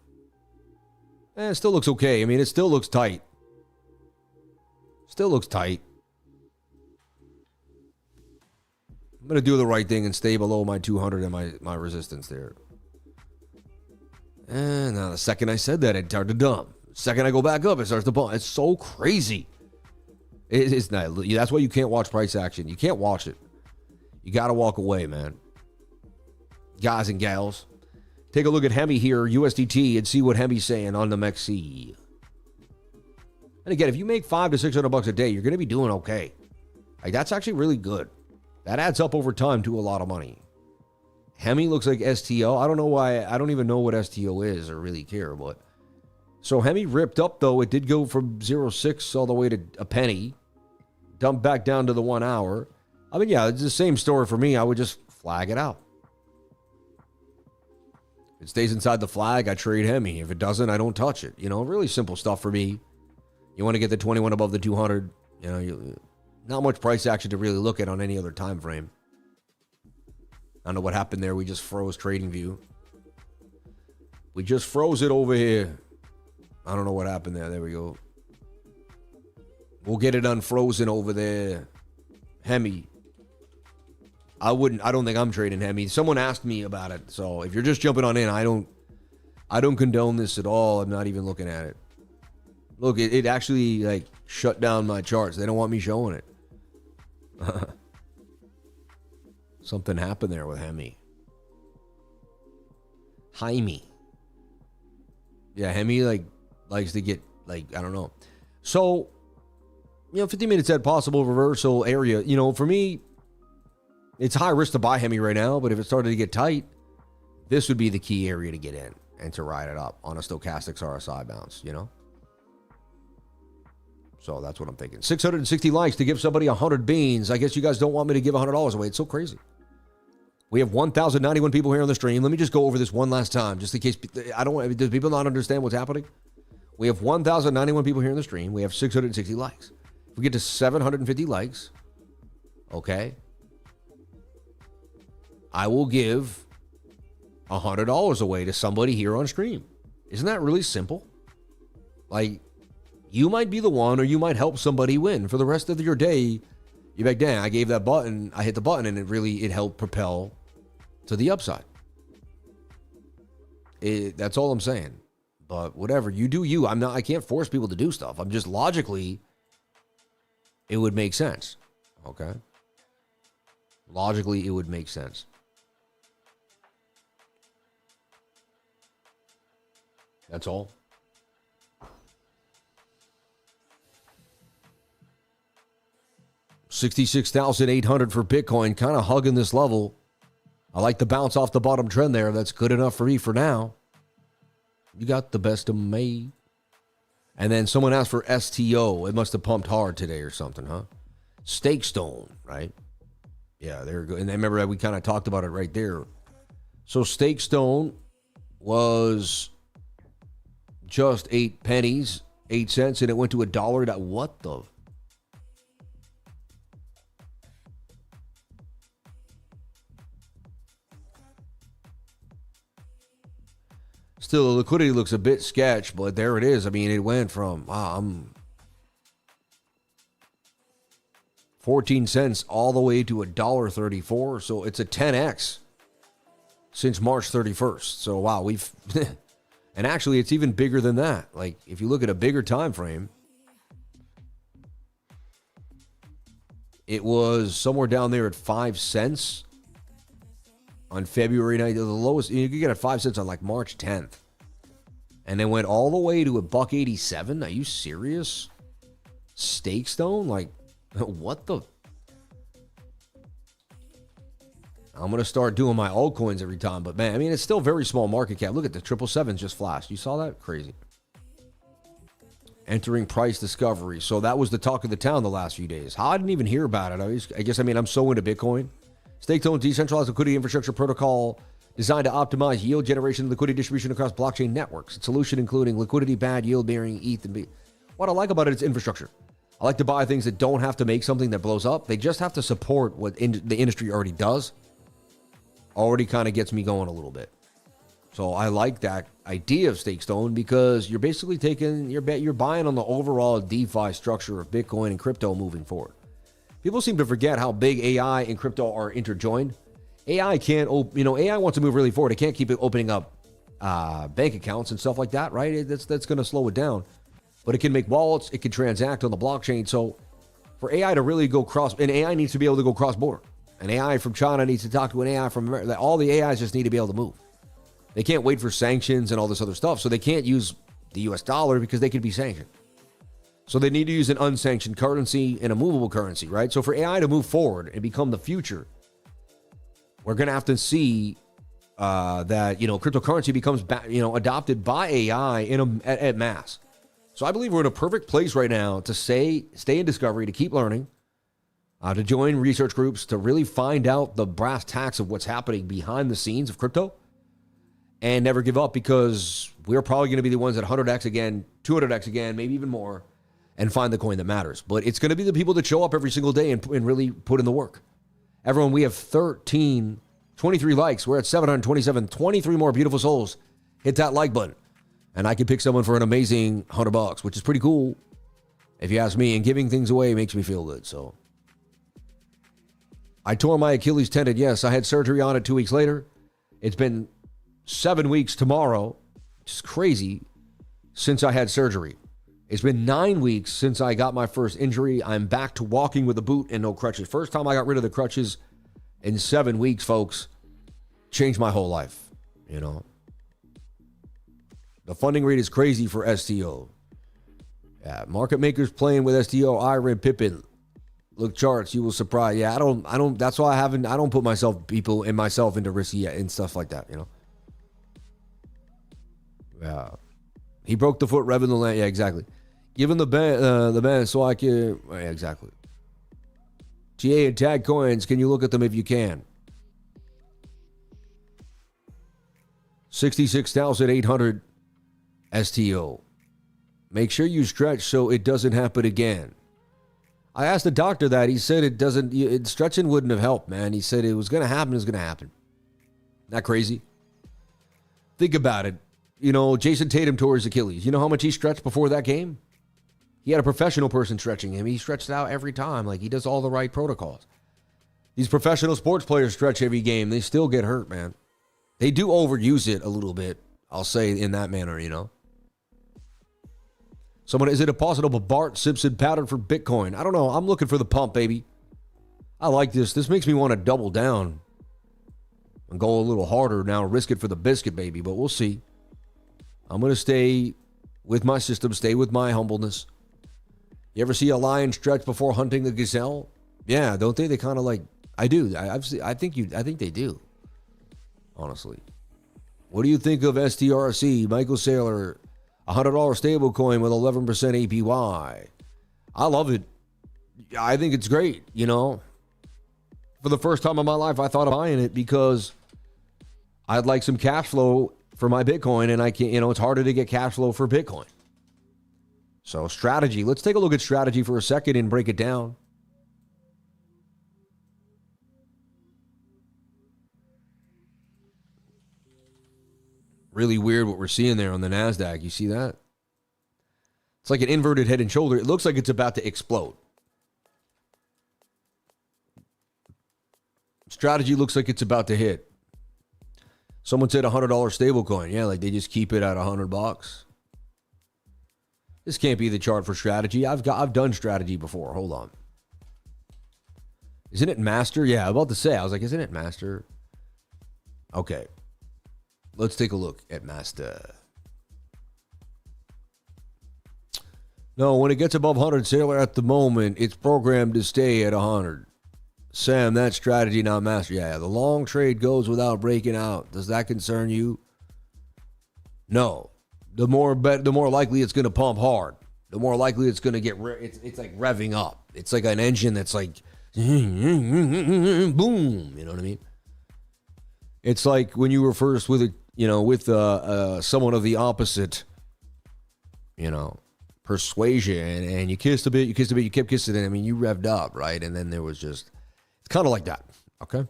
It still looks okay. I mean, it still looks tight. Still looks tight. I'm going to do the right thing and stay below my 200 and my resistance there. And now the second I said that, it started to dump. The second I go back up, it starts to bump. It's so crazy. It's not. That's why you can't watch price action. You can't watch it. You got to walk away, man. Guys and gals. Take a look at HEMI here, USDT, and see what HEMI's saying on the MEXC. And again, if you make $500 to $600 a day, you're going to be doing okay. Like, that's actually really good. That adds up over time to a lot of money. HEMI looks like STO. I don't know why. I don't even know what STO is or really care. But so HEMI ripped up, though. It did go from 0.6 all the way to a penny. Dumped back down to the 1 hour. I mean, yeah, it's the same story for me. I would just flag it out. If it stays inside the flag, I trade HEMI. If it doesn't, I don't touch it. You know, really simple stuff for me. You want to get the 21 above the 200. You know, not much price action to really look at on any other time frame. I don't know what happened there. We just froze TradingView. We just froze it over here. I don't know what happened there. There we go. We'll get it unfrozen over there. HEMI. I don't think I'm trading HEMI. Someone asked me about it. So if you're just jumping on in, I don't condone this at all. I'm not even looking at it. Look, it actually like shut down my charts. They don't want me showing it. Something happened there with HEMI. HEMI. Yeah, HEMI likes to get I don't know. So, 50 minutes at possible reversal area. For me, it's high risk to buy HEMI right now, but if it started to get tight, this would be the key area to get in and to ride it up on a stochastics RSI bounce, So that's what I'm thinking. 660 likes to give somebody 100 beans. I guess you guys don't want me to give $100 away. It's so crazy. We have 1,091 people here on the stream. Let me just go over this one last time, just in case. Do people not understand what's happening? We have 1,091 people here in the stream. We have 660 likes. If we get to 750 likes, okay, I will give $100 away to somebody here on stream. Isn't that really simple? You might be the one, or you might help somebody win for the rest of your day. You're like, dang, I gave that button, I hit the button, and it helped propel to the upside. That's all I'm saying. But whatever, you do you. I can't force people to do stuff. I'm just logically, it would make sense. Okay? Logically, it would make sense. That's all. $66,800 for Bitcoin, kind of hugging this level. I like the bounce off the bottom trend there. That's good enough for me for now. You got the best of me. And then someone asked for STO. It must have pumped hard today or something, huh? Stakestone, right? Yeah, there you go. And then remember that we kind of talked about it right there. So Stakestone was just 8 pennies, 8 cents, and it went to $1. What the? Still, the liquidity looks a bit sketch, but there it is. It went from 14 cents all the way to $1.34. So it's a 10x since March 31st. So wow, and actually it's even bigger than that. If you look at a bigger time frame, it was somewhere down there at 5 cents on February 9th. The lowest, you could get at 5 cents on March 10th. And then went all the way to $1.87. Are you serious? Stakestone? What the? I'm going to start doing my altcoins every time. But man, it's still very small market cap. Look at the 777s just flashed. You saw that? Crazy. Entering price discovery. So that was the talk of the town the last few days. How I didn't even hear about it. I guess I'm so into Bitcoin. Stakestone decentralized liquidity infrastructure protocol designed to optimize yield generation and liquidity distribution across blockchain networks. Its solution including liquidity, bad yield bearing, ETH, and B. What I like about it is infrastructure. I like to buy things that don't have to make something that blows up. They just have to support what the industry already does. Already kind of gets me going a little bit. So I like that idea of Stakestone because you're basically you're buying on the overall DeFi structure of Bitcoin and crypto moving forward. People seem to forget how big AI and crypto are interjoined. AI can't, AI wants to move really forward. It can't keep opening up bank accounts and stuff like that, right? That's going to slow it down. But it can make wallets. It can transact on the blockchain. So for AI to really go and AI needs to be able to go cross-border. An AI from China needs to talk to an AI from America. All the AIs just need to be able to move. They can't wait for sanctions and all this other stuff. So they can't use the US dollar because they could be sanctioned. So they need to use an unsanctioned currency and a movable currency, right? So for AI to move forward and become the future, we're going to have to see that, cryptocurrency becomes, adopted by AI at mass. So I believe we're in a perfect place right now to stay in discovery, to keep learning, to join research groups, to really find out the brass tacks of what's happening behind the scenes of crypto and never give up because we're probably going to be the ones at 100x again, 200x again, maybe even more, and find the coin that matters. But it's going to be the people that show up every single day and really put in the work. Everyone, we have 13 23 likes. We're at 727. 23 more beautiful souls. Hit that like button. And I can pick someone for an amazing $100, which is pretty cool, if you ask me. And giving things away makes me feel good. So I tore my Achilles tendon. Yes, I had surgery on it 2 weeks later. It's been 7 weeks tomorrow, which is crazy, since I had surgery. It's been 9 weeks since I got my first injury. I'm back to walking with a boot and no crutches. First time I got rid of the crutches in 7 weeks, folks. Changed my whole life, you know. The funding rate is crazy for STO. Yeah, market makers playing with STO, Iron, Pippin. Look charts, you will surprise. Yeah, I don't, that's why I don't put people and myself into risky yet and stuff like that, you know. Yeah. He broke the foot revving the land. Yeah, exactly. Give him the band so I can, yeah, exactly. GA and tag coins, can you look at them if you can? 66,800 STO. Make sure you stretch so it doesn't happen again. I asked the doctor that. He said it doesn't, stretching wouldn't have helped, man. He said it was going to happen, it's going to happen. Not crazy? Think about it. You know, Jason Tatum tore his Achilles. You know how much he stretched before that game? He had a professional person stretching him. He stretched out every time. Like, he does all the right protocols. These professional sports players stretch every game. They still get hurt, man. They do overuse it a little bit, I'll say, in that manner, you know. Someone, is it a possible Bart Simpson pattern for Bitcoin? I don't know. I'm looking for the pump, baby. I like this. This makes me want to double down and go a little harder now, risk it for the biscuit, baby, but we'll see. I'm going to stay with my system, stay with my humbleness. You ever see a lion stretch before hunting a gazelle? Yeah, don't they? They kind of like, I do. I think they do, honestly. What do you think of STRC? Michael Saylor, $100 stable coin with 11% APY. I love it. I think it's great, you know. For the first time in my life, I thought of buying it because I'd like some cash flow for my Bitcoin, and I can't, you know, it's harder to get cash flow for Bitcoin. So strategy, let's take a look at strategy for a second and break it down. Really weird what we're seeing there on the NASDAQ. You see that? It's like an inverted head and shoulder. It looks like it's about to explode. Strategy looks like it's about to hit. Someone said $100 stable coin. Yeah, like they just keep it at $100. This can't be the chart for strategy. I've done strategy before. Hold on. Isn't it master? Yeah, I'm about to say. I was like, isn't it master? Okay. Let's take a look at master. No, when it gets above 100, Sailor, at the moment, it's programmed to stay at 100. Sam, that's strategy, not master. Yeah, the long trade goes without breaking out. Does that concern you? No. The more likely it's going to pump hard. The more likely it's going to get, it's like revving up. It's like an engine that's like, boom. You know what I mean? It's like when you were first with a, you know, with someone of the opposite, you know, persuasion, and you kissed a bit, you kept kissing it. I mean, you revved up, right? And then there was just, it's kind of like that. Okay.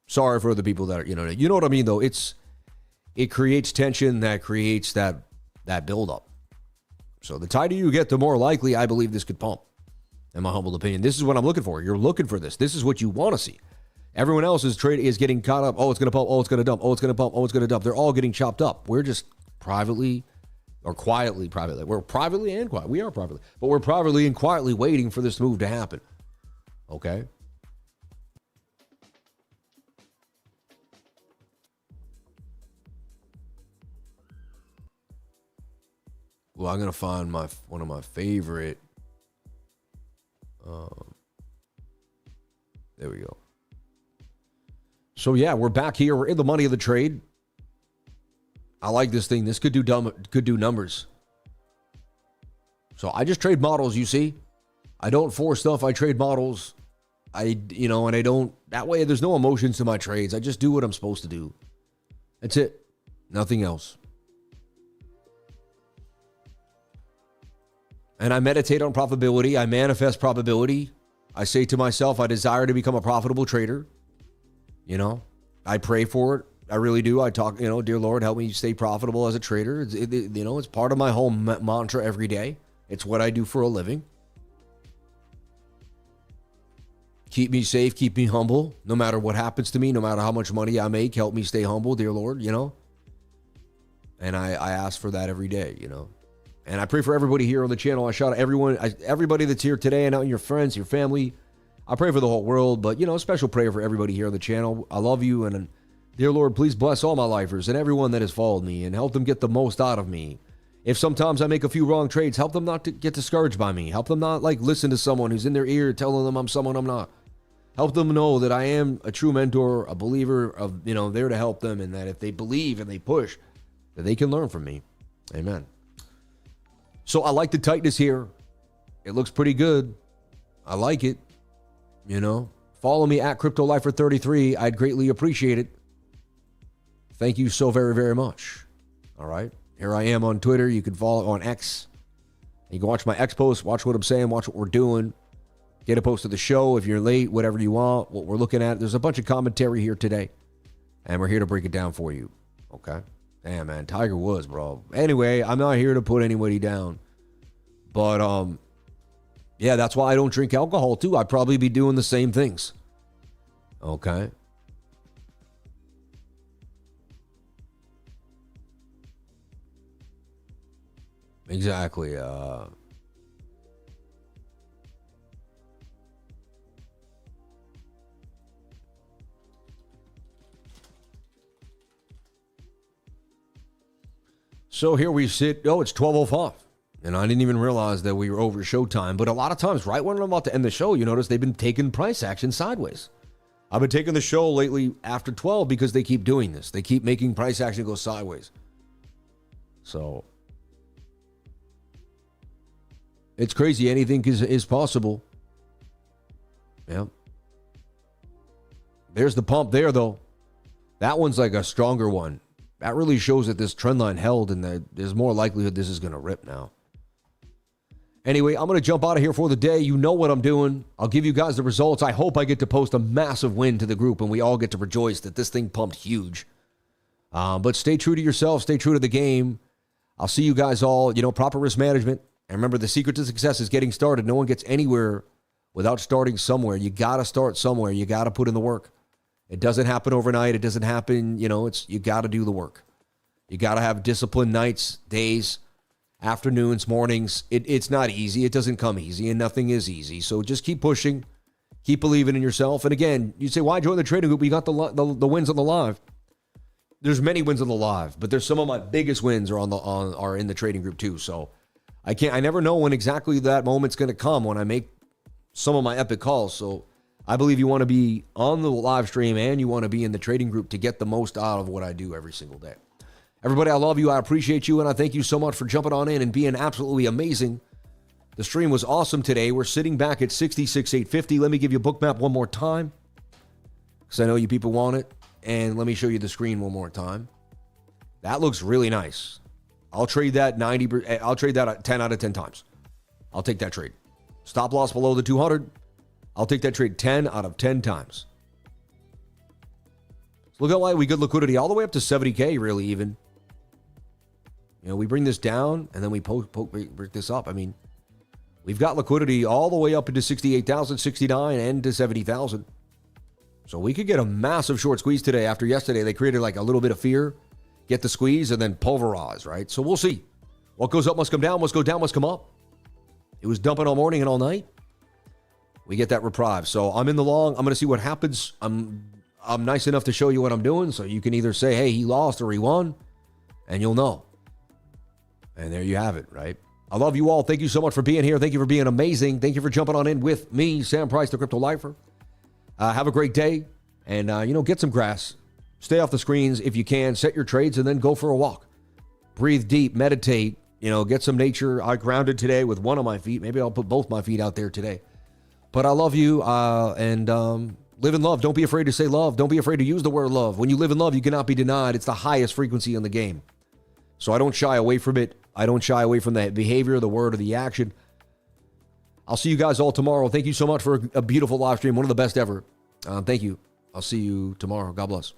Sorry for the people that are, you know what I mean, though. It creates tension that creates that buildup. So the tighter you get, the more likely I believe this could pump. In my humble opinion, this is what I'm looking for. You're looking for this. This is what you want to see. Everyone else is getting caught up. Oh, it's going to pump. Oh, it's going to dump. Oh, it's going to pump. Oh, it's going to dump. They're all getting chopped up. We're just privately or quietly. We're privately and quiet. We are privately, but we're privately and quietly waiting for this move to happen. Okay. Well, I'm going to find one of my favorite. There we go. So yeah, we're back here. We're in the money of the trade. I like this thing. This could do numbers. So I just trade models, you see. I don't force stuff. I trade models. And I don't, that way there's no emotions to my trades. I just do what I'm supposed to do. That's it. Nothing else. And I meditate on probability. I manifest probability. I say to myself, I desire to become a profitable trader. You know, I pray for it. I really do. I talk, dear Lord, help me stay profitable as a trader. It's part of my whole mantra every day. It's what I do for a living. Keep me safe, keep me humble, no matter what happens to me, no matter how much money I make, help me stay humble, dear Lord, And I ask for that every day, And I pray for everybody here on the channel. I shout out everybody that's here today, and out your friends, your family. I pray for the whole world, but, special prayer for everybody here on the channel. I love you, and dear Lord, please bless all my lifers and everyone that has followed me and help them get the most out of me. If sometimes I make a few wrong trades, help them not to get discouraged by me. Help them not listen to someone who's in their ear telling them I'm someone I'm not. Help them know that I am a true mentor, a believer of, there to help them, and that if they believe and they push, that they can learn from me. Amen. So I like the tightness here. It looks pretty good. I like it. Follow me at CryptoLifer33. I'd greatly appreciate it. Thank you so very, very much. All right. Here I am on Twitter. You can follow on X. You can watch my X posts, watch what I'm saying, watch what we're doing. Get a post of the show if you're late, whatever you want, what we're looking at. There's a bunch of commentary here today, and we're here to break it down for you. Okay? Damn, man. Tiger Woods, bro. Anyway, I'm not here to put anybody down. But, yeah, that's why I don't drink alcohol, too. I'd probably be doing the same things. Okay? Exactly. So here we sit. Oh, it's 12:05. And I didn't even realize that we were over showtime. But a lot of times, right when I'm about to end the show, you notice they've been taking price action sideways. I've been taking the show lately after 12 because they keep doing this. They keep making price action go sideways. So it's crazy. Anything is possible. Yeah. There's the pump there, though. That one's like a stronger one. That really shows that this trend line held and that there's more likelihood this is going to rip now. Anyway, I'm going to jump out of here for the day. You know what I'm doing. I'll give you guys the results. I hope I get to post a massive win to the group and we all get to rejoice that this thing pumped huge. But stay true to yourself. Stay true to the game. I'll see you guys all, proper risk management. And remember, the secret to success is getting started. No one gets anywhere without starting somewhere. You got to start somewhere. You got to put in the work. It doesn't happen overnight. It doesn't happen, you got to do the work. You got to have disciplined nights, days, afternoons, mornings. It's not easy. It doesn't come easy, and nothing is easy. So just keep pushing, keep believing in yourself. And again, you say, why join the trading group? We got the wins on the live. There's many wins on the live, but there's some of my biggest wins are in the trading group too. So I never know when exactly that moment's going to come when I make some of my epic calls. So I believe you want to be on the live stream and you want to be in the trading group to get the most out of what I do every single day. Everybody, I love you. I appreciate you. And I thank you so much for jumping on in and being absolutely amazing. The stream was awesome today. We're sitting back at 66,850. Let me give you BOOKMAP one more time because I know you people want it. And let me show you the screen one more time. That looks really nice. I'll trade that I'll trade that 10 out of 10 times. I'll take that trade. Stop loss below the 200. I'll take that trade 10 out of 10 times. So look at why we good liquidity all the way up to 70K, really, even. We bring this down and then we break this up. I mean, we've got liquidity all the way up into 68,000, 69, and to 70,000. So we could get a massive short squeeze today. After yesterday, they created like a little bit of fear, get the squeeze, and then pulverize, right? So we'll see. What goes up must come down. What's go down must come up. It was dumping all morning and all night. We get that reprieve. So I'm in the long. I'm going to see what happens. I'm nice enough to show you what I'm doing. So you can either say, hey, he lost or he won, and you'll know. And there you have it, right? I love you all. Thank you so much for being here. Thank you for being amazing. Thank you for jumping on in with me, Sam Price, the Crypto Lifer. Have a great day. And, get some grass. Stay off the screens if you can. Set your trades and then go for a walk. Breathe deep. Meditate. Get some nature. I grounded today with one of my feet. Maybe I'll put both my feet out there today. But I love you, and live in love. Don't be afraid to say love. Don't be afraid to use the word love. When you live in love, you cannot be denied. It's the highest frequency in the game. So I don't shy away from it. I don't shy away from the behavior, the word, or the action. I'll see you guys all tomorrow. Thank you so much for a beautiful live stream. One of the best ever. Thank you. I'll see you tomorrow. God bless.